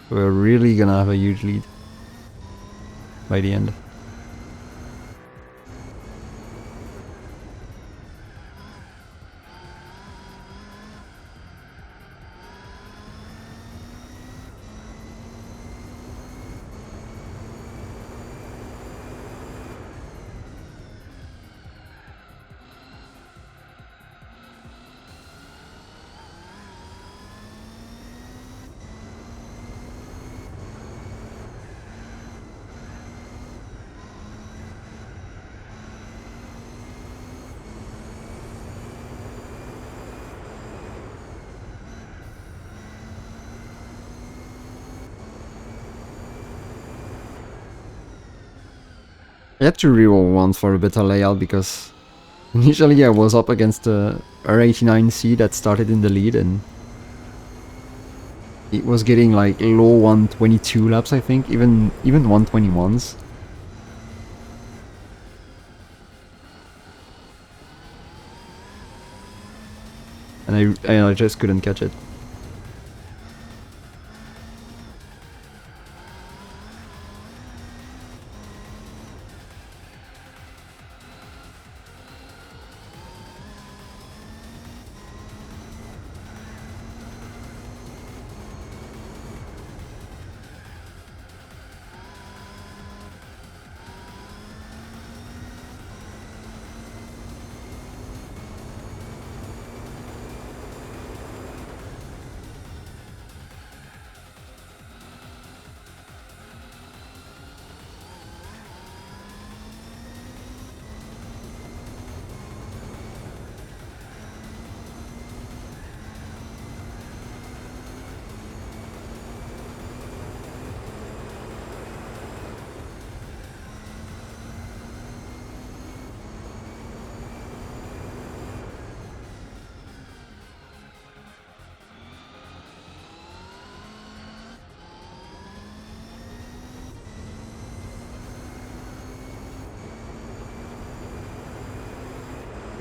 We're really gonna have a huge lead by the end. I had to reroll one for a better layout because initially I was up against a R89C that started in the lead and it was getting like low 122 laps, I think, even 121s. And I just couldn't catch it.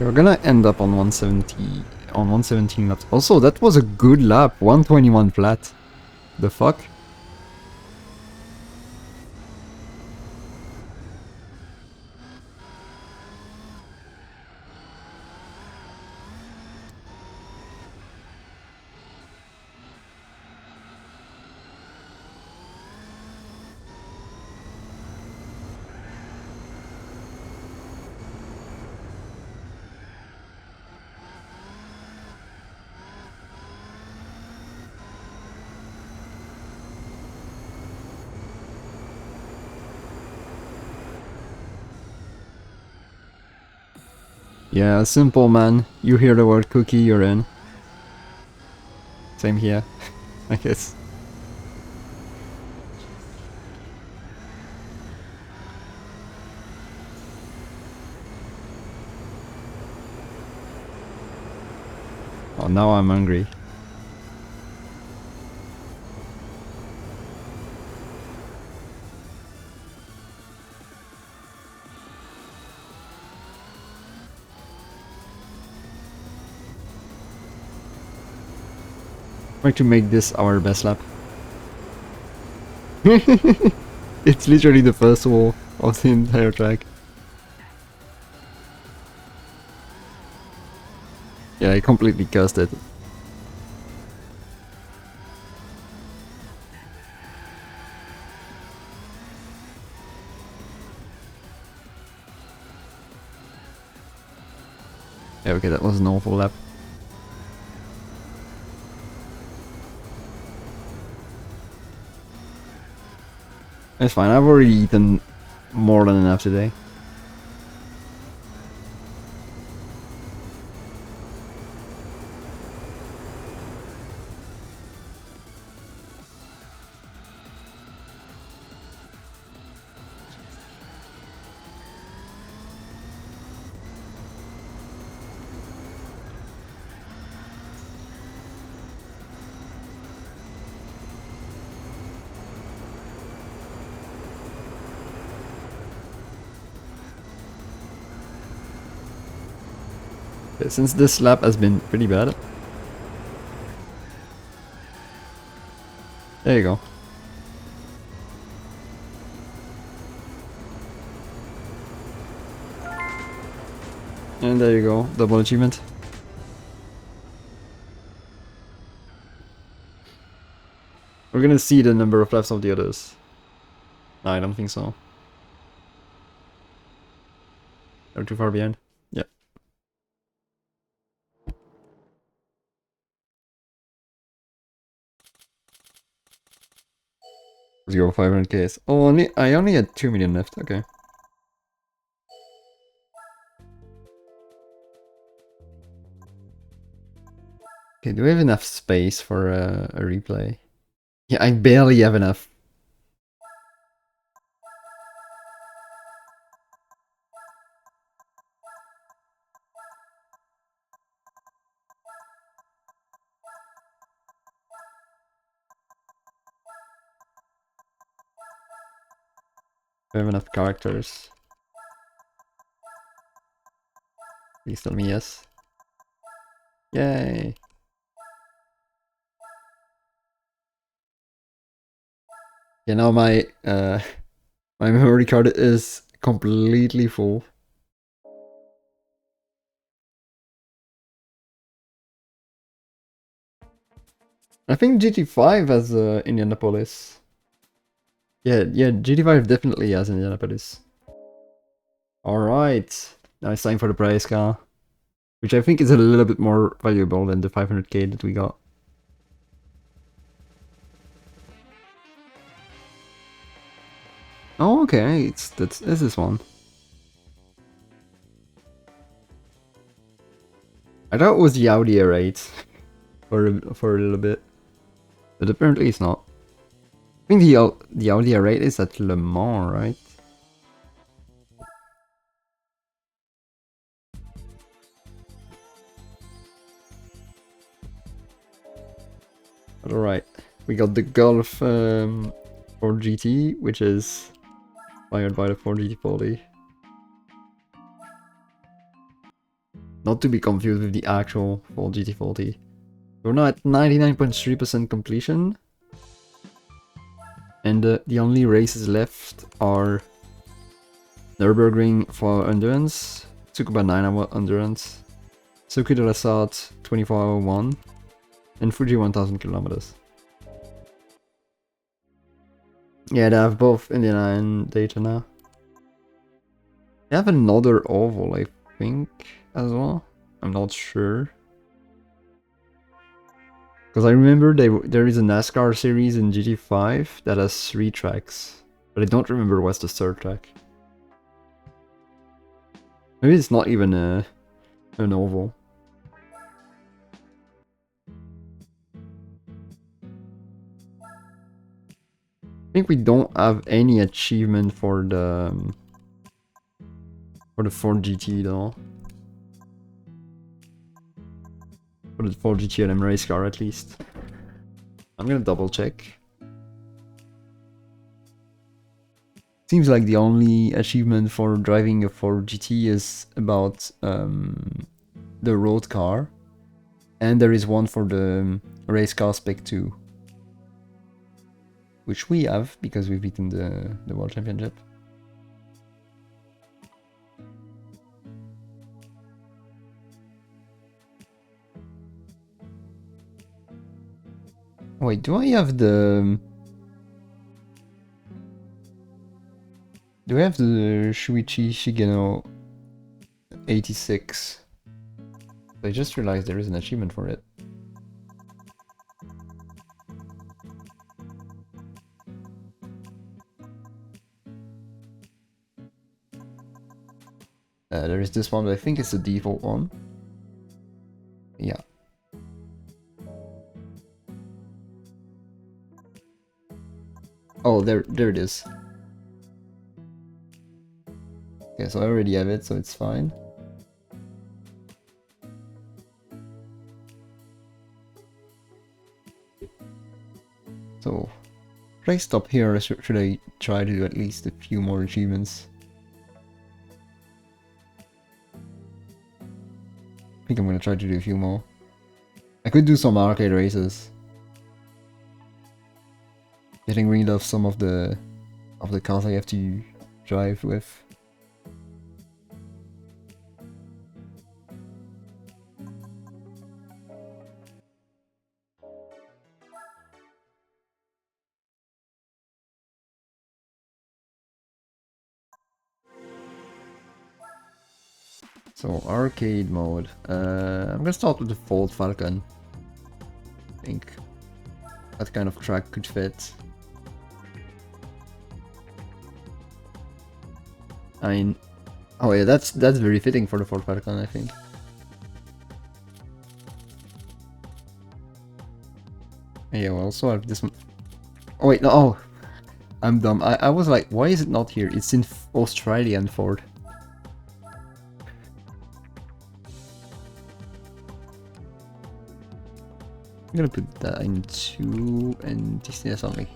We're gonna end up on 117 laps. Also, that was a good lap, 121 flat. The fuck? Yeah, simple man. You hear the word cookie, you're in. Same here, I guess. Oh, now I'm hungry. Try to make this our best lap. It's literally the first wall of the entire track. Yeah, I completely cursed it. Yeah, okay, that was an awful lap. It's fine, I've already eaten more than enough today. Okay, since this lap has been pretty bad. There you go. And there you go, double achievement. We're gonna see the number of laps of the others. No, I don't think so. They're too far behind. Yeah. Let's go 500k. Oh, I only had 2 million left, okay. Okay, do we have enough space for a replay? Yeah, I barely have enough. We have enough characters. Please tell me yes. Yay! Yeah, now my my memory card is completely full. I think GT5 has Indianapolis. Yeah, GT5 definitely has Indianapolis. Alright, now it's time for the prize car. Which I think is a little bit more valuable than the 500k that we got. Oh, okay, it's this one. I thought it was the Audi R8 for a little bit, but apparently it's not. I think the Audi R8 is at Le Mans, right? But alright, we got the Golf Ford GT, which is inspired by the Ford GT40. Not to be confused with the actual Ford GT40. We're now at 99.3% completion. And the only races left are Nürburgring for Endurance, Tsukuba 9-hour Endurance, Circuit de la Sarthe 24-hour 1, and Fuji 1000 kilometers. Yeah, they have both Indiana and Daytona. They have another oval, I think, as well. I'm not sure. Because I remember there is a NASCAR series in GT5 that has 3 tracks. But I don't remember what's the third track. Maybe it's not even An oval. I think we don't have any achievement for the Ford GT though. For the Ford GT LM race car at least. I'm gonna double check. Seems like the only achievement for driving a Ford GT is about the road car. And there is one for the race car spec 2. Which we have because we've beaten the World Championship. Wait, do I have the... Do I have the Shuichi Shigeno 86? I just realized there is an achievement for it. There is this one, but I think it's the default one. Yeah. Oh, there it is. Okay, so I already have it, so it's fine. So, should I stop here or should I try to do at least a few more achievements? I think I'm gonna try to do a few more. I could do some arcade races. Getting rid of some of the cars I have to drive with. So arcade mode. I'm gonna start with the Ford Falcon. I think that kind of track could fit. Oh yeah, that's very fitting for the Ford Falcon, I think. Yeah, we also have this one. Oh wait, no, oh, I'm dumb. I was like, why is it not here? It's in Australian Ford. I'm gonna put that in 2 and TCS only.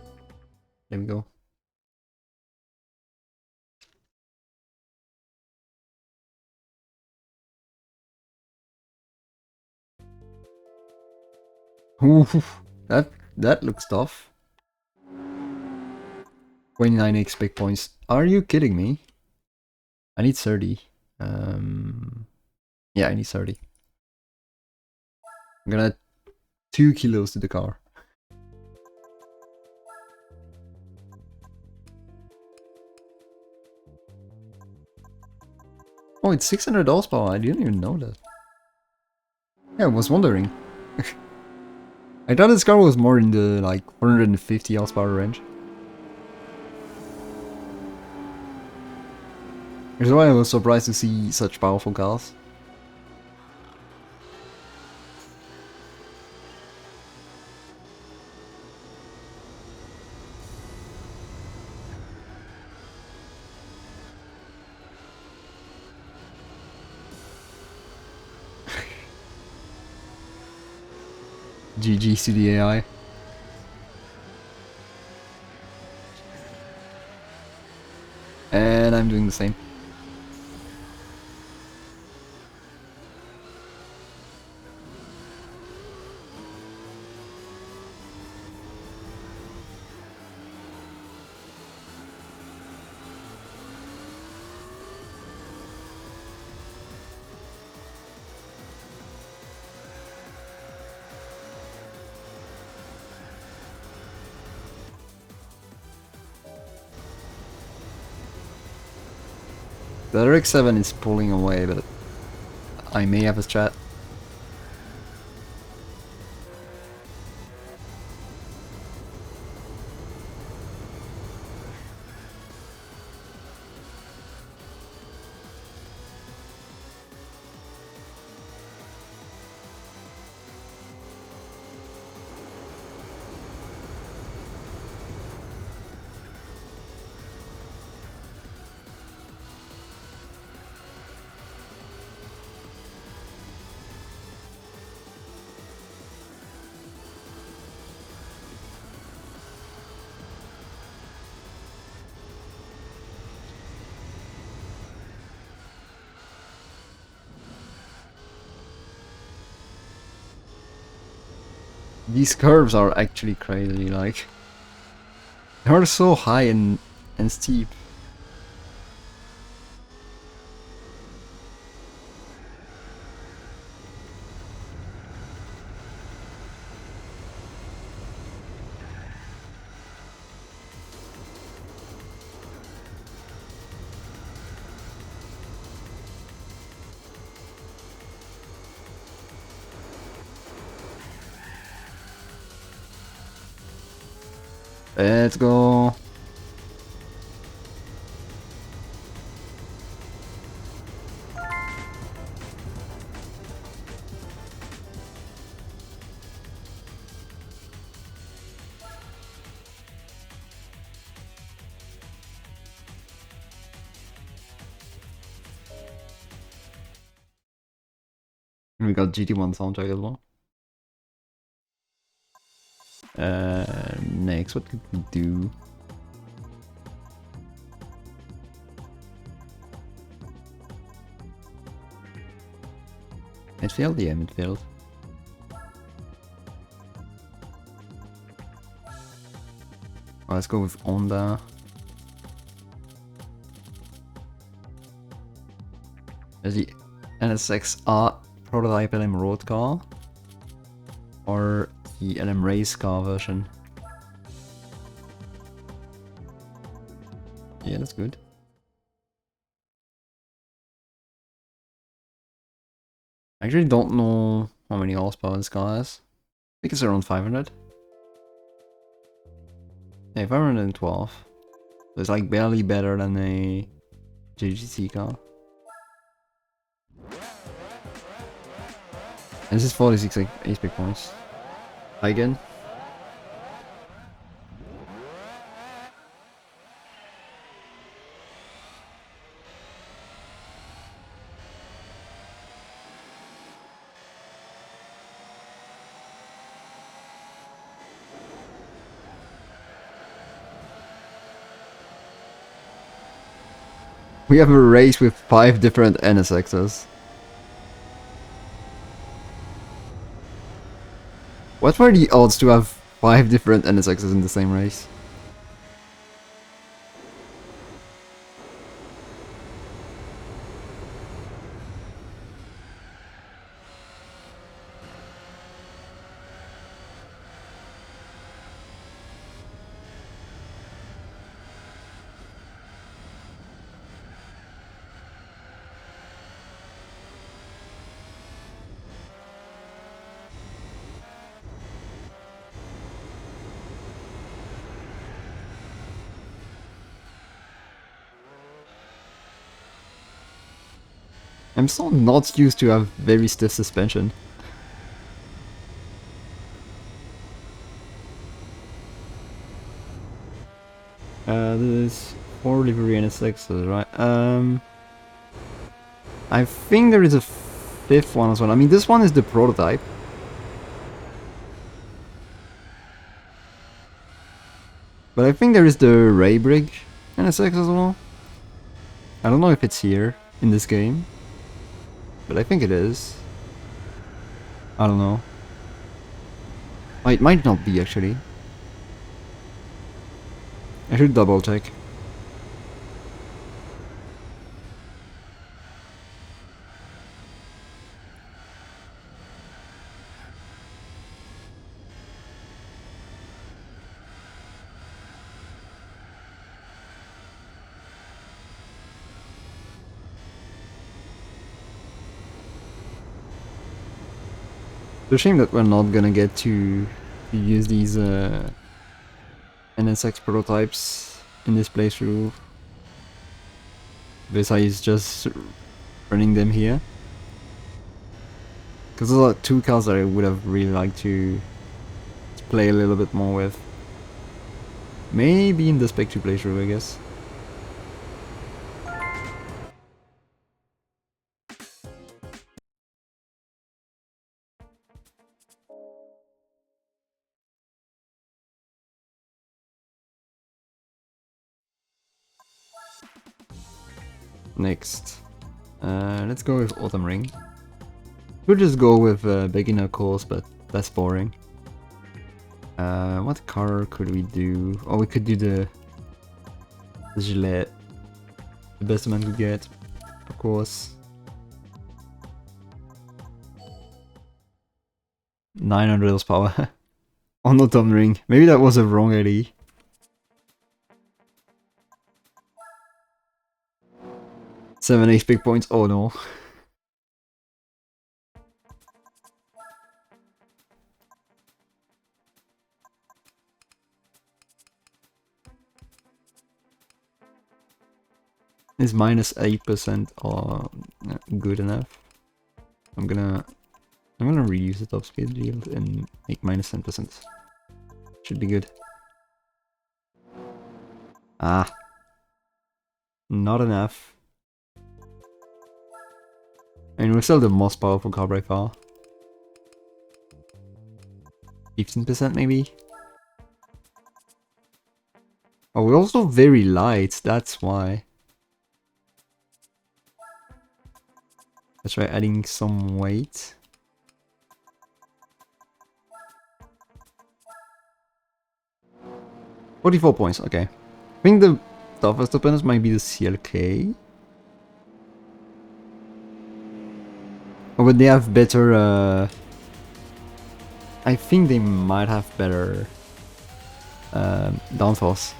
There we go. Ooh, that looks tough. 29 expect points. Are you kidding me? I need 30. Yeah, I need 30. I'm gonna add 2 kilos to the car. Oh, it's 600 horsepower. I didn't even know that. Yeah, I was wondering. I thought this car was more in the like 450 horsepower range. That's why I was surprised to see such powerful cars. GG CDAI. And I'm doing the same. The RX-7 is pulling away, but I may have a strat. These curves are actually crazy, like they're so high and steep. Let's go. We got GT1 soundtrack as well. Next, what could we do? It failed? Yeah, it failed. Oh, let's go with Honda. There's the NSX-R prototype LM road car. Or the LM race car version. Yeah, that's good. I actually don't know how many horsepower this car has. I think it's around 500. Yeah, 512. So it's like barely better than a GGC car. And this is 46 HP points. Again. We have a race with 5 different NSXs. What were the odds to have 5 different NSXs in the same race? I'm still not used to have very stiff suspension. This is 4 livery NSXs, right? I think there is a 5th one as well. I mean, this one is the prototype. But I think there is the Ray Brig NSX as well. I don't know if it's here in this game. But I think it is. I don't know. Oh, it might not be actually. I should double check. It's a shame that we're not gonna get to use these NSX prototypes in this playthrough. Besides just running them here. Because those are 2 cars that I would have really liked to play a little bit more with. Maybe in the Spec 2 playthrough, I guess. Next, let's go with Autumn Ring. We'll just go with beginner course, but that's boring. What car could we do? Oh, we could do the Gillette. The best man could get, of course. 900 horsepower. On the thumb ring. Maybe that was a wrong ID. Seven ace big points. Oh no. Is minus 8% or good enough? I'm gonna reuse the top speed yield and make minus 10%. Should be good. Ah, not enough. And we're still the most powerful car by far. 15% maybe? Oh, we're also very light, that's why. Let's try adding some weight. $44 points, okay. I think the toughest opponents might be the CLK. Oh, but they have better, I think they might have better downforce.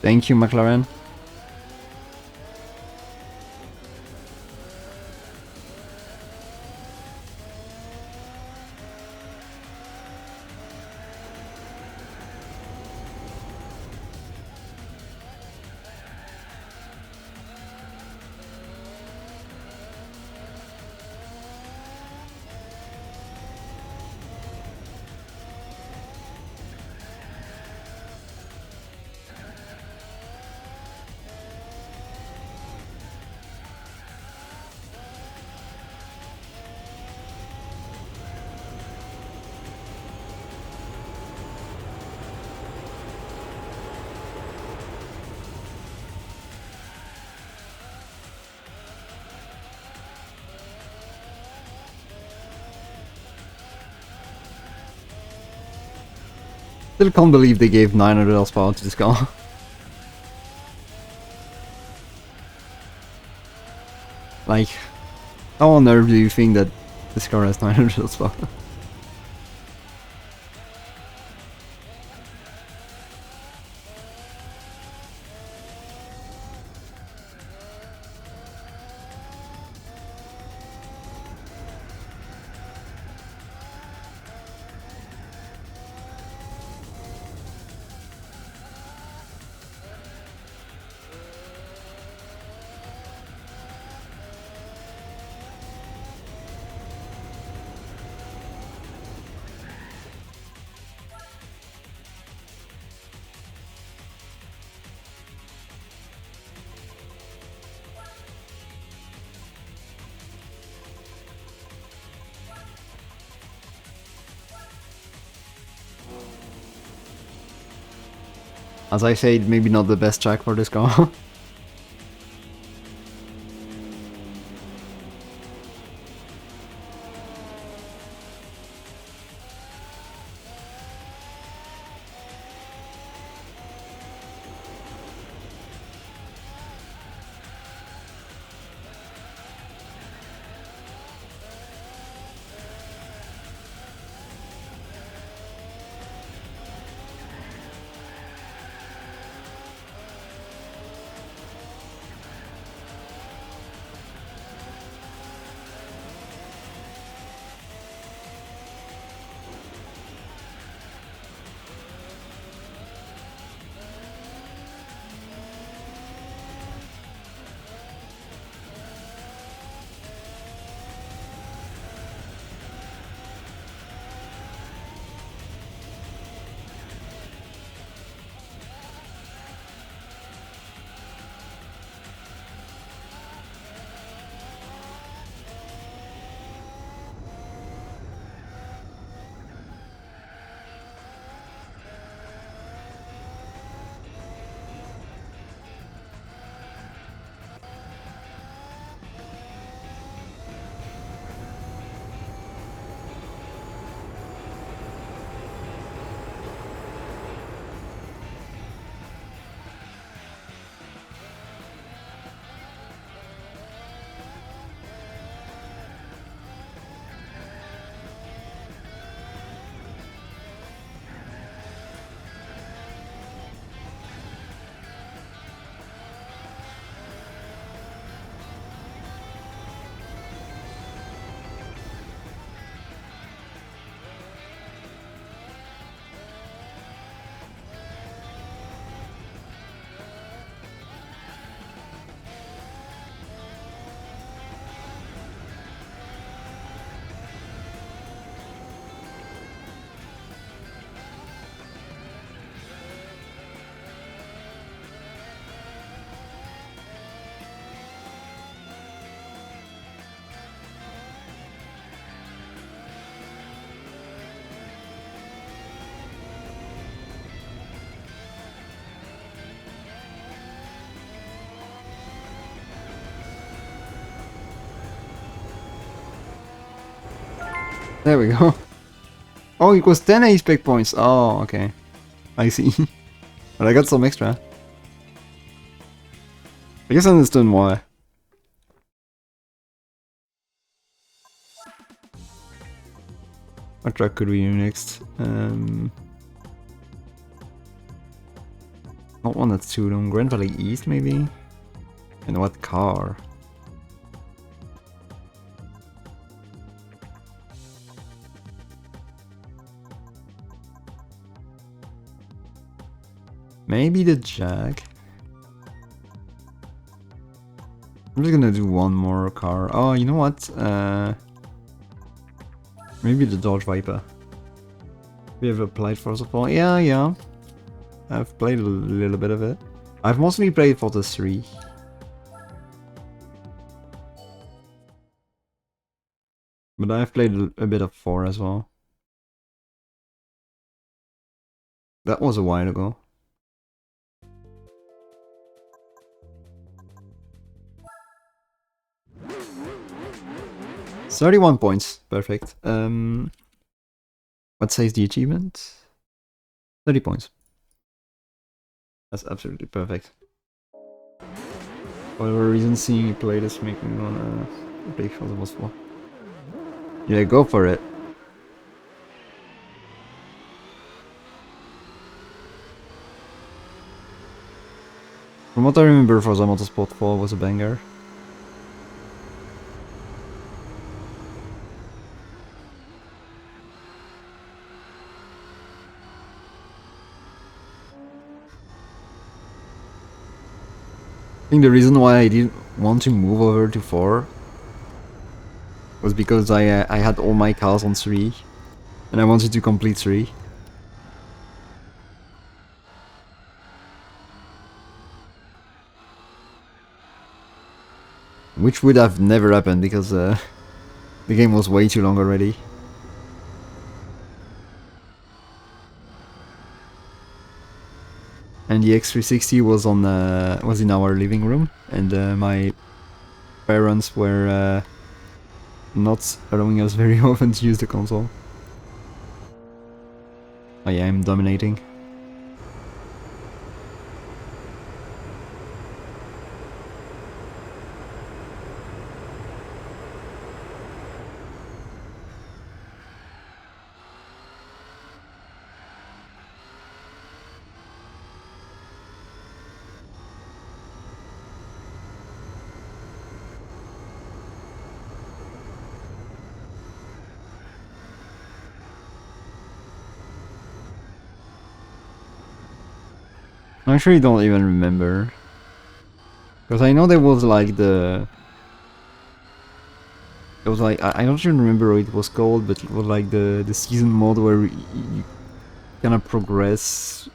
Thank you, McLaren. Still can't believe they gave 900 horsepower to this car. Like, how on earth do you think that this car has 900 horsepower? As I said, maybe not the best track for this car. There we go. Oh, it was 10 spec points. Oh, okay. I see. But I got some extra. I guess I understand why. What track could we do next? Not one that's too long. Grand Valley East, maybe? And what car? Maybe the Jag? I'm just gonna do one more car. Oh, you know what? Maybe the Dodge Viper. We have applied for support. Yeah. I've played a little bit of it. I've mostly played for the 3. But I've played a bit of 4 as well. That was a while ago. $31 points. Perfect. What size the achievement? 30 points. That's absolutely perfect. For whatever reason, seeing you play this makes me wanna play for the most part. Yeah, go for it. From what I remember, Forza Motorsport 4 was a banger. I think the reason why I didn't want to move over to 4 was because I had all my cars on 3 and I wanted to complete 3. Which would have never happened because the game was way too long already. And the X360 was on was in our living room, and my parents were not allowing us very often to use the console. Oh yeah, I'm dominating. I actually don't even remember. Because I know there was like the... It was like, I don't even remember what it was called, but it was like the season mode where you kind of progress.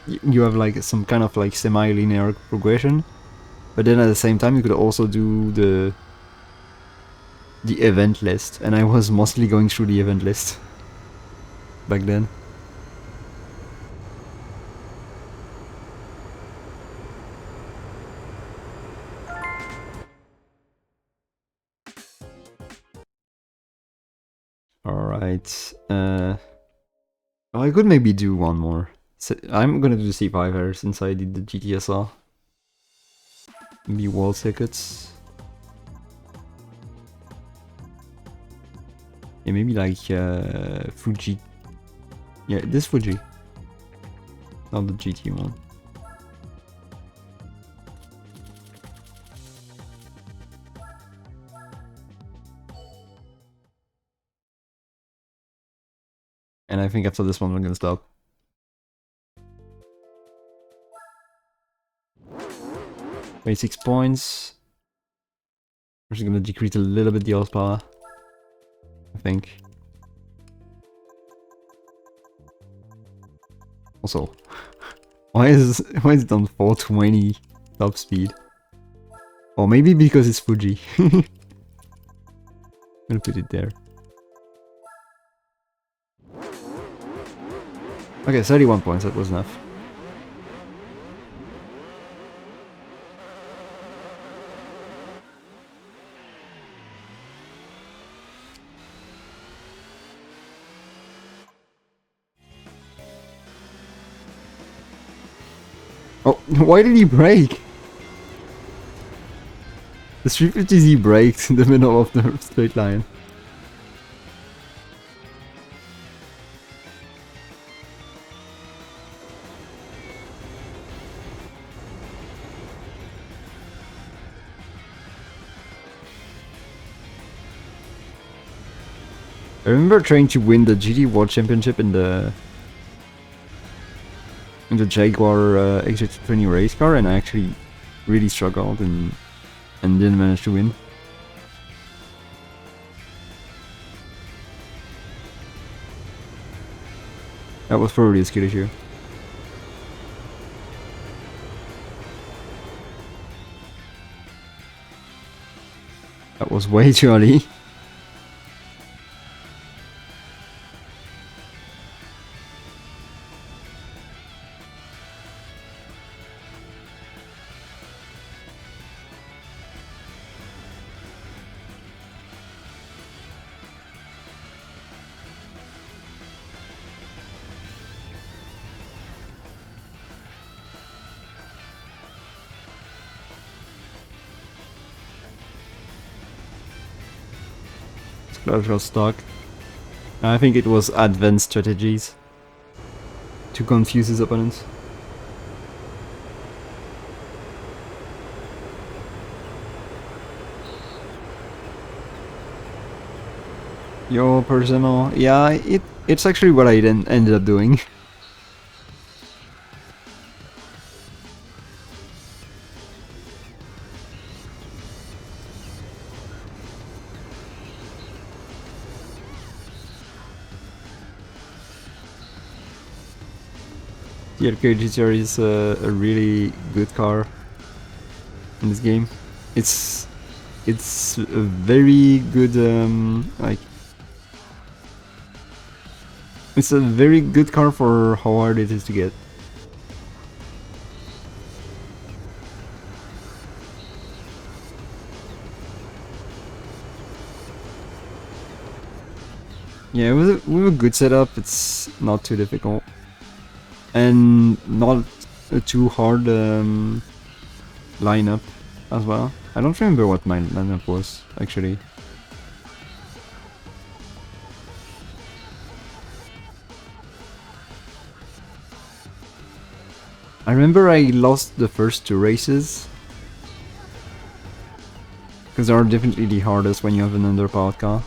You have like some kind of like semi-linear progression. But then at the same time you could also do the event list. And I was mostly going through the event list back then. Alright. Oh, I could maybe do one more. So I'm gonna do the C5R since I did the GTSR. Maybe world tickets. Yeah, maybe like Fuji. Yeah, this Fuji. Not the GT one. And I think after this one we're gonna stop. Wait, 6 points. We're just gonna decrease a little bit the horsepower, I think. Also, why is it on 420 top speed? Or maybe because it's Fuji. I'm gonna put it there. Okay, 31 points, that was enough. Oh, why did he break? The 350Z braked in the middle of the straight line. I remember trying to win the GT World Championship in the Jaguar XJ20 race car, and I actually really struggled and didn't manage to win. That was probably a skill issue. That was way too early. Clutch was stuck. I think it was advanced strategies to confuse his opponents. Yo, personal. Yeah, it's actually what I then ended up doing. The LK GTR is a really good car in this game. It's a very good like it's a very good car for how hard it is to get. Yeah, with a good setup, it's not too difficult. And not a too hard lineup as well. I don't remember what my lineup was, actually. I remember I lost the first 2 races. Because they are definitely the hardest when you have an underpowered car.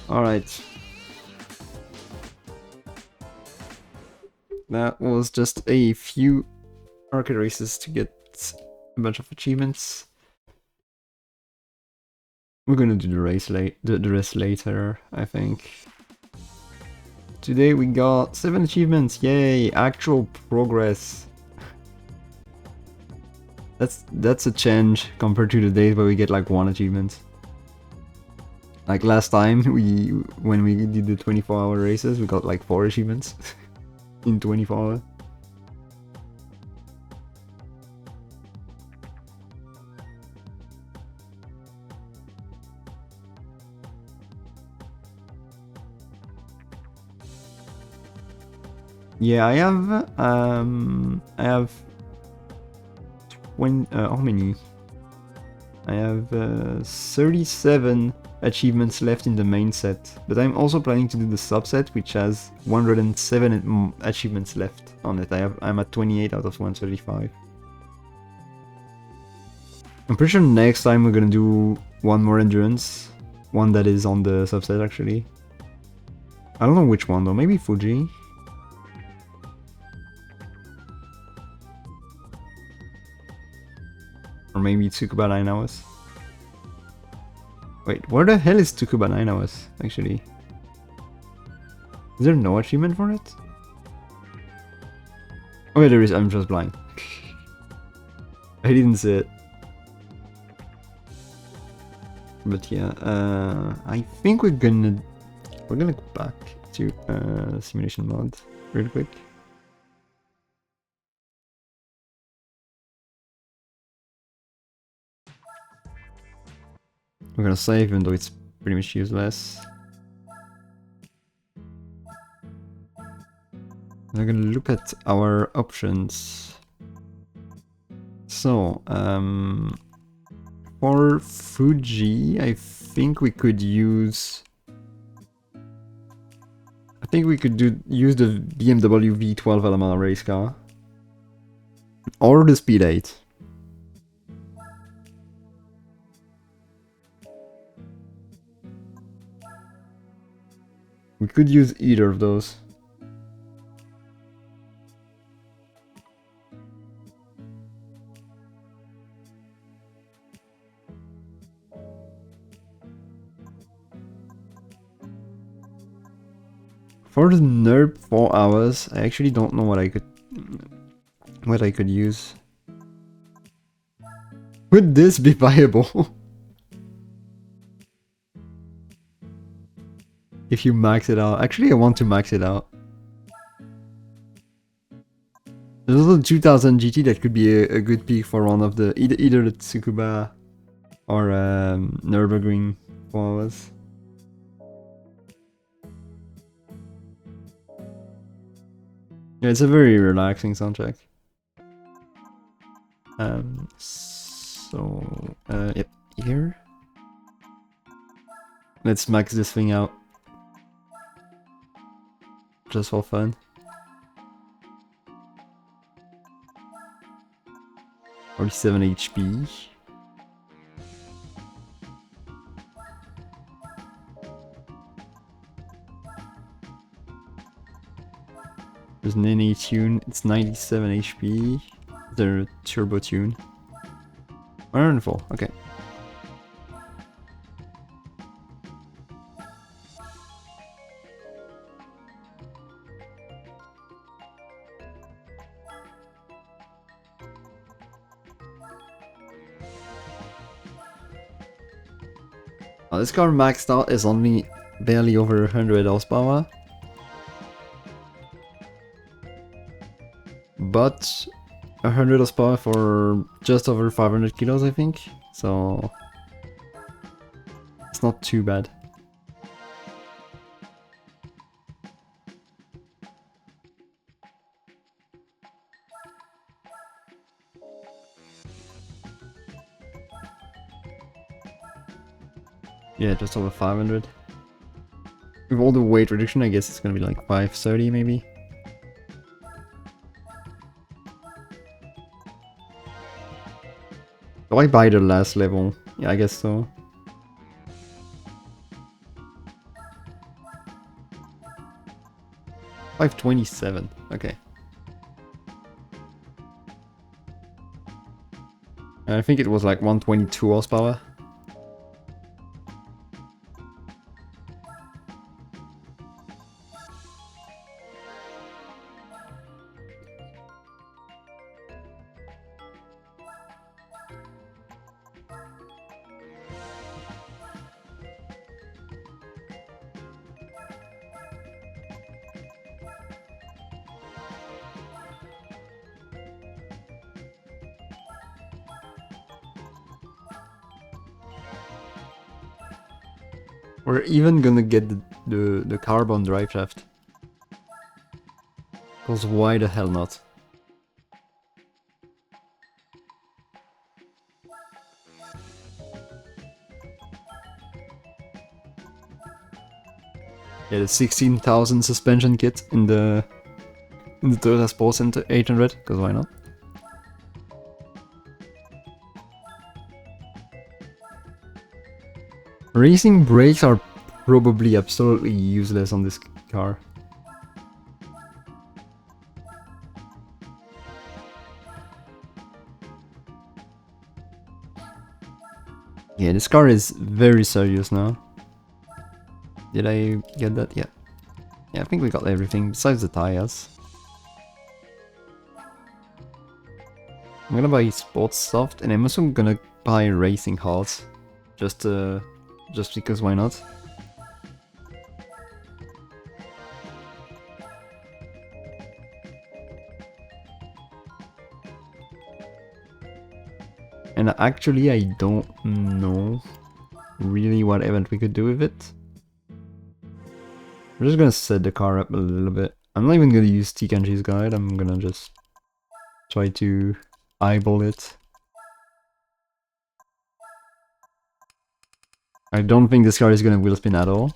Alright. That was just a few arcade races to get a bunch of achievements. We're gonna do the rest later, I think. Today we got 7 achievements, yay! Actual progress. That's a change compared to the days where we get like 1 achievement. Like last time, when we did the 24-hour races, we got like 4 achievements in 24 hours. Yeah, I have how many? I have 37 achievements left in the main set, but I'm also planning to do the subset, which has 107 achievements left on it. I'm at 28 out of 135. I'm pretty sure next time we're gonna do one more endurance, one that is on the subset actually. I don't know which one though, maybe Fuji. Or maybe Tsukuba 9 hours. Wait, where the hell is Tsukuba 9 hours, actually? Is there no achievement for it? Oh yeah, there is, I'm just blind. I didn't see it. But yeah, I think we're gonna go back to simulation mode real quick. We're gonna save even though it's pretty much useless. We're gonna look at our options. So, for Fuji, I think we could use... I think we could use the BMW V12 LMR race car. Or the Speed 8. We could use either of those. For the NERP 4 hours, I actually don't know what I could use. Would this be viable? If you max it out. Actually, I want to max it out. There's also 2000 GT that could be a good pick for one of the either the Tsukuba or Nürburgring 4 hours. Yeah, it's a very relaxing soundtrack. Yep, here. Let's max this thing out. Just for fun. 47 HP. There's an NA tune, it's 97 HP. The turbo tune. 104, okay. This car maxed out is only barely over 100 horsepower. But 100 horsepower for just over 500 kilos, I think. So it's not too bad. Yeah, just over 500. With all the weight reduction, I guess it's gonna be like 530 maybe. Do I buy the last level? Yeah, I guess so. $527, okay. I think it was like 122 horsepower. We're even gonna get the carbon drive shaft. Cause why the hell not? Yeah, the 16,000 suspension kit in the Toyota Sports Center 800, cause why not? Racing brakes are probably absolutely useless on this car. Yeah, this car is very serious now. Did I get that? Yeah. Yeah, I think we got everything besides the tires. I'm gonna buy sports soft and I'm also gonna buy racing halts. Just because why not? And actually I don't know really what event we could do with it. We're just gonna set the car up a little bit. I'm not even gonna use Tikanji's guide, I'm gonna just try to eyeball it. I don't think this car is gonna wheel spin at all.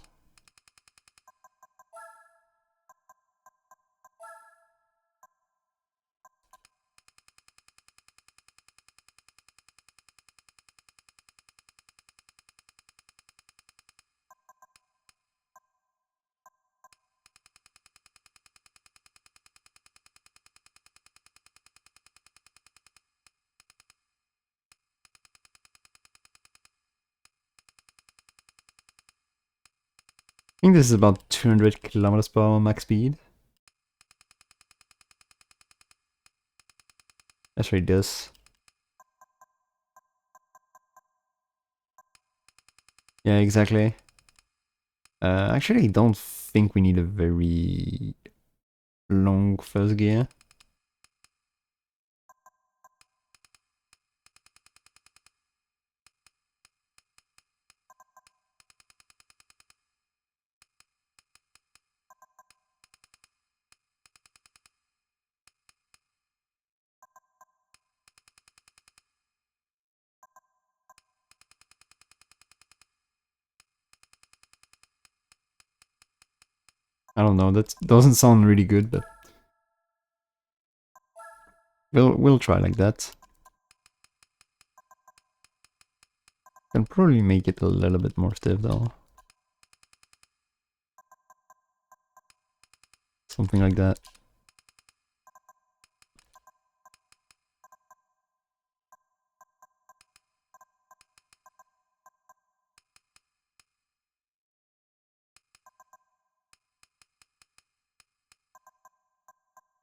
I think this is about 200 kilometers per hour max speed. Let's read this. Yeah, exactly. Actually, I don't think we need a very long first gear. I don't know, that doesn't sound really good, but we'll try like that. Can probably make it a little bit more stiff though. Something like that.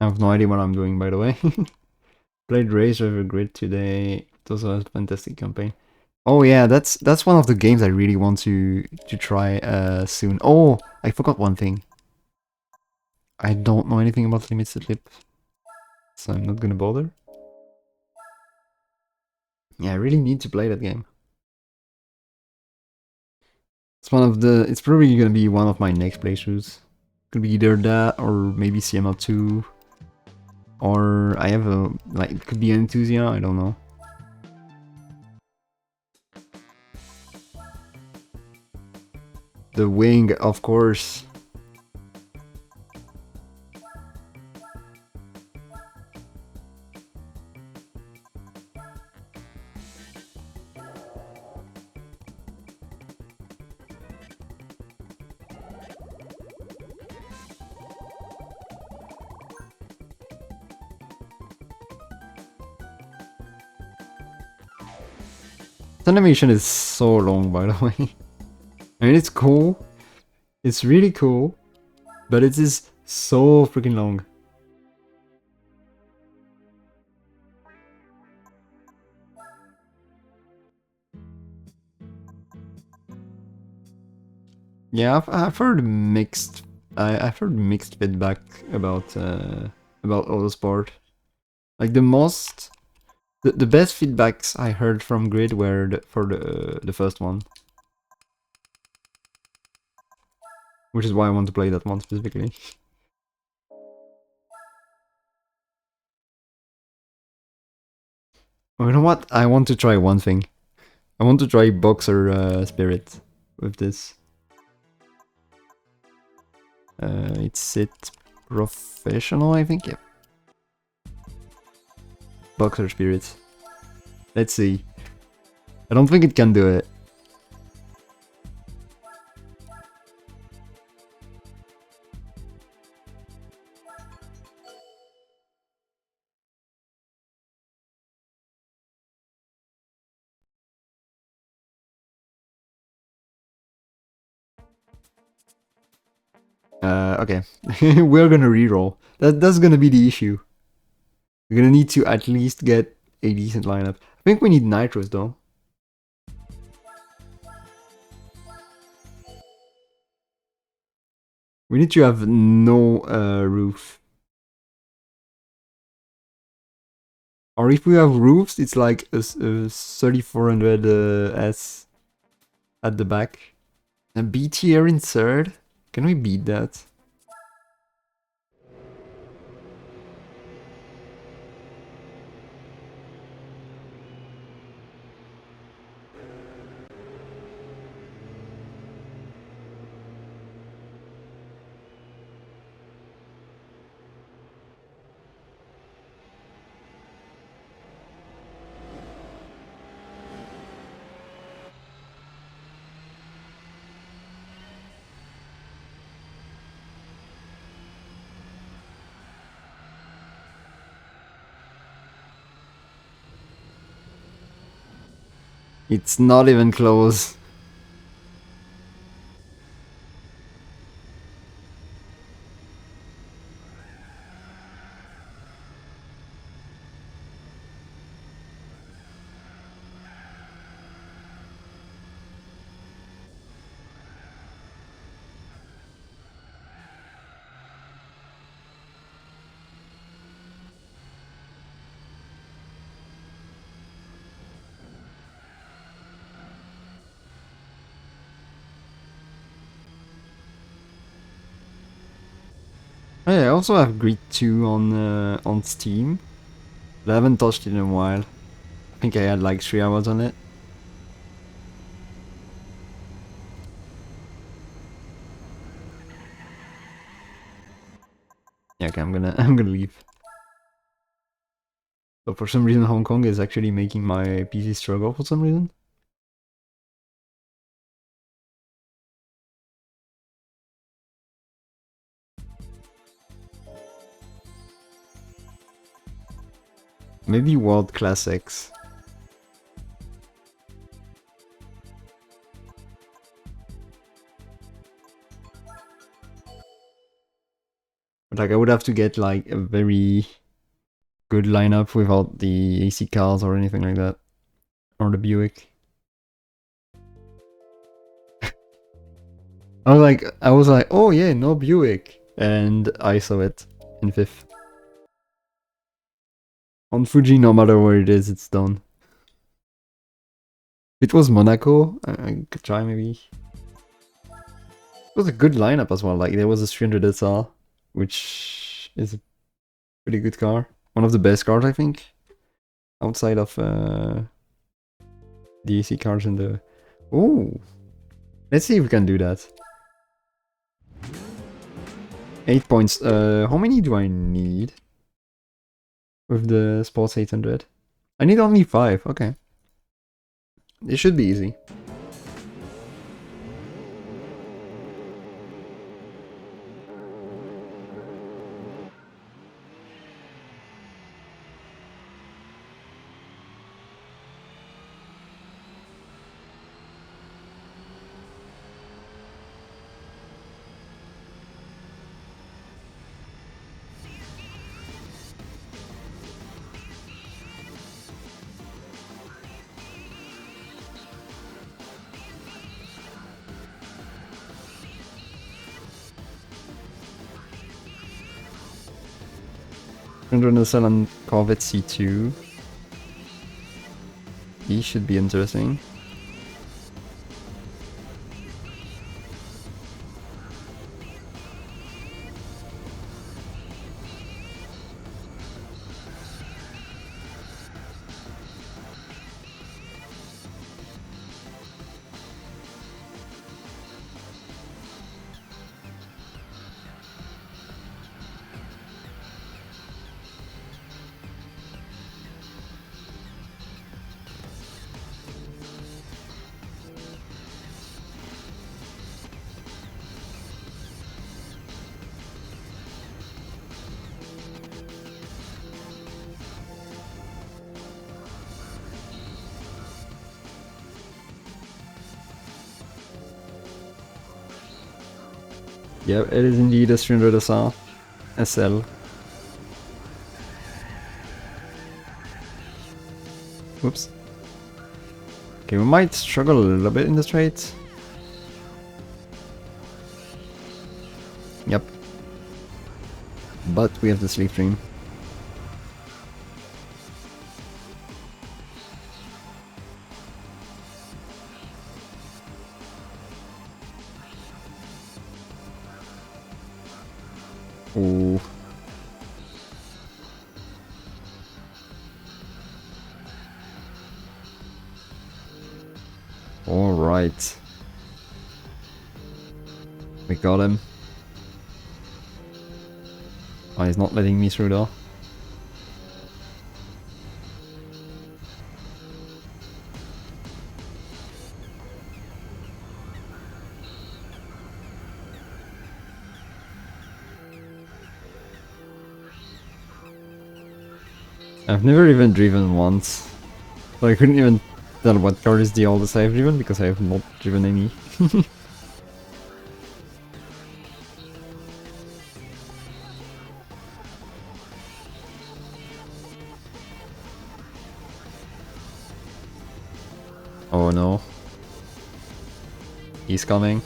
I have no idea what I'm doing, by the way. Played Race River Grid today. It was a fantastic campaign. Oh yeah, that's one of the games I really want to try soon. Oh, I forgot one thing. I don't know anything about Limit Slip, so I'm not gonna bother. Yeah, I really need to play that game. It's probably gonna be one of my next playthroughs. Could be either that or maybe CML2. Or I have a, like, it could be Enthusia, I don't know. The wing, of course. The animation is so long, by the way. I mean, it's cool. It's really cool. But it is so freaking long. Yeah, I've heard mixed. I've heard mixed feedback about Autosport. Like the best feedbacks I heard from Grid were for the first one, which is why I want to play that one specifically. Oh, you know what? I want to try one thing. I want to try Boxer Spirit with this. It's professional, I think. Yep. Boxer Spirit. Let's see. I don't think it can do it. Okay. We're gonna reroll. That's gonna be the issue. We're gonna need to at least get a decent lineup. I think we need nitros though. We need to have no roof. Or if we have roofs, it's like a 3400 S. at the back. A B tier in third? Can we beat that? It's not even close. Oh, yeah, I also have Grid 2 on Steam. But I haven't touched it in a while. I think I had like 3 hours on it. Yeah, okay, I'm gonna leave. But for some reason Hong Kong is actually making my PC struggle for some reason. Maybe World Classics. But like I would have to get like a very good lineup without the AC cars or anything like that. Or the Buick. I was like, oh yeah, no Buick. And I saw it in 5th. On Fuji, no matter where it is, it's done. If it was Monaco, I could try maybe. It was a good lineup as well. Like there was a 300 SR, which is a pretty good car. One of the best cars, I think, outside of the AC cars in the. Oh, let's see if we can do that. 8 points. How many do I need with the Sports 800? I need only 5. Okay, it should be easy. Renault and Corvette C2. He should be interesting. Yeah, it is indeed a 300 SR SL. Whoops. Okay, we might struggle a little bit in the straight. Yep. But we have the sleep stream. Ooh. Alright. We got him. Oh, he's not letting me through though. I've never even driven once. So I couldn't even tell what car is the oldest I've driven because I have not driven any. Oh no. He's coming.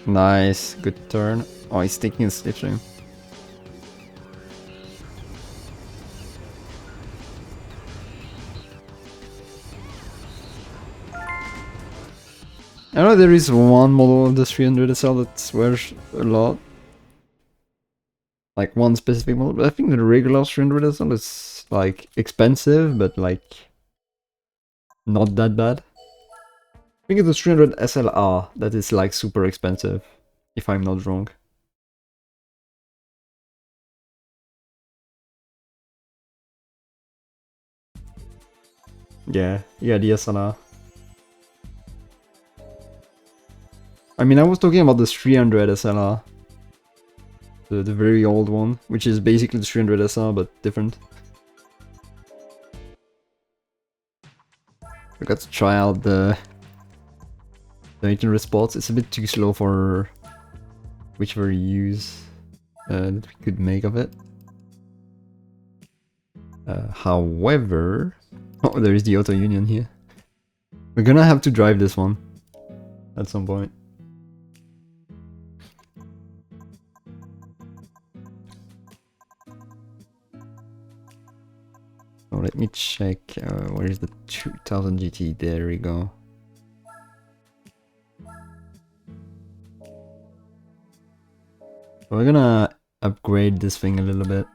Nice, good turn. Oh, he's taking a slipstream. I know there is one model of the 300 SL that's worth a lot. Like one specific model, but I think the regular 300 SL is like expensive, but like not that bad. I think it's the 300 SLR that is like super expensive, if I'm not wrong. Yeah, the SLR. I mean, I was talking about the 300 SLR. The very old one, which is basically the 300 SR, but different. I got to try out the 800 spots. It's a bit too slow for whichever use that we could make of it. However... Oh, there is the auto union here. We're gonna have to drive this one at some point. Oh, let me check. Where is the 2000 GT? There we go. We're gonna upgrade this thing a little bit.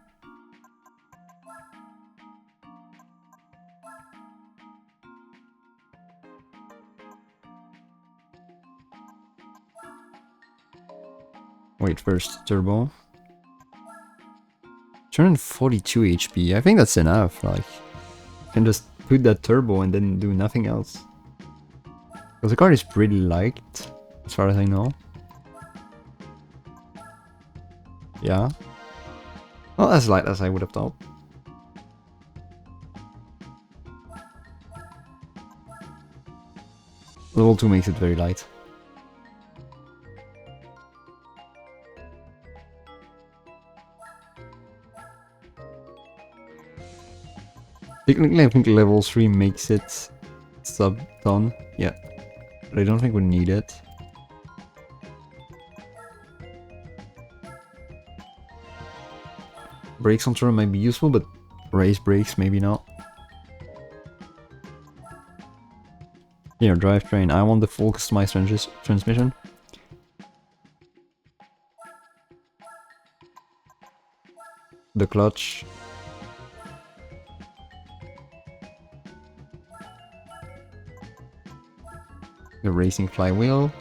Wait, first turbo. 242 HP. I think that's enough. Like, you can just put that turbo and then do nothing else. Because the car is pretty light, as far as I know. Yeah. Not as light as I would have thought. Level 2 makes it very light. Technically, I think level 3 makes it sub-ton. Yeah. But I don't think we need it. Brakes on turn might be useful, but race brakes maybe not. Here, drivetrain. I want the full customized transmission. The clutch. The racing flywheel.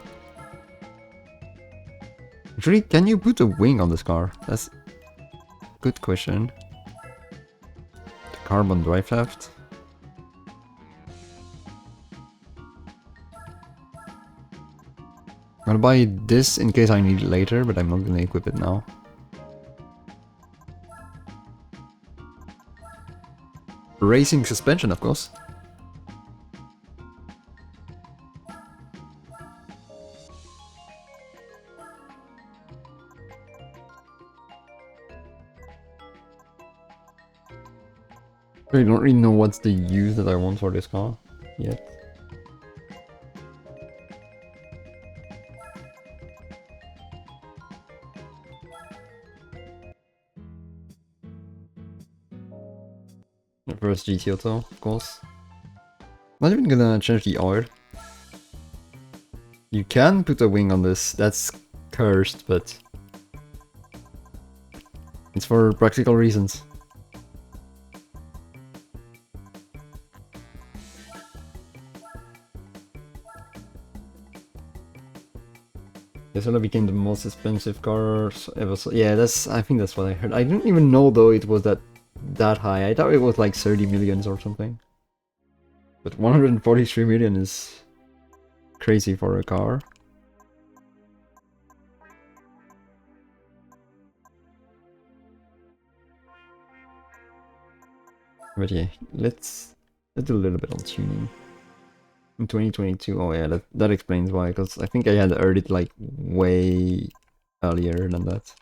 Actually, can you put a wing on this car? That's a good question. The carbon drive shaft. I'm gonna buy this in case I need it later, but I'm not gonna equip it now. Racing suspension, of course. I don't really know what's the use that I want for this car yet. The first GT Auto, of course. Not even gonna change the oil. You can put a wing on this, that's cursed, but it's for practical reasons. This one became the most expensive car ever. Yeah, I think that's what I heard. I didn't even know though it was that high. I thought it was like 30 millions or something. But 143 million is crazy for a car. But yeah, let's do a little bit on tuning. In 2022, oh yeah, that explains why, because I think I had heard it like way earlier than that.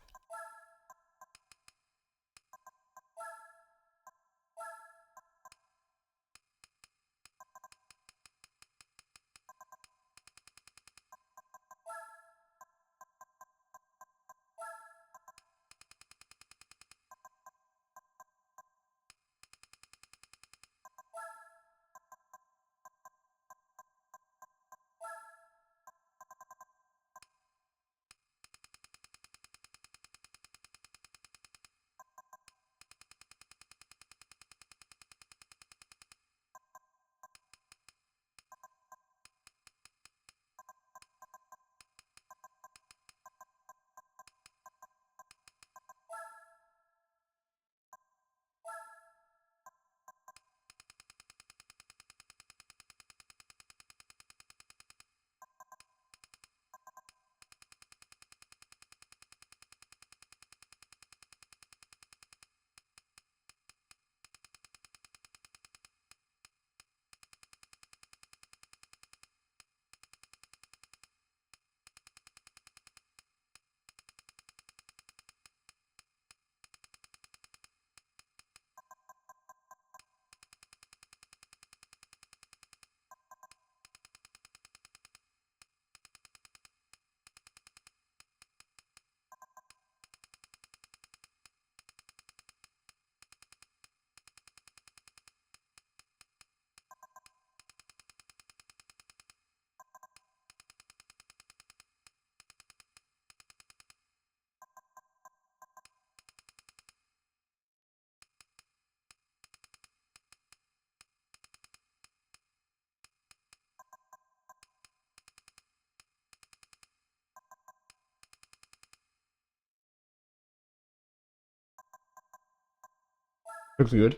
Looks good.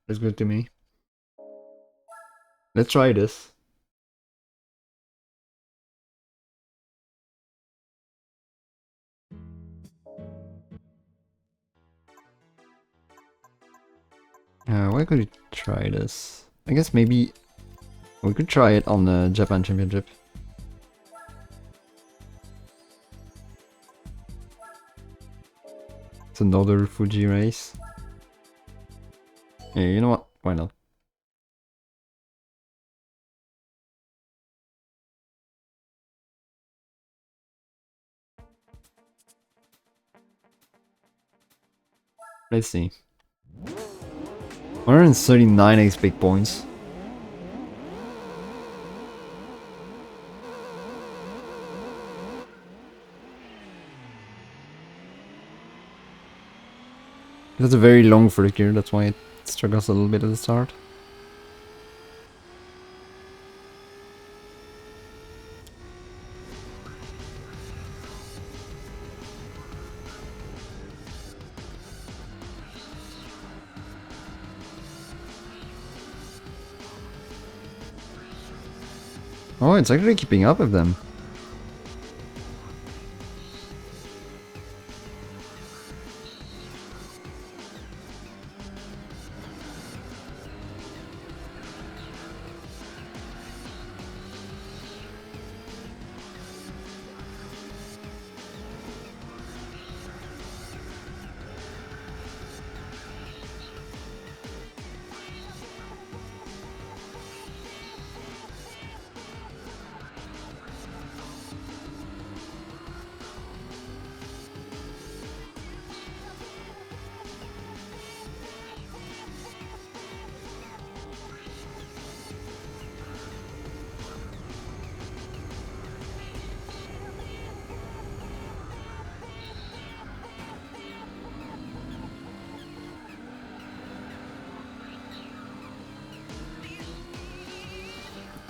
Looks good to me. Let's try this. Why could we try this? I guess maybe we could try it on the Japan Championship. It's another Fuji race. Yeah, you know what? Why not? Let's see. 139 X big points. That's a very long flicker, that's why it struggles a little bit at the start. Oh, it's actually keeping up with them.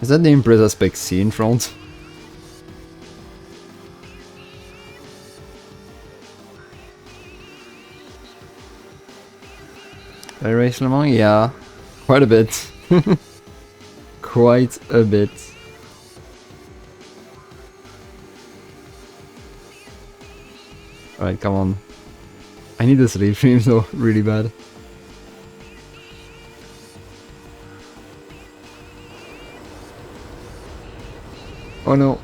Is that the Impreza Spec C in front? Did I race Le Mans? Yeah. Quite a bit. Quite a bit. Alright, come on. I need the sleep stream though, really bad. Oh no.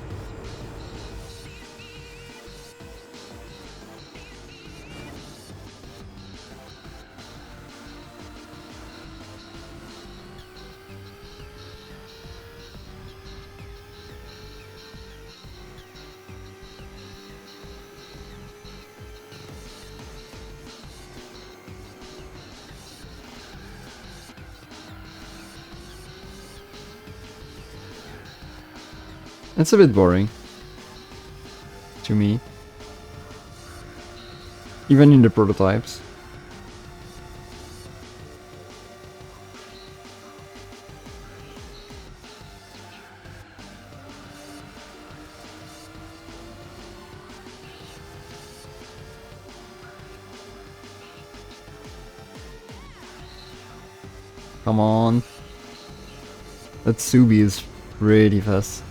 It's a bit boring. To me. Even in the prototypes. Come on. That Subi is pretty fast.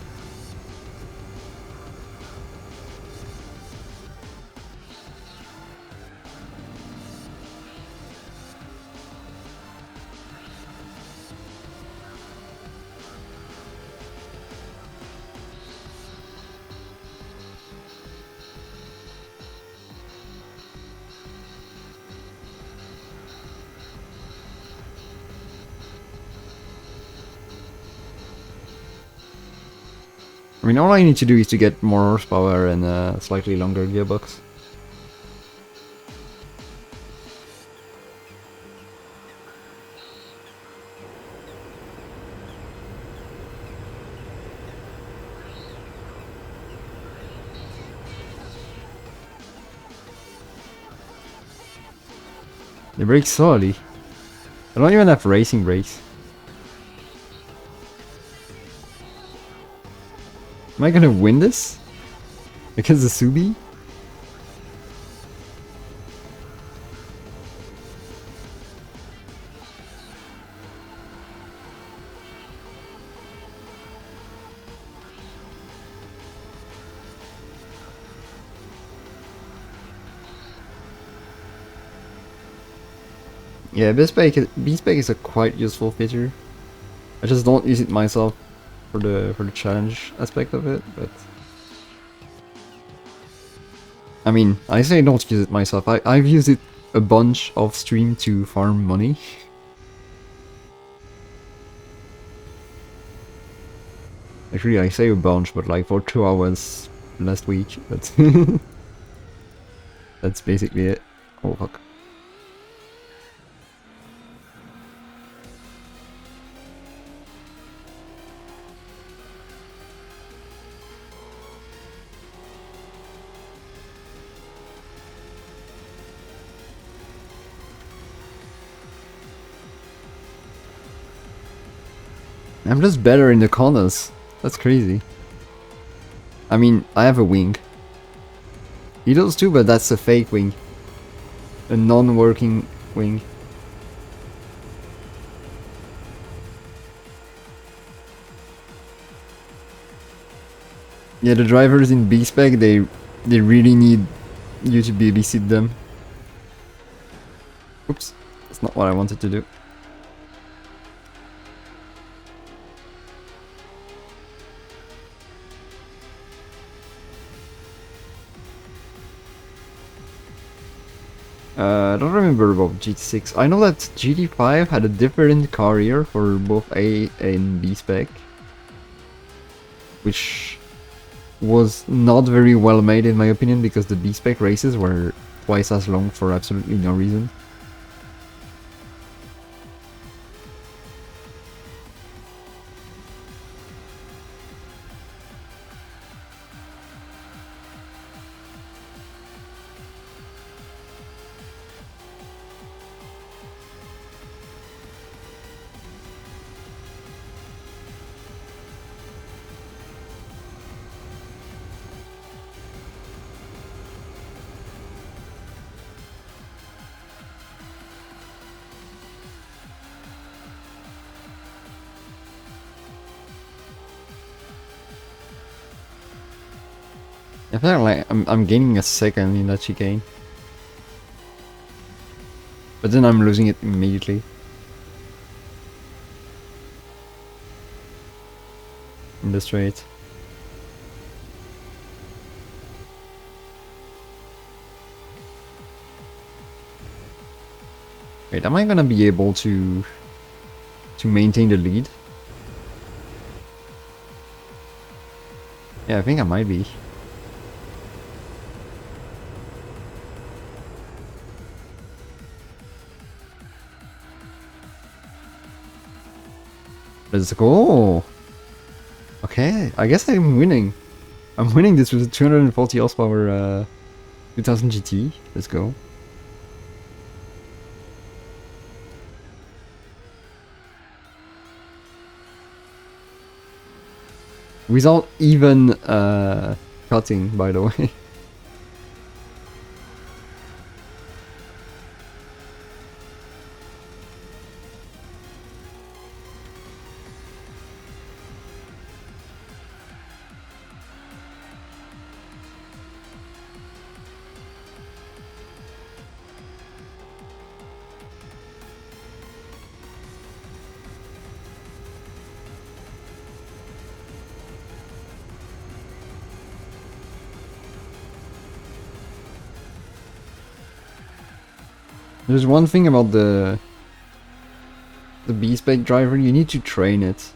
I mean, all I need to do is to get more horsepower and a slightly longer gearbox. They brake slowly. I don't even have racing brakes. Am I gonna win this? Because the Subi? Yeah, B-Spec is a quite useful feature. I just don't use it myself for the challenge aspect of it, but I mean, I say don't use it myself. I've used it a bunch off stream to farm money. Actually, I say a bunch, but like for 2 hours last week, but that's basically it. Oh fuck. I'm just better in the corners. That's crazy. I mean, I have a wing. He does too, but that's a fake wing. A non-working wing. Yeah, the drivers in B-Spec, they really need you to babysit them. Oops, that's not what I wanted to do. I don't remember about GT6. I know that GT5 had a different carrier for both A and B spec, which was not very well made in my opinion because the B spec races were twice as long for absolutely no reason. I feel like I'm gaining a second in that chicane. But then I'm losing it immediately. In the straight. Wait, am I gonna be able to maintain the lead? Yeah, I think I might be. Let's go. Okay, I guess I'm winning. I'm winning this with a 240 horsepower 2000 GT. Let's go. Without even cutting, by the way. There's one thing about the B-Spec driver, you need to train it.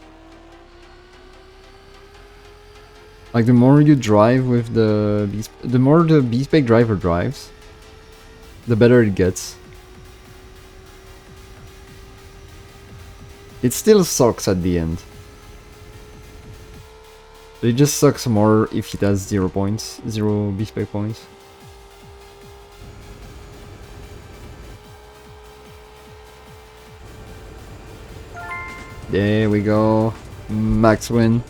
Like the more you drive with the more the B-Spec driver drives, the better it gets. It still sucks at the end. But it just sucks more if it has 0 points, 0 B-Spec points. There we go. Max win.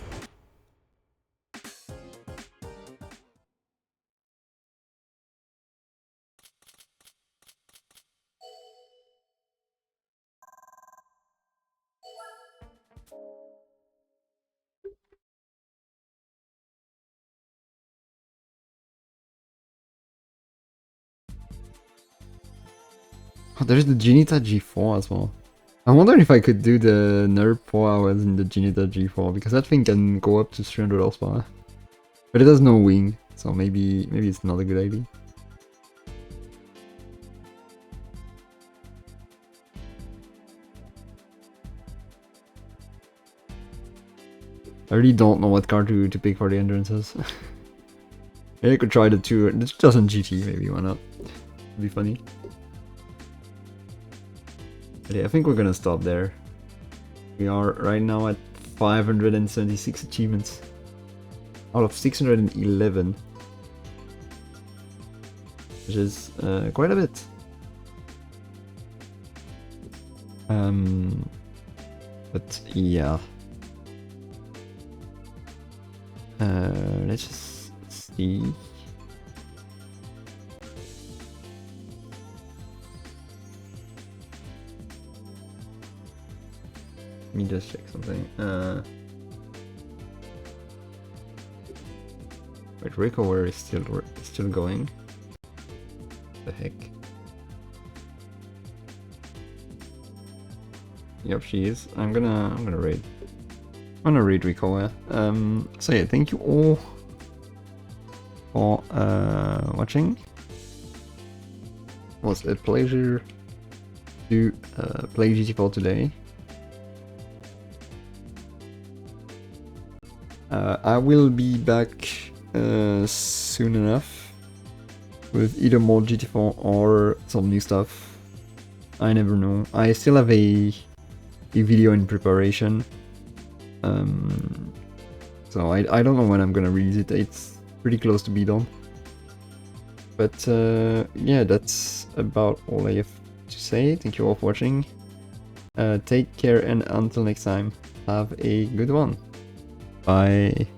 Oh, there's the Ginita G4 as well. I wonder if I could do the nerf 4 hours in the Ginita G4, because that thing can go up to 300 horsepower. But it has no wing, so maybe it's not a good idea. I really don't know what car to pick for the endurances. Maybe I could try the 2000 GT, maybe, why not? It'd be funny. But yeah, I think we're gonna stop there. We are right now at 576 achievements out of 611, which is quite a bit. But yeah, let's just see. Let me just check something. Wait, recover is still going. The heck? Yep, she is. I'm gonna raid. I'm gonna raid recover. So yeah, thank you all for watching. It was a pleasure to play GT4 today. I will be back soon enough with either more GT4 or some new stuff. I never know. I still have a video in preparation. So I don't know when I'm gonna release it. It's pretty close to be done. But yeah, that's about all I have to say. Thank you all for watching. Take care, and until next time, have a good one. Bye.